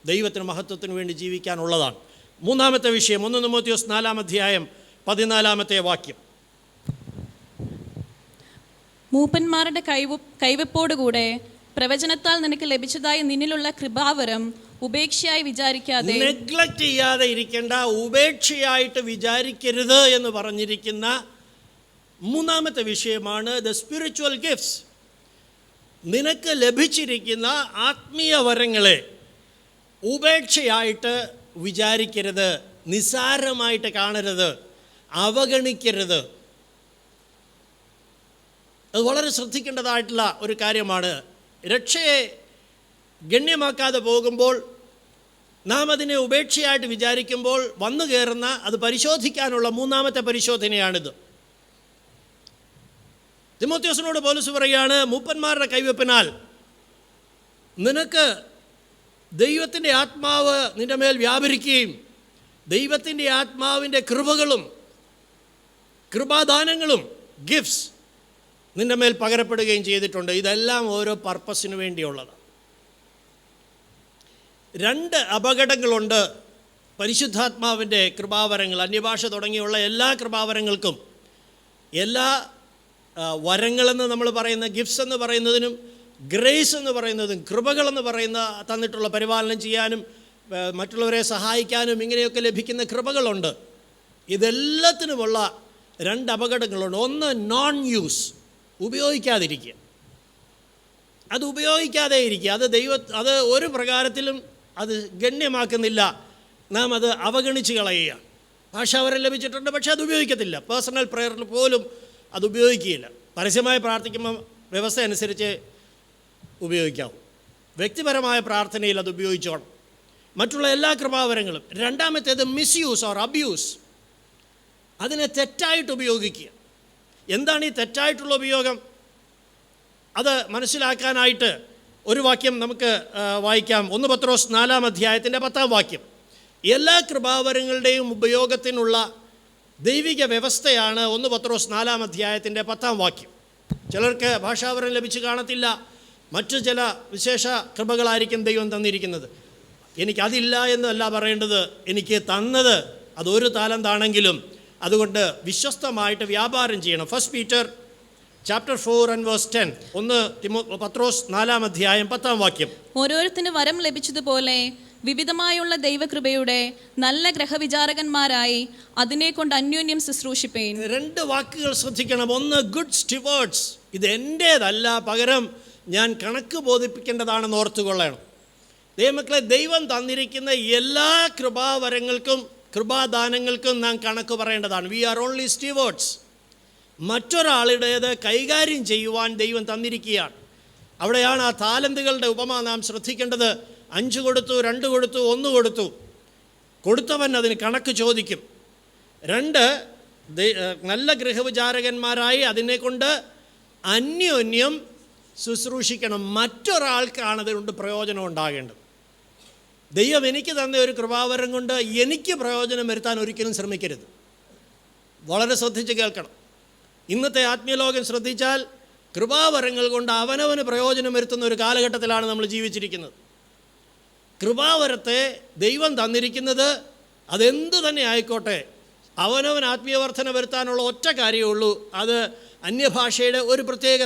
ദൈവത്തിന് മഹത്വത്തിന് വേണ്ടി ജീവിക്കാനുള്ളതാണ്. മൂന്നാമത്തെ വിഷയം 1 തിമോത്തിയോസ് 4-ാം അധ്യായം 14-ാമത്തെ വാക്യം. മൂപ്പന്മാരുടെ കൈവെപ്പോടുകൂടെ പ്രവചനത്താൽ നിനക്ക് ലഭിച്ചതായി നിന്നിലുള്ള കൃപാവരം ഉപേക്ഷയായി വിചാരിക്കാതെ, നെഗ്ലക്റ്റ് ചെയ്യാതെ ഇരിക്കേണ്ട, ഉപേക്ഷയായിട്ട് വിചാരിക്കരുത് എന്ന് പറഞ്ഞിരിക്കുന്ന മൂന്നാമത്തെ വിഷയമാണ് ദ സ്പിരിച്വൽ ഗിഫ്റ്റ്സ്. നിനക്ക് ലഭിച്ചിരിക്കുന്ന ആത്മീയ വരങ്ങളെ ഉപേക്ഷയായിട്ട് വിചാരിക്കരുത്, നിസ്സാരമായിട്ട് കാണരുത്, അവഗണിക്കരുത്. അത് വളരെ ശ്രദ്ധിക്കേണ്ടതായിട്ടുള്ള ഒരു കാര്യമാണ്. രക്ഷയെ ഗണ്യമാക്കാതെ പോകുമ്പോൾ, നാം അതിനെ ഉപേക്ഷയായിട്ട് വിചാരിക്കുമ്പോൾ വന്നു കയറുന്ന, അത് പരിശോധിക്കാനുള്ള മൂന്നാമത്തെ പരിശോധനയാണിത്. തിമോത്തിയോസിനോട് പൗലോസ് പറയുകയാണ്, മൂപ്പന്മാരുടെ കൈവെപ്പിനാൽ നിനക്ക് ദൈവത്തിൻ്റെ ആത്മാവ് നിൻ്റെ മേൽ വ്യാപരിക്കുകയും ദൈവത്തിൻ്റെ ആത്മാവിൻ്റെ കൃപകളും കൃപാദാനങ്ങളും ഗിഫ്റ്റ്സ് നിൻ്റെ മേൽ പകരപ്പെടുകയും ചെയ്തിട്ടുണ്ട്. ഇതെല്ലാം ഓരോ പർപ്പസിന് വേണ്ടിയുള്ളതാണ്. 2 അപകടങ്ങളുണ്ട് പരിശുദ്ധാത്മാവിൻ്റെ കൃപാവരങ്ങൾ. അന്യഭാഷ തുടങ്ങിയുള്ള എല്ലാ കൃപാവരങ്ങൾക്കും, എല്ലാ വരങ്ങളെന്ന് നമ്മൾ പറയുന്ന ഗിഫ്റ്റ്സ് എന്ന് പറയുന്നതിനും ഗ്രേസ് എന്ന് പറയുന്നതും കൃപകളെന്ന് പറയുന്ന തന്നിട്ടുള്ള പരിപാലനം ചെയ്യാനും മറ്റുള്ളവരെ സഹായിക്കാനും ഇങ്ങനെയൊക്കെ ലഭിക്കുന്ന കൃപകളുണ്ട്. ഇതെല്ലാത്തിനുമുള്ള രണ്ട് അപകടങ്ങളുണ്ട്. ഒന്ന്, നോൺ യൂസ്, ഉപയോഗിക്കാതിരിക്കുക. അത് ഉപയോഗിക്കാതെ ഇരിക്കുക. അത് ഒരു പ്രകാരത്തിലും അത് ഗണ്യമാക്കുന്നില്ല. നാം അത് അവഗണിച്ച് കളയുക. ഭാഷാവരം ലഭിച്ചിട്ടുണ്ട്, പക്ഷേ അത് ഉപയോഗിക്കത്തില്ല. പേഴ്സണൽ പ്രെയറിൽ പോലും അത് ഉപയോഗിക്കുകയില്ല. പരസ്യമായി പ്രാർത്ഥിക്കുമ്പോൾ വ്യവസ്ഥ അനുസരിച്ച് ഉപയോഗിക്കാവും. വ്യക്തിപരമായ പ്രാർത്ഥനയിൽ അത് ഉപയോഗിച്ചോണം. മറ്റുള്ള എല്ലാ കൃപാവരങ്ങളും. രണ്ടാമത്തേത് മിസ്യൂസ് ഓർ അബ്യൂസ്. അതിനെ തെറ്റായിട്ട് ഉപയോഗിക്കുക. എന്താണ് ഈ തെറ്റായിട്ടുള്ള ഉപയോഗം? അത് മനസ്സിലാക്കാനായിട്ട് ഒരു വാക്യം നമുക്ക് വായിക്കാം. 1 പത്രോസ് 4-ാം അധ്യായത്തിൻ്റെ 10-ാം വാക്യം. എല്ലാ കൃപാവരങ്ങളുടെയും ഉപയോഗത്തിനുള്ള ദൈവിക വ്യവസ്ഥയാണ് 1 പത്രോസ് 4-ാം അധ്യായത്തിൻ്റെ 10-ാം വാക്യം. ചിലർക്ക് ഭാഷാവരം ലഭിച്ച് കാണത്തില്ല. മറ്റു ചില വിശേഷ കൃപകളായിരിക്കും ദൈവം തന്നിരിക്കുന്നത്. എനിക്കതില്ല എന്നല്ല പറയേണ്ടത്. എനിക്ക് തന്നത് അതൊരു താലന്താണെങ്കിലും അതുകൊണ്ട് വിശ്വസ്തമായിട്ട് വ്യാപാരം ചെയ്യണം. 1 പീറ്റർ chapter 4:10. 1 പത്രോസ് 4-ാം അധ്യായം 10-ാം വാക്യം. ഓരോരുത്തന് വരം ലഭിച്ചതുപോലെ വിവിധമായുള്ള ദൈവകൃപയുടെ നല്ല ഗ്രഹവിചാരകന്മാരായി അതിനെ കൊണ്ട് അന്യോന്യം ശുശ്രൂഷിപ്പേൻ. രണ്ട് വാക്കുകൾ ശ്രദ്ധിക്കണം. ഒന്ന്, ഗുഡ് സ്റ്റിവേർഡ്സ്. ഇത് എൻ്റേതല്ല, പകരം ഞാൻ കണക്ക് ബോധിപ്പിക്കേണ്ടതാണെന്ന് ഓർത്തുകൊള്ളണം. ദൈവമക്കളെ, ദൈവം തന്നിരിക്കുന്ന എല്ലാ കൃപാവരങ്ങൾക്കും കൃപാദാനങ്ങൾക്കും നാം കണക്ക് പറയേണ്ടതാണ്. We are only stewards. മറ്റൊരാളുടേത് കൈകാര്യം ചെയ്യുവാൻ ദൈവം തന്നിരിക്കുകയാണ്. അവിടെയാണ് ആ താലന്തുകളുടെ ഉപമ നാം ശ്രദ്ധിക്കേണ്ടത്. 5 കൊടുത്തു, 2 കൊടുത്തു, 1 കൊടുത്തു. കൊടുത്തവൻ അതിന് കണക്ക് ചോദിക്കും. 2, നല്ല ഗൃഹവിചാരകന്മാരായി അതിനെക്കൊണ്ട് അന്യോന്യം ശുശ്രൂഷിക്കണം. മറ്റൊരാൾക്കാണ് അതുകൊണ്ട് പ്രയോജനം ഉണ്ടാകേണ്ടത്. ദൈവം എനിക്ക് തന്ന ഒരു കൃപാവരം കൊണ്ട് എനിക്ക് പ്രയോജനം വരുത്താൻ ഒരിക്കലും ശ്രമിക്കരുത്. വളരെ ശ്രദ്ധിച്ച് കേൾക്കണം. ഇന്നത്തെ ആത്മീയലോകം ശ്രദ്ധിച്ചാൽ കൃപാവരങ്ങൾ കൊണ്ട് അവനവന് പ്രയോജനം വരുത്തുന്ന ഒരു കാലഘട്ടത്തിലാണ് നമ്മൾ ജീവിച്ചിരിക്കുന്നത്. കൃപാവരത്തെ ദൈവം തന്നിരിക്കുന്നത് അതെന്തു തന്നെ ആയിക്കോട്ടെ, അവനവൻ ആത്മീയവർദ്ധന വരുത്താനുള്ള ഒറ്റ കാര്യമേ ഉള്ളൂ. അത് അന്യഭാഷയുടെ ഒരു പ്രത്യേക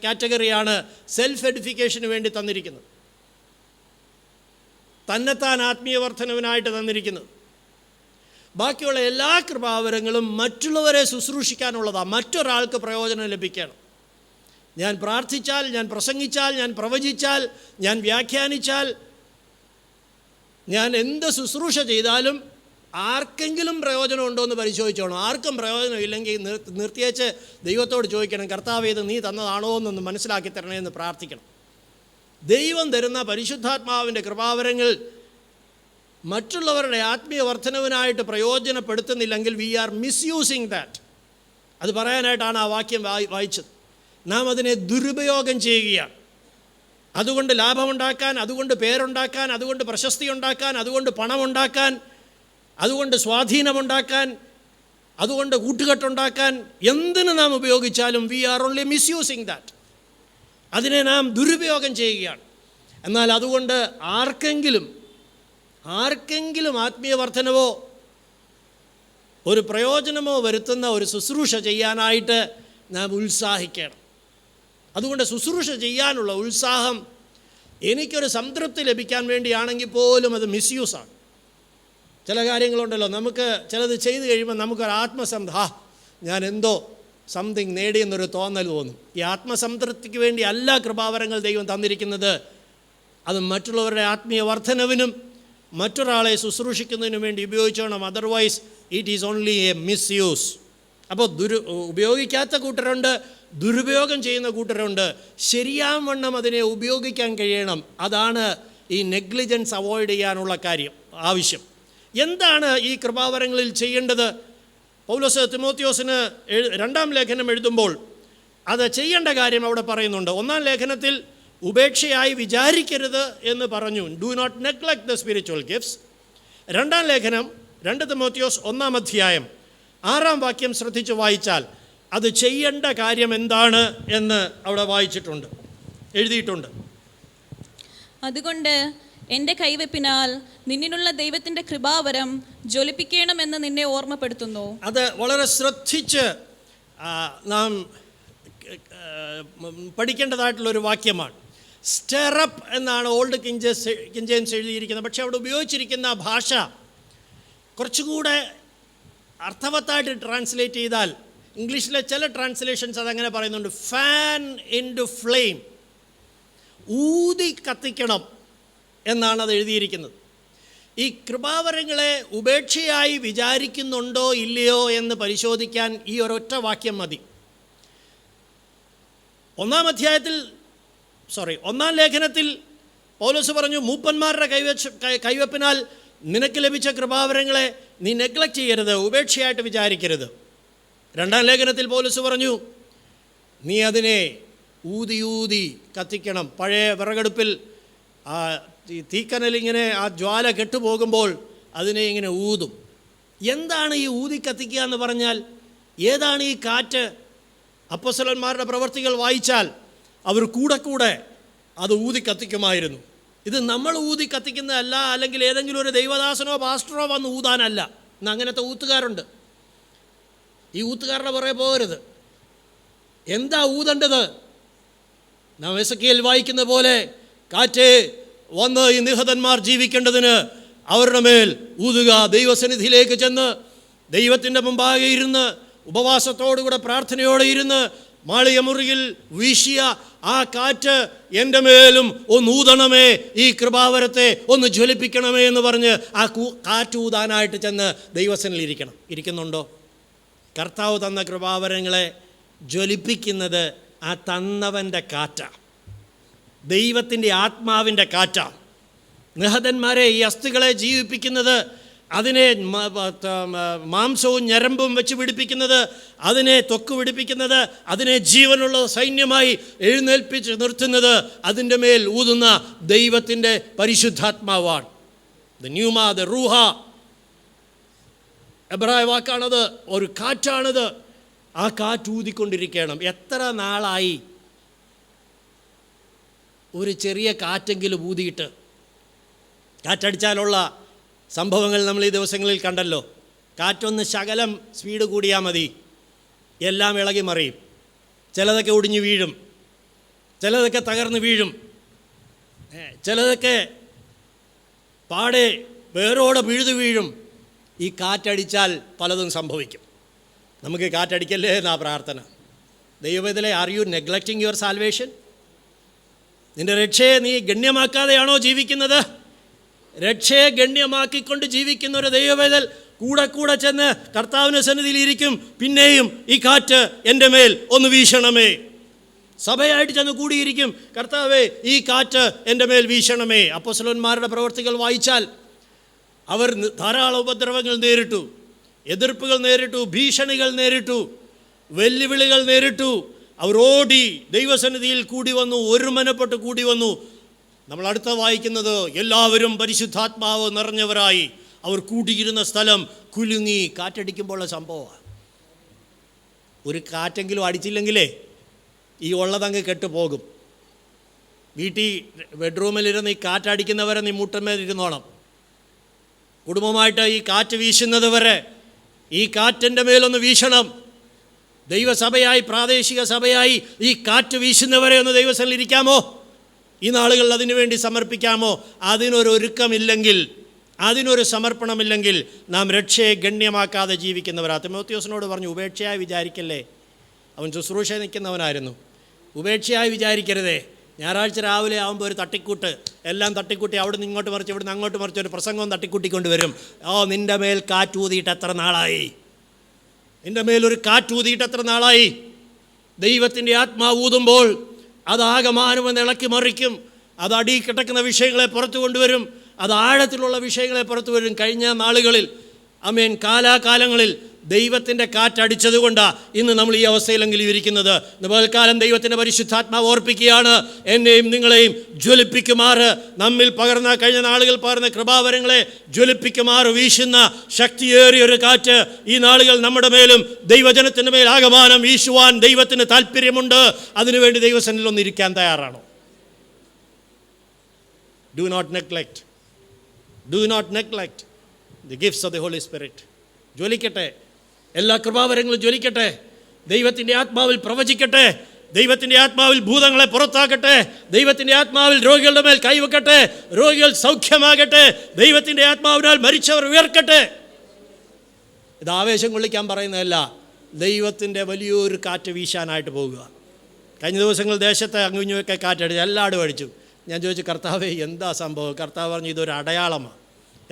കാറ്റഗറിയാണ് സെൽഫ് എഡിഫിക്കേഷന് വേണ്ടി തന്നിരിക്കുന്നത്, തന്നെത്താൻ ആത്മീയവർദ്ധനവിനായിട്ട് തന്നിരിക്കുന്നത്. ബാക്കിയുള്ള എല്ലാ കൃപാവരങ്ങളും മറ്റുള്ളവരെ ശുശ്രൂഷിക്കാനുള്ളതാണ്, മറ്റൊരാൾക്ക് പ്രയോജനം ലഭിക്കണം. ഞാൻ പ്രാർത്ഥിച്ചാൽ, ഞാൻ പ്രസംഗിച്ചാൽ, ഞാൻ പ്രവചിച്ചാൽ, ഞാൻ വ്യാഖ്യാനിച്ചാൽ, ഞാൻ എന്ത് ശുശ്രൂഷ ചെയ്താലും ആർക്കെങ്കിലും പ്രയോജനമുണ്ടോ എന്ന് പരിശോധിച്ചോണം. ആർക്കും പ്രയോജനമില്ലെങ്കിൽ നിർത്തിയേച്ച് ദൈവത്തോട് ചോദിക്കണം, കർത്താവേ ഇത് നീ തന്നതാണോ എന്നൊന്ന് മനസ്സിലാക്കി തരണേ എന്ന് പ്രാർത്ഥിക്കണം. ദൈവം തരുന്ന പരിശുദ്ധാത്മാവിൻ്റെ കൃപാവരങ്ങൾ മറ്റുള്ളവരുടെ ആത്മീയ വർധനവിനായിട്ട് പ്രയോജനപ്പെടുത്തുന്നില്ലെങ്കിൽ വി ആർ മിസ്യൂസിങ് ദാറ്റ്. അത് പറയാനായിട്ടാണ് ആ വാക്യം വായിച്ചത്. നാം അതിനെ ദുരുപയോഗം ചെയ്യുകയാണ്. അതുകൊണ്ട് ലാഭമുണ്ടാക്കാൻ, അതുകൊണ്ട് പേരുണ്ടാക്കാൻ, അതുകൊണ്ട് പ്രശസ്തി ഉണ്ടാക്കാൻ, അതുകൊണ്ട് പണമുണ്ടാക്കാൻ, അതുകൊണ്ട് സ്വാധീനമുണ്ടാക്കാൻ, അതുകൊണ്ട് കൂട്ടുകെട്ടുണ്ടാക്കാൻ, എന്തിനു നാം ഉപയോഗിച്ചാലും we are only misusing that. അതിനെ നാം ദുരുപയോഗം ചെയ്യുകയാണ്. എന്നാൽ അതുകൊണ്ട് ആർക്കെങ്കിലും ആത്മീയ വർധനവോ ഒരു പ്രയോജനമോ വരുത്തുന്ന ഒരു ശുശ്രൂഷ ചെയ്യാനായിട്ട് നാം ഉത്സാഹിക്കണം. അതുകൊണ്ട് ശുശ്രൂഷ ചെയ്യാനുള്ള ഉത്സാഹം എനിക്കൊരു സംതൃപ്തി ലഭിക്കാൻ വേണ്ടിയാണെങ്കിൽ പോലും അത് മിസ്യൂസാണ്. ചില കാര്യങ്ങളുണ്ടല്ലോ, നമുക്ക് ചിലത് ചെയ്ത് കഴിയുമ്പോൾ നമുക്കൊരു ഞാൻ എന്തോ സംതിങ് നേടിയെന്നൊരു തോന്നൽ തോന്നും. ഈ ആത്മസംതൃപ്തിക്ക് വേണ്ടി അല്ല കൃപാവരങ്ങൾ ദൈവം തന്നിരിക്കുന്നത്. അത് മറ്റുള്ളവരുടെ ആത്മീയ വർധനവിനും മറ്റൊരാളെ ശുശ്രൂഷിക്കുന്നതിനും വേണ്ടി ഉപയോഗിച്ചോണം. Otherwise it is only a misuse. അപ്പോൾ ഉപയോഗിക്കാത്ത കൂട്ടരുണ്ട്, ദുരുപയോഗം ചെയ്യുന്ന കൂട്ടരുണ്ട്. ശരിയാവണ്ണം അതിനെ ഉപയോഗിക്കാൻ കഴിയണം. അതാണ് ഈ നെഗ്ലിജൻസ് അവോയ്ഡ് ചെയ്യാനുള്ള ആവശ്യം. എന്താണ് ഈ കൃപാവരങ്ങളിൽ ചെയ്യേണ്ടത്? പൗലോസ് തിമോത്തിയോസിന് 2-ാം ലേഖനം എഴുതുമ്പോൾ അത് ചെയ്യേണ്ട കാര്യം അവിടെ പറയുന്നുണ്ട്. 1-ാം ലേഖനത്തിൽ ഉപേക്ഷയായി വിചാരിക്കരുത് എന്ന് പറഞ്ഞു. Do not neglect the spiritual gifts. 2-ാം ലേഖനം 2 തിമോത്തിയോസ് 1-ാം അധ്യായം 6-ാം വാക്യം ശ്രദ്ധിച്ച് വായിച്ചാൽ അത് ചെയ്യേണ്ട കാര്യം എന്താണ് എന്ന് അവിടെ വായിച്ചിട്ടുണ്ട്, എഴുതിയിട്ടുണ്ട്. അതുകൊണ്ട് എൻ്റെ കൈവെപ്പിനാൽ നിന്നിലുള്ള ദൈവത്തിൻ്റെ കൃപാവരം ജ്വലിപ്പിക്കണമെന്ന് നിന്നെ ഓർമ്മപ്പെടുത്തുന്നു. അത് വളരെ ശ്രദ്ധിച്ച് നാം പഠിക്കേണ്ടതായിട്ടുള്ളൊരു വാക്യമാണ്. സ്റ്റെറപ്പ് എന്നാണ് ഓൾഡ് കിങ് ജെയിംസ് എഴുതിയിരിക്കുന്നത്. പക്ഷേ അവിടെ ഉപയോഗിച്ചിരിക്കുന്ന ഭാഷ കുറച്ചുകൂടെ അർത്ഥവത്തായിട്ട് ട്രാൻസ്ലേറ്റ് ചെയ്താൽ, ഇംഗ്ലീഷിലെ ചില ട്രാൻസ്ലേഷൻസ് അതങ്ങനെ പറയുന്നുണ്ട്, ഫാൻ ഇൻ ടു ഫ്ലെയിം, ഊതി കത്തിക്കണം എന്നാണ് അത് എഴുതിയിരിക്കുന്നത്. ഈ കൃപാവരങ്ങളെ ഉപേക്ഷയായി വിചാരിക്കുന്നുണ്ടോ ഇല്ലയോ എന്ന് പരിശോധിക്കാൻ ഈ ഒരൊറ്റ വാക്യം മതി. ഒന്നാം ലേഖനത്തിൽ പൗലോസ് പറഞ്ഞു, മൂപ്പന്മാരുടെ കൈവെപ്പിനാൽ നിനക്ക് ലഭിച്ച കൃപാവരങ്ങളെ നീ നെഗ്ലക്റ്റ് ചെയ്യരുത്, ഉപേക്ഷയായിട്ട് വിചാരിക്കരുത്. രണ്ടാം ലേഖനത്തിൽ പൗലോസ് പറഞ്ഞു, നീ അതിനെ ഊതി ഊതി കത്തിക്കണം. പഴയ വിറകടുപ്പിൽ ആ തീക്കനലിങ്ങനെ ആ ജ്വാല കെട്ടുപോകുമ്പോൾ അതിനെ ഇങ്ങനെ ഊതും. എന്താണ് ഈ ഊതി കത്തിക്കുക എന്ന് പറഞ്ഞാൽ? ഏതാണ് ഈ കാറ്റ്? അപ്പോസ്തലന്മാരുടെ പ്രവർത്തികൾ വായിച്ചാൽ അവർ കൂടെ അത് ഊതി കത്തിക്കുമായിരുന്നു. ഇത് നമ്മൾ ഊതി കത്തിക്കുന്നതല്ല, അല്ലെങ്കിൽ ഏതെങ്കിലും ഒരു ദൈവദാസനോ പാസ്റ്ററോ വന്ന് ഊതാനല്ല. ഇന്ന് അങ്ങനത്തെ ഊത്തുകാരുണ്ട്. ഈ ഊത്തുകാരുടെ പുറകെ പോകരുത്. എന്താ ഊതേണ്ടത്? നാം എസെക്കിയേൽ വായിക്കുന്ന പോലെ, കാറ്റേ വന്ന് ഈ നിഹതന്മാർ ജീവിക്കേണ്ടതിന് അവരുടെ മേൽ ഊതുക. ദൈവസന്നിധിയിലേക്ക് ചെന്ന് ദൈവത്തിൻ്റെ മുമ്പാകെ ഇരുന്ന് ഉപവാസത്തോടുകൂടെ പ്രാർത്ഥനയോടെ ഇരുന്ന് മാളിക മുറിയിൽ വീശിയ ആ കാറ്റ് എൻ്റെ മേലും ഒന്ന് ഊതണമേ, ഈ കൃപാവരത്തെ ഒന്ന് ജ്വലിപ്പിക്കണമേ എന്ന് പറഞ്ഞ് ആ കാറ്റ് ഊതാനായിട്ട് ചെന്ന് ദൈവസന്നിധിയിലിരിക്കണം. ഇരിക്കുന്നുണ്ടോ? കർത്താവ് തന്ന കൃപാവരങ്ങളെ ജ്വലിപ്പിക്കുന്നത് ആ തന്നവൻ്റെ കാറ്റാണ്, ദൈവത്തിൻ്റെ ആത്മാവിൻ്റെ കാറ്റാണ്. നിഹതന്മാരെ, ഈ അസ്ഥികളെ ജീവിപ്പിക്കുന്നത്, അതിനെ മാംസവും ഞരമ്പും വെച്ച് പിടിപ്പിക്കുന്നത്, അതിനെ ത്വക്ക് പിടിപ്പിക്കുന്നത്, അതിനെ ജീവനുള്ള സൈന്യമായി എഴുന്നേൽപ്പിച്ച് നിർത്തുന്നത് അതിൻ്റെ മേൽ ഊതുന്ന ദൈവത്തിൻ്റെ പരിശുദ്ധാത്മാവാണ്. ദ ന്യൂമ, ദ റൂഹ, എബ്രായ വാക്കാണത്, ഒരു കാറ്റാണത്. ആ കാറ്റ് ഊതിക്കൊണ്ടിരിക്കണം. എത്ര നാളായി ഒരു ചെറിയ കാറ്റെങ്കിലും ഊതിയിട്ട്? കാറ്റടിച്ചാലുള്ള സംഭവങ്ങൾ നമ്മൾ ഈ ദിവസങ്ങളിൽ കണ്ടല്ലോ. കാറ്റൊന്ന് ശകലം സ്പീഡ് കൂടിയാൽ മതി, എല്ലാം ഇളകി മറിയും. ചിലതൊക്കെ ഒടിഞ്ഞു വീഴും, ചിലതൊക്കെ തകർന്ന് വീഴും, ചിലതൊക്കെ പാടെ വേരോടെ പിഴുതു വീഴും. ഈ കാറ്റടിച്ചാൽ പലതും സംഭവിക്കും. നമുക്ക് കാറ്റടിക്കല്ലേ എന്നാ പ്രാർത്ഥന. ദൈവവേദനയിലെ, are you neglecting your salvation? നിൻ്റെ രക്ഷയെ നീ ഗണ്യമാക്കാതെയാണോ ജീവിക്കുന്നത്? രക്ഷയെ ഗണ്യമാക്കിക്കൊണ്ട് ജീവിക്കുന്ന ഒരു ദൈവവേദൽ കൂടെ ചെന്ന് കർത്താവിൻ്റെ സന്നിധിയിലിരിക്കും. പിന്നെയും ഈ കാറ്റ് എൻ്റെ മേൽ ഒന്ന് വീശണമേ. സഭയായിട്ട് ചെന്ന് കൂടിയിരിക്കും, കർത്താവേ ഈ കാറ്റ് എൻ്റെ മേൽ വീശണമേ. അപ്പോസ്തലന്മാരുടെ പ്രവർത്തികൾ വായിച്ചാൽ അവർ ധാരാളം ഉപദ്രവങ്ങൾ നേരിട്ടു, എതിർപ്പുകൾ നേരിട്ടു, ഭീഷണികൾ നേരിട്ടു, വെല്ലുവിളികൾ നേരിട്ടു. അവർ ഓടി ദൈവസന്നിധിയിൽ കൂടി വന്നു, ഒരുമനപ്പെട്ട് കൂടി വന്നു. നമ്മൾ അടുത്ത വായിക്കുന്നത്, എല്ലാവരും പരിശുദ്ധാത്മാവ് നിറഞ്ഞവരായി അവർ കൂടിയിരുന്ന സ്ഥലം കുലുങ്ങി. കാറ്റടിക്കുമ്പോഴുള്ള സംഭവമാണ്. ഒരു കാറ്റെങ്കിലും അടിച്ചില്ലെങ്കിലേ ഈ ഉള്ളതങ്ങ് കെട്ടുപോകും. വീട്ടിൽ ബെഡ്റൂമിലിരുന്ന് ഈ കാറ്റടിക്കുന്നവരെ നീ മുട്ടന്മേലിരുന്നോണം. കുടുംബമായിട്ട് ഈ കാറ്റ് വീശുന്നത് വരെ ഈ കാറ്റിൻ്റെ മേലൊന്ന് വീശണം. ദൈവസഭയായി, പ്രാദേശിക സഭയായി ഈ കാറ്റ് വീശുന്നവരെ ഒന്ന് ദൈവസഭയിൽ ഇരിക്കാമോ? ഈ നാളുകളിൽ അതിനു വേണ്ടി സമർപ്പിക്കാമോ? അതിനൊരൊരുക്കമില്ലെങ്കിൽ, അതിനൊരു സമർപ്പണമില്ലെങ്കിൽ നാം രക്ഷയെ ഗണ്യമാക്കാതെ ജീവിക്കുന്നവരാ. തിമോത്തിയോസിനോട് പറഞ്ഞു, ഉപേക്ഷയായി വിചാരിക്കല്ലേ. അവൻ ശുശ്രൂഷ നിൽക്കുന്നവനായിരുന്നു. ഉപേക്ഷയായി വിചാരിക്കരുതേ. ഞായറാഴ്ച രാവിലെ ആകുമ്പോൾ ഒരു തട്ടിക്കൂട്ട്, എല്ലാം തട്ടിക്കൂട്ടി, അവിടെ നിന്ന് ഇങ്ങോട്ട് മറിച്ച്, ഇവിടെ നിന്ന് അങ്ങോട്ട് മറിച്ച് ഒരു പ്രസംഗവും തട്ടിക്കൂട്ടിക്കൊണ്ട് വരും. നിൻ്റെ മേൽ കാറ്റൂതിയിട്ട് എത്ര നാളായി? നിൻ്റെ മേലൊരു കാറ്റൂതിയിട്ട് എത്ര നാളായി? ദൈവത്തിൻ്റെ ആത്മാവ് ഊതുമ്പോൾ അതാകമാനമെന്ന് ഇളക്കി മറിക്കും. അത് അടി കിടക്കുന്ന വിഷയങ്ങളെ പുറത്തു കൊണ്ടുവരും. അത് ആഴത്തിലുള്ള വിഷയങ്ങളെ പുറത്തു വരും. കഴിഞ്ഞ നാളുകളിൽ, കാലാകാലങ്ങളിൽ ദൈവത്തിൻ്റെ കാറ്റടിച്ചത് കൊണ്ടാണ് ഇന്ന് നമ്മൾ ഈ അവസ്ഥയിലെങ്കിലും ഇരിക്കുന്നത്. പകൽക്കാലം ദൈവത്തിൻ്റെ പരിശുദ്ധാത്മാവ് ഓർപ്പിക്കുകയാണ്, എന്നെയും നിങ്ങളെയും ജ്വലിപ്പിക്കുമാറ്, നമ്മിൽ പകർന്ന, കഴിഞ്ഞ നാളുകൾ പകർന്ന കൃപാവരങ്ങളെ ജ്വലിപ്പിക്കുമാറ് വീശുന്ന ശക്തിയേറിയൊരു കാറ്റ് ഈ നാളുകൾ നമ്മുടെ മേലും ദൈവജനത്തിൻ്റെ മേൽ ആകമാനം വീശുവാൻ ദൈവത്തിന് താല്പര്യമുണ്ട്. അതിനുവേണ്ടി ദൈവസന്നിധിയിൽ ഒന്നിരിക്കാൻ തയ്യാറാണോ? Do not neglect the gifts of the Holy Spirit. ജ്വലിക്കട്ടെ, എല്ലാ കൃപാവരങ്ങളും ജ്വലിക്കട്ടെ, ദൈവത്തിൻ്റെ ആത്മാവിൽ പ്രവചിക്കട്ടെ, ദൈവത്തിൻ്റെ ആത്മാവിൽ ഭൂതങ്ങളെ പുറത്താക്കട്ടെ. ദൈവത്തിൻ്റെ ആത്മാവിൽ രോഗികളുടെ മേൽ കൈവെക്കട്ടെ. രോഗികൾ സൗഖ്യമാകട്ടെ. ദൈവത്തിൻ്റെ ആത്മാവിനാൽ മരിച്ചവർ ഉയർക്കട്ടെ. ഇത് ആവേശം കൊള്ളിക്കാൻ പറയുന്നതല്ല. ദൈവത്തിൻ്റെ വലിയൊരു കാറ്റ് വീശാനായിട്ട് പോകുക. കഴിഞ്ഞ ദിവസങ്ങൾ ദേശത്തെ അങ്ങുഞ്ഞൊക്കെ കാറ്റടിച്ച് എല്ലായിടും അടിച്ചു. ഞാൻ ചോദിച്ചു, കർത്താവേ എന്താ സംഭവം? കർത്താവ് പറഞ്ഞു, ഇതൊരു അടയാളമാണ്.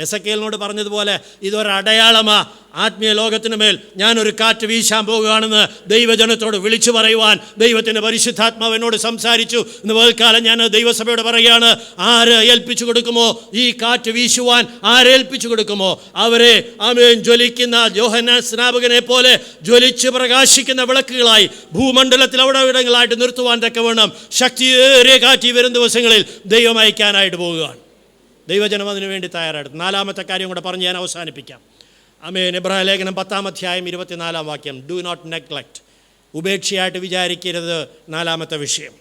എസെക്കിയേലിനോട് പറഞ്ഞതുപോലെ ഇതൊരടയാളമാ. ആത്മീയ ലോകത്തിന് മേൽ ഞാനൊരു കാറ്റ് വീശാൻ പോകുകയാണെന്ന് ദൈവജനത്തോട് വിളിച്ചു പറയുവാൻ ദൈവത്തിൻ്റെ പരിശുദ്ധാത്മാവ് എന്നോട് സംസാരിച്ചു. ഇന്ന് പകൽക്കാലം ഞാൻ ദൈവസഭയോട് പറയുകയാണ്, ആര് ഏൽപ്പിച്ചു കൊടുക്കുമോ ഈ കാറ്റ് വീശുവാൻ, ആരേൽപ്പിച്ചു കൊടുക്കുമോ അവരെ ആമേൻ ജ്വലിക്കുന്ന യോഹന്നാൻ സ്നാപകനെ പോലെ ജ്വലിച്ച് പ്രകാശിക്കുന്ന വിളക്കുകളായി ഭൂമണ്ഡലത്തിൽ അവിടെ ഇടങ്ങളായിട്ട് നിർത്തുവാൻ തക്കവണ്ണം ശക്തിയേറിയ കാറ്റ് വരും ദിവസങ്ങളിൽ ദൈവം അയക്കാനായിട്ട് പോവുകയാണ്. ദൈവജനം അതിനു വേണ്ടി തയ്യാറെടുത്തു. നാലാമത്തെ കാര്യം കൂടെ പറഞ്ഞ് ഞാൻ അവസാനിപ്പിക്കാം. ആമേൻ. എബ്രായ ലേഖനം 10-ാം അധ്യായം 24-ാം വാക്യം. Do not neglect. ഉപേക്ഷയായിട്ട് വിചാരിക്കരുത്. നാലാമത്തെ വിഷയം.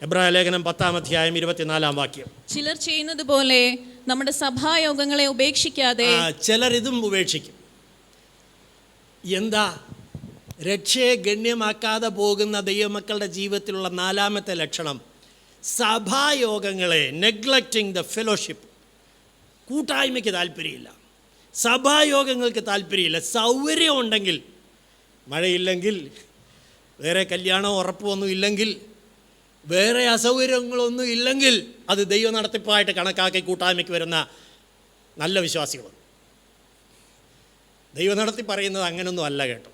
എബ്രായ ലേഖനം 10-ാം അധ്യായം 24-ാം വാക്യം. ചിലർ ചെയ്യുന്നത് പോലെ നമ്മുടെ സഭായോഗങ്ങളെ ഉപേക്ഷിക്കാതെ. ചിലർ ഇതും ഉപേക്ഷിക്കും. എന്താ? രക്ഷയെ ഗണ്യമാക്കാതെ പോകുന്ന ദൈവമക്കളുടെ ജീവിതത്തിലുള്ള നാലാമത്തെ ലക്ഷണം സഭായോഗങ്ങളെ നെഗ്ലക്റ്റിംഗ് ദ ഫെലോഷിപ്പ്. കൂട്ടായ്മയ്ക്ക് താല്പര്യമില്ല, സഭായോഗങ്ങൾക്ക് താല്പര്യമില്ല. സൗകര്യം ഉണ്ടെങ്കിൽ, മഴയില്ലെങ്കിൽ, വേറെ കല്യാണം ഉറപ്പൊന്നും ഇല്ലെങ്കിൽ, വേറെ അസൗകര്യങ്ങളൊന്നും ഇല്ലെങ്കിൽ അത് ദൈവ നടത്തിപ്പായിട്ട് കണക്കാക്കി കൂട്ടായ്മയ്ക്ക് വരുന്ന നല്ല വിശ്വാസികൾ. ദൈവ നടത്തി പറയുന്നത് അങ്ങനൊന്നും അല്ല കേട്ടോ.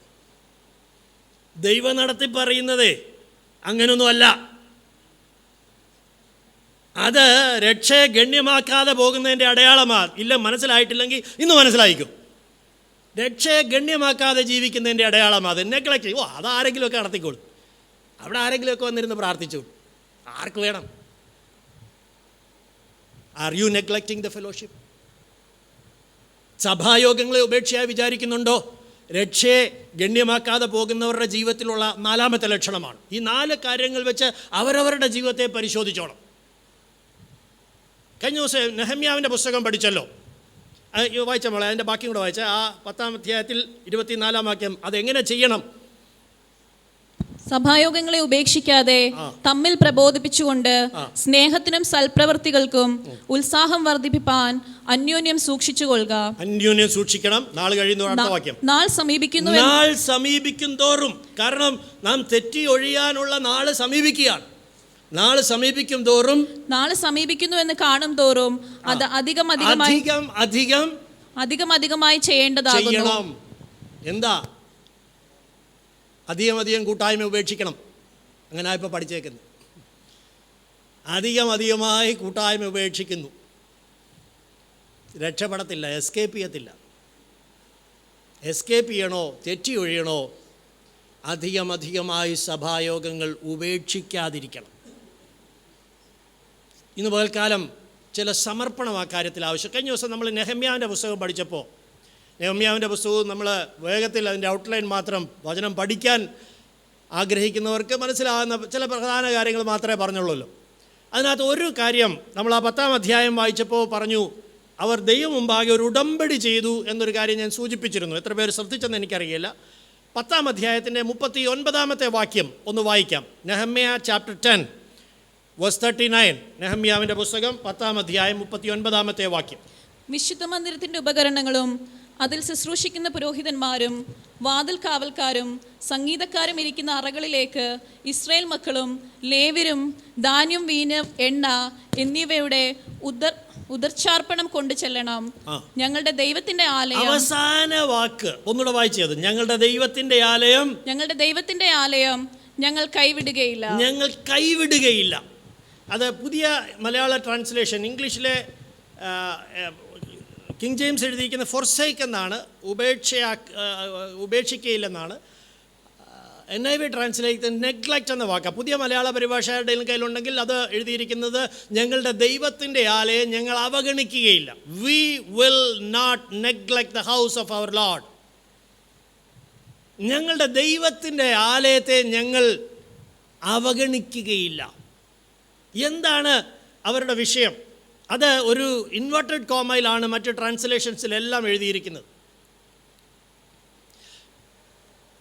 ദൈവ നടത്തി പറയുന്നത് അങ്ങനൊന്നും അല്ല. അത് രക്ഷയെ ഗണ്യമാക്കാതെ പോകുന്നതിൻ്റെ അടയാളമാണ്. ഇല്ല, മനസ്സിലായിട്ടില്ലെങ്കിൽ ഇന്ന് മനസ്സിലായിക്കും. രക്ഷയെ ഗണ്യമാക്കാതെ ജീവിക്കുന്നതിൻ്റെ അടയാളമാണ് അത്. നെഗ്ലക്റ്റ് ചെയ്യും. അതാരെങ്കിലുമൊക്കെ നടത്തിക്കോളും. അവിടെ ആരെങ്കിലുമൊക്കെ വന്നിരുന്ന് പ്രാർത്ഥിച്ചോളൂ. ആർക്ക് വേണം? Are you neglecting the fellowship? സഭായോഗങ്ങളെ ഉപേക്ഷയായി വിചാരിക്കുന്നുണ്ടോ? രക്ഷയെ ഗണ്യമാക്കാതെ പോകുന്നവരുടെ ജീവിതത്തിലുള്ള നാലാമത്തെ ലക്ഷണമാണ്. ഈ 4 കാര്യങ്ങൾ വെച്ച് അവരവരുടെ ജീവിതത്തെ പരിശോധിച്ചോണം. കഴിഞ്ഞ ദിവസം നെഹമ്യാവിൻ്റെ പുസ്തകം പഠിച്ചല്ലോ. വായിച്ച മോളെ, അതിൻ്റെ ബാക്കി കൂടെ വായിച്ച ആ 10-ാം അധ്യായത്തിൽ 24-ാം വാക്യം. അതെങ്ങനെ ചെയ്യണം? സഭായോഗങ്ങളെ ഉപേക്ഷിക്കാതെ തമ്മിൽ പ്രബോധിപ്പിച്ചുകൊണ്ട് സ്നേഹത്തിനും സൽപ്രവർത്തികൾക്കും ഉത്സാഹം വർദ്ധിപ്പിപ്പാൻ അന്യോന്യം സൂക്ഷിച്ചുകൊള്ളുക. അന്യോന്യം സൂക്ഷിക്കണം. നാൾ കഴിയുന്ന അടുത്ത വാക്യം. നാൾ സമീപിക്കും തോറും. കാരണം നാം തെറ്റി ഒഴിയാനുള്ള നാള് സമീപിക്കുകയാണ്. നാള് സമീപിക്കും തോറും, നാള് സമീപിക്കുന്നു എന്ന് കാണും തോറും അത് അധികമായി ചെയ്യേണ്ടതാകുന്നു. എന്താ? അധികം കൂട്ടായ്മ ഉപേക്ഷിക്കണം. അങ്ങനെ ഇപ്പോൾ പഠിച്ചേക്കുന്നത്. അധികമായി കൂട്ടായ്മ ഉപേക്ഷിക്കുന്നു. രക്ഷപ്പെടത്തില്ല, എസ്കേപ്പ് ചെയ്യത്തില്ല. എസ്കേപ്പ് ചെയ്യണോ, തെറ്റി ഒഴിയണോ, അധികമായി സഭായോഗങ്ങൾ ഉപേക്ഷിക്കാതിരിക്കണം. ഇന്ന് പകൽക്കാലം ചില സമർപ്പണം ആ കാര്യത്തിൽ ആവശ്യം. കഴിഞ്ഞ ദിവസം നമ്മൾ നെഹമ്യാവിൻ്റെ പുസ്തകം പഠിച്ചപ്പോൾ, നെഹമ്യാവിൻ്റെ പുസ്തകവും നമ്മൾ വേഗത്തിൽ അതിൻ്റെ ഔട്ട്ലൈൻ മാത്രം, വചനം പഠിക്കാൻ ആഗ്രഹിക്കുന്നവർക്ക് മനസ്സിലാകുന്ന ചില പ്രധാന കാര്യങ്ങൾ മാത്രമേ പറഞ്ഞുള്ളൂ. അതിനകത്ത് ഒരു കാര്യം നമ്മൾ ആ 10-ാം അധ്യായം വായിച്ചപ്പോൾ പറഞ്ഞു, അവർ ദൈവം മുമ്പാകെ ഒരു ഉടമ്പടി ചെയ്തു എന്നൊരു കാര്യം ഞാൻ സൂചിപ്പിച്ചിരുന്നു. എത്ര പേര് ശ്രദ്ധിച്ചെന്ന് എനിക്കറിയില്ല. 10-ാം അധ്യായത്തിൻ്റെ 39-ാമത്തെ വാക്യം ഒന്ന് വായിക്കാം. Nehemiah chapter 10 verse 39. നെഹമ്യാവിൻ്റെ പുസ്തകം 10-ാം അധ്യായം 39-ാമത്തെ വാക്യം. വിശുദ്ധ മന്ദിരത്തിൻ്റെ ഉപകരണങ്ങളും അതിൽ ശുശ്രൂഷിക്കുന്ന പുരോഹിതന്മാരും വാതിൽ കാവൽക്കാരും സംഗീതക്കാരും ഇരിക്കുന്ന അറകളിലേക്ക് ഇസ്രായേൽ മക്കളും ലേവ്യരും ധാന്യം, വീഞ്ഞ്, എണ്ണ എന്നിവയുടെ ഉദർച്ചാർപ്പണം കൊണ്ടു ചെല്ലണം. ഞങ്ങളുടെ ദൈവത്തിന്റെ ആലയം. അവസാന വാക്ക് ഒന്നുകൂടെ വായിച്ചത്. ഞങ്ങളുടെ ദൈവത്തിന്റെ ആലയം ഞങ്ങൾ കൈവിടുകയില്ല. അത് പുതിയ മലയാള ട്രാൻസ്ലേഷൻ. ഇംഗ്ലീഷിലെ കിങ് ജെയിംസ് എഴുതിയിരിക്കുന്ന ഫോർസേക്ക് എന്നാണ്, ഉപേക്ഷിക്കയില്ലെന്നാണ്. NIV ട്രാൻസ്ലേറ്റ് നെഗ്ലക്റ്റ് എന്ന വാക്കാണ്. പുതിയ മലയാള പരിഭാഷയുടെ കയ്യിലുണ്ടെങ്കിൽ അത് എഴുതിയിരിക്കുന്നത് ഞങ്ങളുടെ ദൈവത്തിൻ്റെ ആലയം ഞങ്ങൾ അവഗണിക്കുകയില്ല. We will not neglect the house of our Lord. ഞങ്ങളുടെ ദൈവത്തിൻ്റെ ആലയത്തെ ഞങ്ങൾ അവഗണിക്കുകയില്ല. എന്താണ് അവരുടെ വിഷയം? അത് ഒരു ഇൻവെർട്ടഡ് കോമയിലാണ് മറ്റ് ട്രാൻസ്ലേഷൻസിലെല്ലാം എഴുതിയിരിക്കുന്നത്.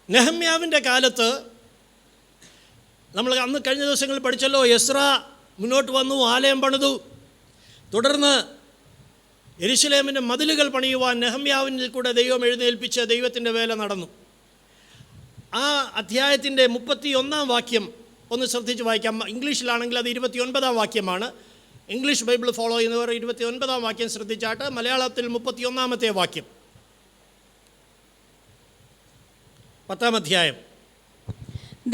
നെഹമ്യാവിൻ്റെ കാലത്ത് നമ്മൾ അന്ന് കഴിഞ്ഞ ദിവസങ്ങളിൽ പഠിച്ചല്ലോ, എസ്ര മുന്നോട്ട് വന്നു, ആലയം പണിതു. തുടർന്ന് യെരൂശലേമിൻ്റെ മതിലുകൾ പണിയുവാൻ നെഹമ്യാവിനിൽ കൂടെ ദൈവം എഴുന്നേൽപ്പിച്ച് ദൈവത്തിൻ്റെ വേല നടന്നു. ആ അധ്യായത്തിൻ്റെ 31 വാക്യം ഒന്ന് ശ്രദ്ധിച്ച് വായിക്കാം. ഇംഗ്ലീഷിലാണെങ്കിൽ അത് 29 വാക്യമാണ്. ഇംഗ്ലീഷ് ബൈബിൾ ഫോളോ ചെയ്യുന്നവർ 29 വാക്യം ശ്രദ്ധിച്ചാട്ട്, മലയാളത്തിൽ 31 വാക്യം, 10 അധ്യായം.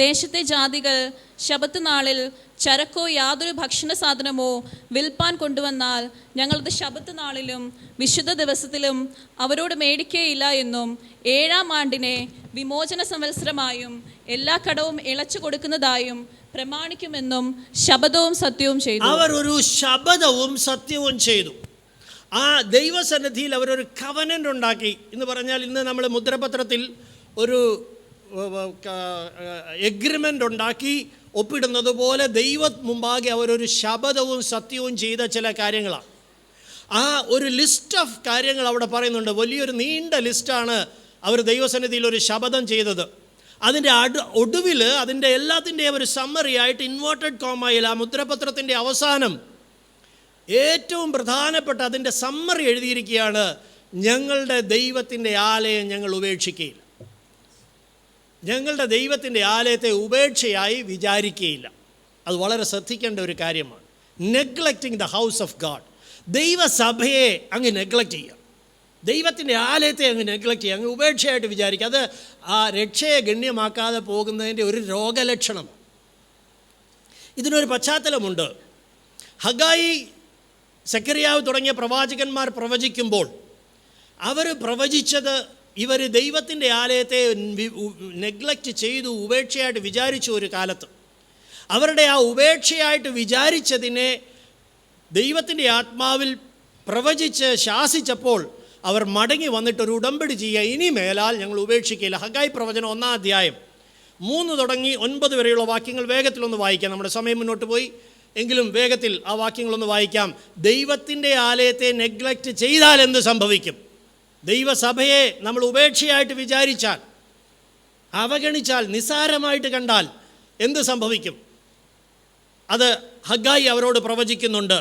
ദേശത്തെ ജാതികൾ ശബത്ത് നാളിൽ ചരക്കോ യാതൊരു ഭക്ഷണ സാധനമോ വിൽപ്പാൻ കൊണ്ടുവന്നാൽ ഞങ്ങളത് ശബത്ത് നാളിലും വിശുദ്ധ ദിവസത്തിലും അവരോട് മേടിക്കുകയില്ല എന്നും 7-ാം ആണ്ടിനെ വിമോചന സംവത്സരമായും എല്ലാ കടവും ഇളച്ചു കൊടുക്കുന്നതായും പ്രമാണിക്കുമെന്നും ശബദവും സത്യവും ചെയ്തു. അവർ ഒരു ശബദവും സത്യവും ചെയ്തു. ആ ദൈവസന്നിധിയിൽ അവരൊരു കവനൻ്റ് ഉണ്ടാക്കി എന്ന് പറഞ്ഞാൽ, ഇന്ന് നമ്മൾ മുദ്രപത്രത്തിൽ ഒരു എഗ്രിമെൻ്റ് ഉണ്ടാക്കി ഒപ്പിടുന്നത് പോലെ ദൈവം മുമ്പാകെ അവരൊരു ശബദവും സത്യവും ചെയ്ത ചില കാര്യങ്ങളാണ്. ആ ഒരു ലിസ്റ്റ് ഓഫ് കാര്യങ്ങൾ അവിടെ പറയുന്നുണ്ട്. വലിയൊരു നീണ്ട ലിസ്റ്റാണ് അവർ ദൈവസന്നിധിയിൽ ഒരു ശബദം ചെയ്തത്. അതിൻ്റെ ഒടുവിൽ അതിൻ്റെ എല്ലാത്തിൻ്റെയും ഒരു സമ്മറി ആയിട്ട് ഇൻവേർട്ടഡ് കോമയിൽ ആ മുദ്രപത്രത്തിൻ്റെ അവസാനം ഏറ്റവും പ്രധാനപ്പെട്ട അതിൻ്റെ സമ്മറി എഴുതിയിരിക്കുകയാണ്: ഞങ്ങളുടെ ദൈവത്തിൻ്റെ ആലയം ഞങ്ങൾ ഉപേക്ഷിക്കുകയില്ല. ഞങ്ങളുടെ ദൈവത്തിൻ്റെ ആലയത്തെ ഉപേക്ഷയായി വിചാരിക്കുകയില്ല. അത് വളരെ ശ്രദ്ധിക്കേണ്ട ഒരു കാര്യമാണ്. Neglecting the house of God. ദൈവസഭയെ അങ്ങ് നെഗ്ലക്റ്റ് ചെയ്യുക, ദൈവത്തിൻ്റെ ആലയത്തെ അങ്ങ് നെഗ്ലക്റ്റ് ചെയ്യുക, അങ്ങ് ഉപേക്ഷയായിട്ട് വിചാരിക്കുക. അത് ആ രക്ഷയെ ഗണ്യമാക്കാതെ പോകുന്നതിൻ്റെ ഒരു രോഗലക്ഷണം. ഇതിനൊരു പശ്ചാത്തലമുണ്ട്. ഹഗായി, സെക്കറിയാവ് തുടങ്ങിയ പ്രവാചകന്മാർ പ്രവചിക്കുമ്പോൾ അവർ പ്രവചിച്ചത് ഇവർ ദൈവത്തിൻ്റെ ആലയത്തെ നെഗ്ലക്റ്റ് ചെയ്തു, ഉപേക്ഷയായിട്ട് വിചാരിച്ചു. ഒരു കാലത്ത് അവരുടെ ആ ഉപേക്ഷയായിട്ട് വിചാരിച്ചതിനെ ദൈവത്തിൻ്റെ ആത്മാവിൽ പ്രവചിച്ച് ശാസിച്ചപ്പോൾ അവർ മടങ്ങി വന്നിട്ടൊരു ഉടമ്പടി ചെയ്യുക: ഇനി മേലാൽ ഞങ്ങൾ ഉപേക്ഷിക്കില്ല. ഹഗായി പ്രവചനം 1-ാം അധ്യായം 3 തുടങ്ങി 9 വരെയുള്ള വാക്യങ്ങൾ വേഗത്തിലൊന്ന് വായിക്കാം. നമ്മുടെ സമയം മുന്നോട്ട് പോയി എങ്കിലും വേഗത്തിൽ ആ വാക്യങ്ങളൊന്ന് വായിക്കാം. ദൈവത്തിൻ്റെ ആലയത്തെ നെഗ്ലക്റ്റ് ചെയ്താൽ എന്ത് സംഭവിക്കും? ദൈവസഭയെ നമ്മൾ ഉപേക്ഷയായിട്ട് വിചാരിച്ചാൽ, അവഗണിച്ചാൽ, നിസ്സാരമായിട്ട് കണ്ടാൽ എന്ത് സംഭവിക്കും? അത് ഹഗായി അവരോട് പ്രവചിക്കുന്നുണ്ട്.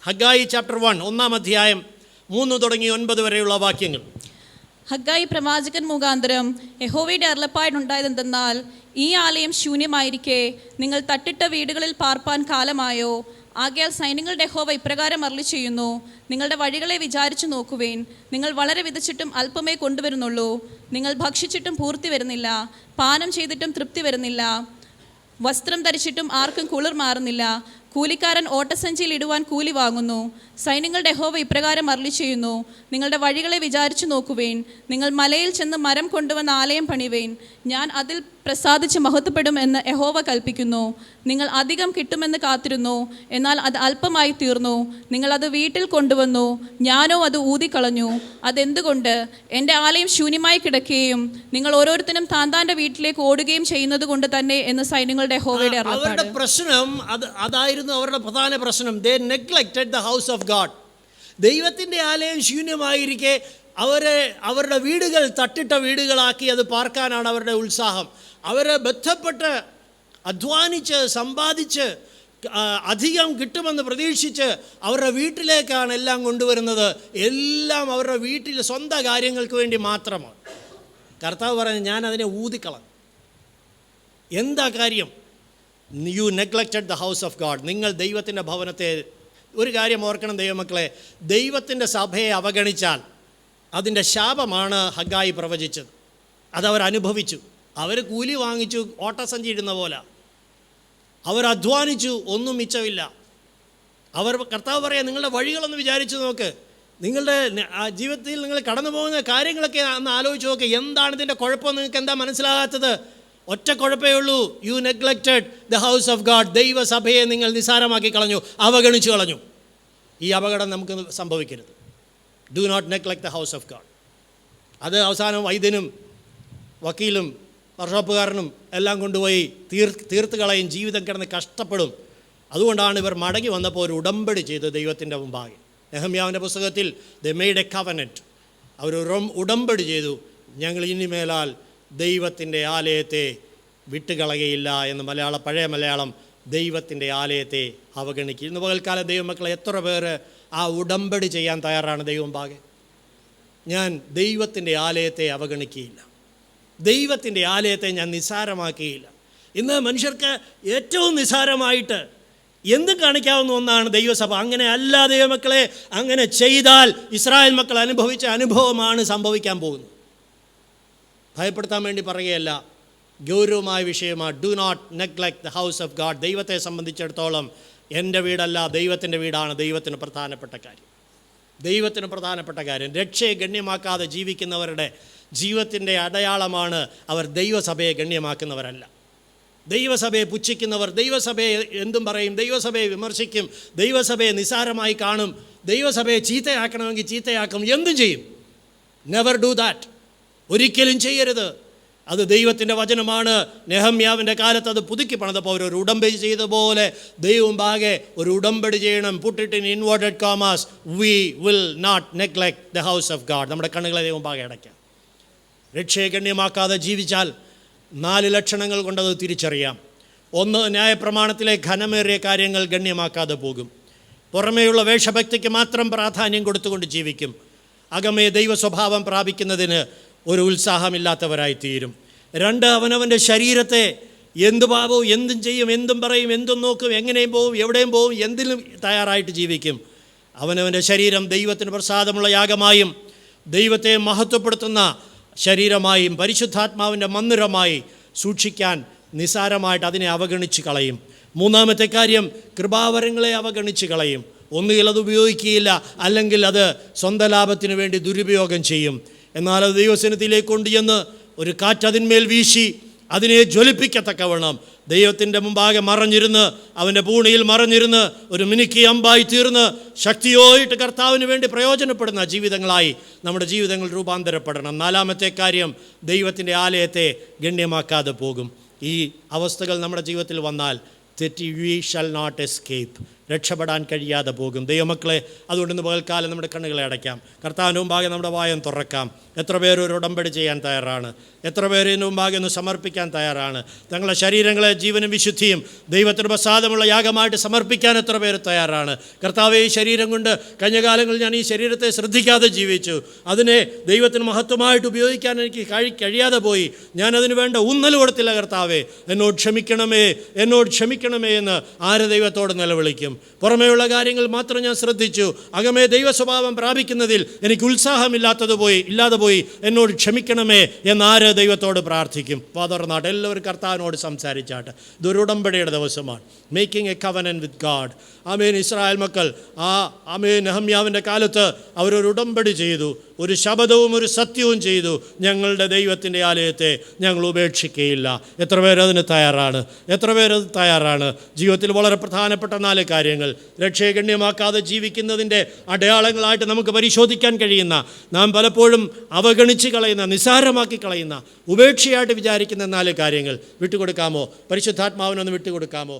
ഹഗായി ചാപ്റ്റർ 1 1-ാം അധ്യായം 3 തുടങ്ങി 9 വരെയുള്ള വാക്യങ്ങൾ. ഹഗായി പ്രവാചകൻ മുഖാന്തരം യഹോവയുടെ അരുളപ്പാടുണ്ടായതെന്തെന്നാൽ, ഈ ആലയം ശൂന്യമായിരിക്കെ നിങ്ങൾ തട്ടിട്ട വീടുകളിൽ പാർപ്പാൻ കാലമായോ? ആകയാൽ സൈന്യങ്ങളുടെ യഹോവ ഇപ്രകാരം അരുളി ചെയ്യുന്നു: നിങ്ങളുടെ വഴികളെ വിചാരിച്ചു നോക്കുവേൻ. നിങ്ങൾ വളരെ വിതച്ചിട്ടും അല്പമേ കൊണ്ടുവരുന്നുള്ളൂ. നിങ്ങൾ ഭക്ഷിച്ചിട്ടും പൂർത്തി വരുന്നില്ല, പാനം ചെയ്തിട്ടും തൃപ്തി വരുന്നില്ല, വസ്ത്രം ധരിച്ചിട്ടും ആർക്കും കുളിർ മാറുന്നില്ല. കൂലിക്കാരൻ ഓട്ടസഞ്ചിയിൽ ഇടുവാൻ കൂലി വാങ്ങുന്നു. സൈന്യങ്ങളുടെ യഹോവ ഇപ്രകാരം അരുളി ചെയ്യുന്നു: നിങ്ങളുടെ വഴികളെ വിചാരിച്ചു നോക്കുവേൻ. നിങ്ങൾ മലയിൽ ചെന്ന് മരം കൊണ്ടുവന്ന് ആലയം പണിവേൻ. ഞാൻ അതിൽ പ്രസാദിച്ച് മഹത്വപ്പെടും എന്ന് യഹോവ കൽപ്പിക്കുന്നു. നിങ്ങൾ അധികം കിട്ടുമെന്ന് കാത്തിരുന്നു, എന്നാൽ അത് അല്പമായി തീർന്നു. നിങ്ങൾ അത് വീട്ടിൽ കൊണ്ടുവന്നു, ഞാനോ അത് ഊതിക്കളഞ്ഞു. അതെന്തുകൊണ്ട്? എൻ്റെ ആലയം ശൂന്യമായി കിടക്കുകയും നിങ്ങൾ ഓരോരുത്തരും താന്താൻ്റെ വീട്ടിലേക്ക് ഓടുകയും ചെയ്യുന്നത് കൊണ്ട് തന്നെ എന്ന് സൈന്യങ്ങളുടെ യഹോവയുടെ അരുളപ്പാട്. അവരുടെ പ്രശ്നം അതായിരുന്നു. അവരുടെ പ്രധാന പ്രശ്നം, they neglected the house of God. ദൈവത്തിൻ്റെ ആലയം ശൂന്യമായിരിക്കെ അവരുടെ വീടുകൾ തട്ടിട്ട വീടുകളാക്കി അത് പാർക്കാനാണ് അവരുടെ ഉത്സാഹം. അവരെ ബന്ധപ്പെട്ട് അധ്വാനിച്ച് സമ്പാദിച്ച് അധികം കിട്ടുമെന്ന് പ്രതീക്ഷിച്ച് അവരുടെ വീട്ടിലേക്കാണ് എല്ലാം കൊണ്ടുവരുന്നത്. എല്ലാം അവരുടെ വീട്ടിൽ സ്വന്തം കാര്യങ്ങൾക്ക് വേണ്ടി മാത്രമാണ്. കർത്താവ് പറഞ്ഞു, ഞാൻ അതിനെ ഊതിക്കളഞ്ഞു. എന്താ കാര്യം? You neglected the house of God. നിങ്ങൾ ദൈവത്തിൻ്റെ ഭവനത്തെ, ഒരു കാര്യം ഓർക്കണം ദൈവമക്കളെ, ദൈവത്തിൻ്റെ സഭയെ അവഗണിച്ചാൽ അതിൻ്റെ ശാപമാണ് ഹഗായി പ്രവചിച്ചത്. അതവരനുഭവിച്ചു. അവർ കൂലി വാങ്ങിച്ചു, ഓട്ടസഞ്ചി ഇടുന്ന പോലെ. അവരധ്വാനിച്ചു, ഒന്നും മിച്ചമില്ല. കർത്താവ് പറയാം, നിങ്ങളുടെ വഴികളൊന്ന് വിചാരിച്ചു നോക്ക്. നിങ്ങളുടെ ജീവിതത്തിൽ നിങ്ങൾ കടന്നു പോകുന്ന കാര്യങ്ങളൊക്കെ ഒന്ന് ആലോചിച്ച് നോക്ക്. എന്താണ് ഇതിൻ്റെ കുഴപ്പം? നിങ്ങൾക്ക് എന്താ മനസ്സിലാകാത്തത്? ഒറ്റ കുഴപ്പമേ ഉള്ളൂ. You neglected the house of God. ദൈവസഭയെ നിങ്ങൾ നിസ്സാരമാക്കി കളഞ്ഞു, അവഗണിച്ചു കളഞ്ഞു. ഈ അപകടം നമുക്ക് സംഭവിക്കരുത്. Do not neglect the house of God. അത് അവസാനം വൈദ്യനും വക്കീലും വർഷോപ്പുകാരനും എല്ലാം കൊണ്ടുപോയി തീർത്ത് കളയും. ജീവിതം കിടന്ന് കഷ്ടപ്പെടും. അതുകൊണ്ടാണ് ഇവർ മടങ്ങി വന്നപ്പോൾ ഒരു ഉടമ്പടി ചെയ്ത് ദൈവത്തിൻ്റെ മുമ്പാകെ. നെഹമ്യാവിൻ്റെ പുസ്തകത്തിൽ ദ മെയ്ഡ് എ കവനൻറ്റ്. അവർ ഉടമ്പടി ചെയ്തു, ഞങ്ങൾ ഇനിമേലാൽ ദൈവത്തിൻ്റെ ആലയത്തെ വിട്ടുകളകയില്ല എന്ന് പഴയ മലയാളം ദൈവത്തിൻ്റെ ആലയത്തെ അവഗണിക്കുക. ഇന്ന് പകൽക്കാലം ദൈവമക്കളെ എത്ര പേര് ആ ഉടമ്പടി ചെയ്യാൻ തയ്യാറാണ് ദൈവം പാകെ? ഞാൻ ദൈവത്തിൻ്റെ ആലയത്തെ അവഗണിക്കുകയില്ല, ദൈവത്തിൻ്റെ ആലയത്തെ ഞാൻ നിസ്സാരമാക്കുകയില്ല. ഇന്ന് മനുഷ്യർക്ക് ഏറ്റവും നിസ്സാരമായിട്ട് എന്തും കാണിക്കാവുന്ന ഒന്നാണ് ദൈവസഭ. അങ്ങനെ അല്ല ദൈവമക്കളെ. അങ്ങനെ ചെയ്താൽ ഇസ്രായേൽ മക്കൾ അനുഭവിച്ച അനുഭവമാണ് സംഭവിക്കാൻ പോകുന്നത്. ഭയപ്പെടുത്താൻ വേണ്ടി പറയുകയല്ല, ഗൗരവമായ വിഷയമാണ്. Do not neglect the house of God. ദൈവത്തെ സംബന്ധിച്ചിടത്തോളം എൻ്റെ വീടല്ല, ദൈവത്തിൻ്റെ വീടാണ് ദൈവത്തിന് പ്രധാനപ്പെട്ട കാര്യം. ദൈവത്തിന് പ്രധാനപ്പെട്ട കാര്യം. രക്ഷയെ ഗണ്യമാക്കാതെ ജീവിക്കുന്നവരുടെ ജീവിതത്തിൻ്റെ അടയാളമാണ് അവർ ദൈവസഭയെ ഗണ്യമാക്കുന്നവരല്ല. ദൈവസഭയെ പുച്ഛിക്കുന്നവർ ദൈവസഭയെ എന്തും പറയും, ദൈവസഭയെ വിമർശിക്കും, ദൈവസഭയെ നിസ്സാരമായി കാണും, ദൈവസഭയെ ചീത്തയാക്കണമെങ്കിൽ ചീത്തയാക്കും, എന്തും ചെയ്യും. Never do that. ഒരിക്കലും ചെയ്യരുത്. അത് ദൈവത്തിൻ്റെ വചനമാണ്. നെഹമ്യാവിൻ്റെ കാലത്ത് അത് പുതുക്കി പണിതപ്പോൾ ഒരു ഉടമ്പടി ചെയ്തപോലെ ദൈവം പാകെ ഒരു ഉടമ്പടി ചെയ്യണം. Put it in inverted commas, we will not neglect the house of God. നമ്മുടെ കണ്ണുകളെ ദൈവം പാകെ അടയ്ക്കാം. രക്ഷയെ ഗണ്യമാക്കാതെ ജീവിച്ചാൽ 4 ലക്ഷണങ്ങൾ കൊണ്ടത് തിരിച്ചറിയാം. 1, ന്യായപ്രമാണത്തിലെ ഘനമേറിയ കാര്യങ്ങൾ ഗണ്യമാക്കാതെ പോകും. പുറമേയുള്ള വേഷഭക്തിക്ക് മാത്രം പ്രാധാന്യം കൊടുത്തുകൊണ്ട് ജീവിക്കും. അകമേ ദൈവ സ്വഭാവം പ്രാപിക്കുന്നതിന് ഒരു ഉത്സാഹമില്ലാത്തവരായി തീരും. 2, അവനവൻ്റെ ശരീരത്തെ എന്ത് പാപവും എന്തും ചെയ്യും, എന്തും പറയും, എന്തും നോക്കും, എങ്ങനെയും പോവും, എവിടെയും പോവും, എന്തിലും തയ്യാറായിട്ട് ജീവിക്കും. അവനവൻ്റെ ശരീരം ദൈവത്തിന് പ്രസാദമുള്ള യാഗമായും ദൈവത്തെ മഹത്വപ്പെടുത്തുന്ന ശരീരമായും പരിശുദ്ധാത്മാവിൻ്റെ മന്ദിരമായി സൂക്ഷിക്കാൻ നിസാരമായിട്ട് അതിനെ അവഗണിച്ച് കളയും. 3-ാമത്തെ കാര്യം, കൃപാവരങ്ങളെ അവഗണിച്ച് കളയും. ഒന്നുകിൽ അത് ഉപയോഗിക്കുകയില്ല, അല്ലെങ്കിൽ അത് സ്വന്തം ലാഭത്തിന് വേണ്ടി ദുരുപയോഗം ചെയ്യും. എന്നാൽ അത് ദൈവസന്നിധിയിലേക്ക് കൊണ്ടുചെന്ന് ഒരു കാറ്റ് അതിന്മേൽ വീശി അതിനെ ജ്വലിപ്പിക്കത്തക്കവണ്ണം ദൈവത്തിൻ്റെ മുമ്പാകെ മറഞ്ഞിരുന്ന്, അവൻ്റെ പൂണിയിൽ മറഞ്ഞിരുന്ന് ഒരു മിനുക്കി അമ്പായി തീർന്ന് ശക്തിയോയിട്ട് കർത്താവിന് വേണ്ടി പ്രയോജനപ്പെടുന്ന ജീവിതങ്ങളായി നമ്മുടെ ജീവിതങ്ങൾ രൂപാന്തരപ്പെടണം. 4-ാമത്തെ കാര്യം, ദൈവത്തിൻ്റെ ആലയത്തെ ഗണ്യമാക്കാതെ പോകും. ഈ അവസ്ഥകൾ നമ്മുടെ ജീവിതത്തിൽ വന്നാൽ തെറ്റി വി ഷാൽ നോട്ട് എസ്കേപ്പ്, രക്ഷപ്പെടാൻ കഴിയാതെ പോകും. ദൈവമക്കളെ, അതുകൊണ്ട് ഇന്ന് പകൽക്കാലം നമ്മുടെ കണ്ണുകളെ അടയ്ക്കാം. കർത്താവിന് മുമ്പാകെ നമ്മുടെ വായം തുറക്കാം. എത്ര പേര് ഒരു ഉടമ്പടി ചെയ്യാൻ തയ്യാറാണ്? എത്ര പേര് ഇതിന് മുമ്പാകെ ഒന്ന് സമർപ്പിക്കാൻ തയ്യാറാണ്? തങ്ങളുടെ ശരീരങ്ങളെ ജീവനും വിശുദ്ധിയും ദൈവത്തിന് പ്രസാദമുള്ള യാഗമായിട്ട് സമർപ്പിക്കാൻ എത്ര പേര് തയ്യാറാണ്? കർത്താവെ, ഈ ശരീരം കൊണ്ട് കഴിഞ്ഞ കാലങ്ങളിൽ ഞാൻ ഈ ശരീരത്തെ ശ്രദ്ധിക്കാതെ ജീവിച്ചു, അതിനെ ദൈവത്തിന് മഹത്വമായിട്ട് ഉപയോഗിക്കാൻ എനിക്ക് കഴിയാതെ പോയി, ഞാനതിന് വേണ്ട ഊന്നൽ കൊടുത്തില്ല. കർത്താവെ, എന്നോട് ക്ഷമിക്കണമേ, എന്നോട് ക്ഷമിക്കണമേ എന്ന് ആര് ദൈവത്തോട് നിലവിളിക്കും? പുറമേയുള്ള കാര്യങ്ങൾ മാത്രം ഞാൻ ശ്രദ്ധിച്ചു, അകമേ ദൈവ സ്വഭാവം പ്രാപിക്കുന്നതിൽ എനിക്ക് ഉത്സാഹമില്ലാതെ പോയി, എന്നോട് ക്ഷമിക്കണമേ എന്നാര് ദൈവത്തോട് പ്രാർത്ഥിക്കും? വാതുറന്നാട്ട് എല്ലാവരും കർത്താവിനോട് സംസാരിച്ചാട്ട്. ഇതൊരു ഉടമ്പടിയുടെ ദിവസമാണ്. Making A covenant with God. Amen. Israel മക്കൾ ആമേൻ നെഹമ്യാവിൻ്റെ കാലത്ത് അവരൊരു ഉടമ്പടി ചെയ്തു, ഒരു ശപഥവും ഒരു സത്യവും ചെയ്തു. ഞങ്ങളുടെ ദൈവത്തിൻ്റെ ആലയത്തെ ഞങ്ങൾ ഉപേക്ഷിക്കുകയില്ല. എത്ര പേരതിന് തയ്യാറാണ്? എത്ര പേരത് തയ്യാറാണ്? ജീവിതത്തിൽ വളരെ പ്രധാനപ്പെട്ട 4 കാര്യങ്ങൾ, രക്ഷയെ ഗണ്യമാക്കാതെ ജീവിക്കുന്നതിൻ്റെ അടയാളങ്ങളായിട്ട് നമുക്ക് പരിശോധിക്കാൻ കഴിയുന്ന, നാം പലപ്പോഴും അവഗണിച്ച് കളയുന്ന, നിസ്സാരമാക്കി കളയുന്ന, ഉപേക്ഷയായിട്ട് വിചാരിക്കുന്ന 4 കാര്യങ്ങൾ വിട്ടുകൊടുക്കാമോ? പരിശുദ്ധാത്മാവിനൊന്ന് വിട്ടുകൊടുക്കാമോ?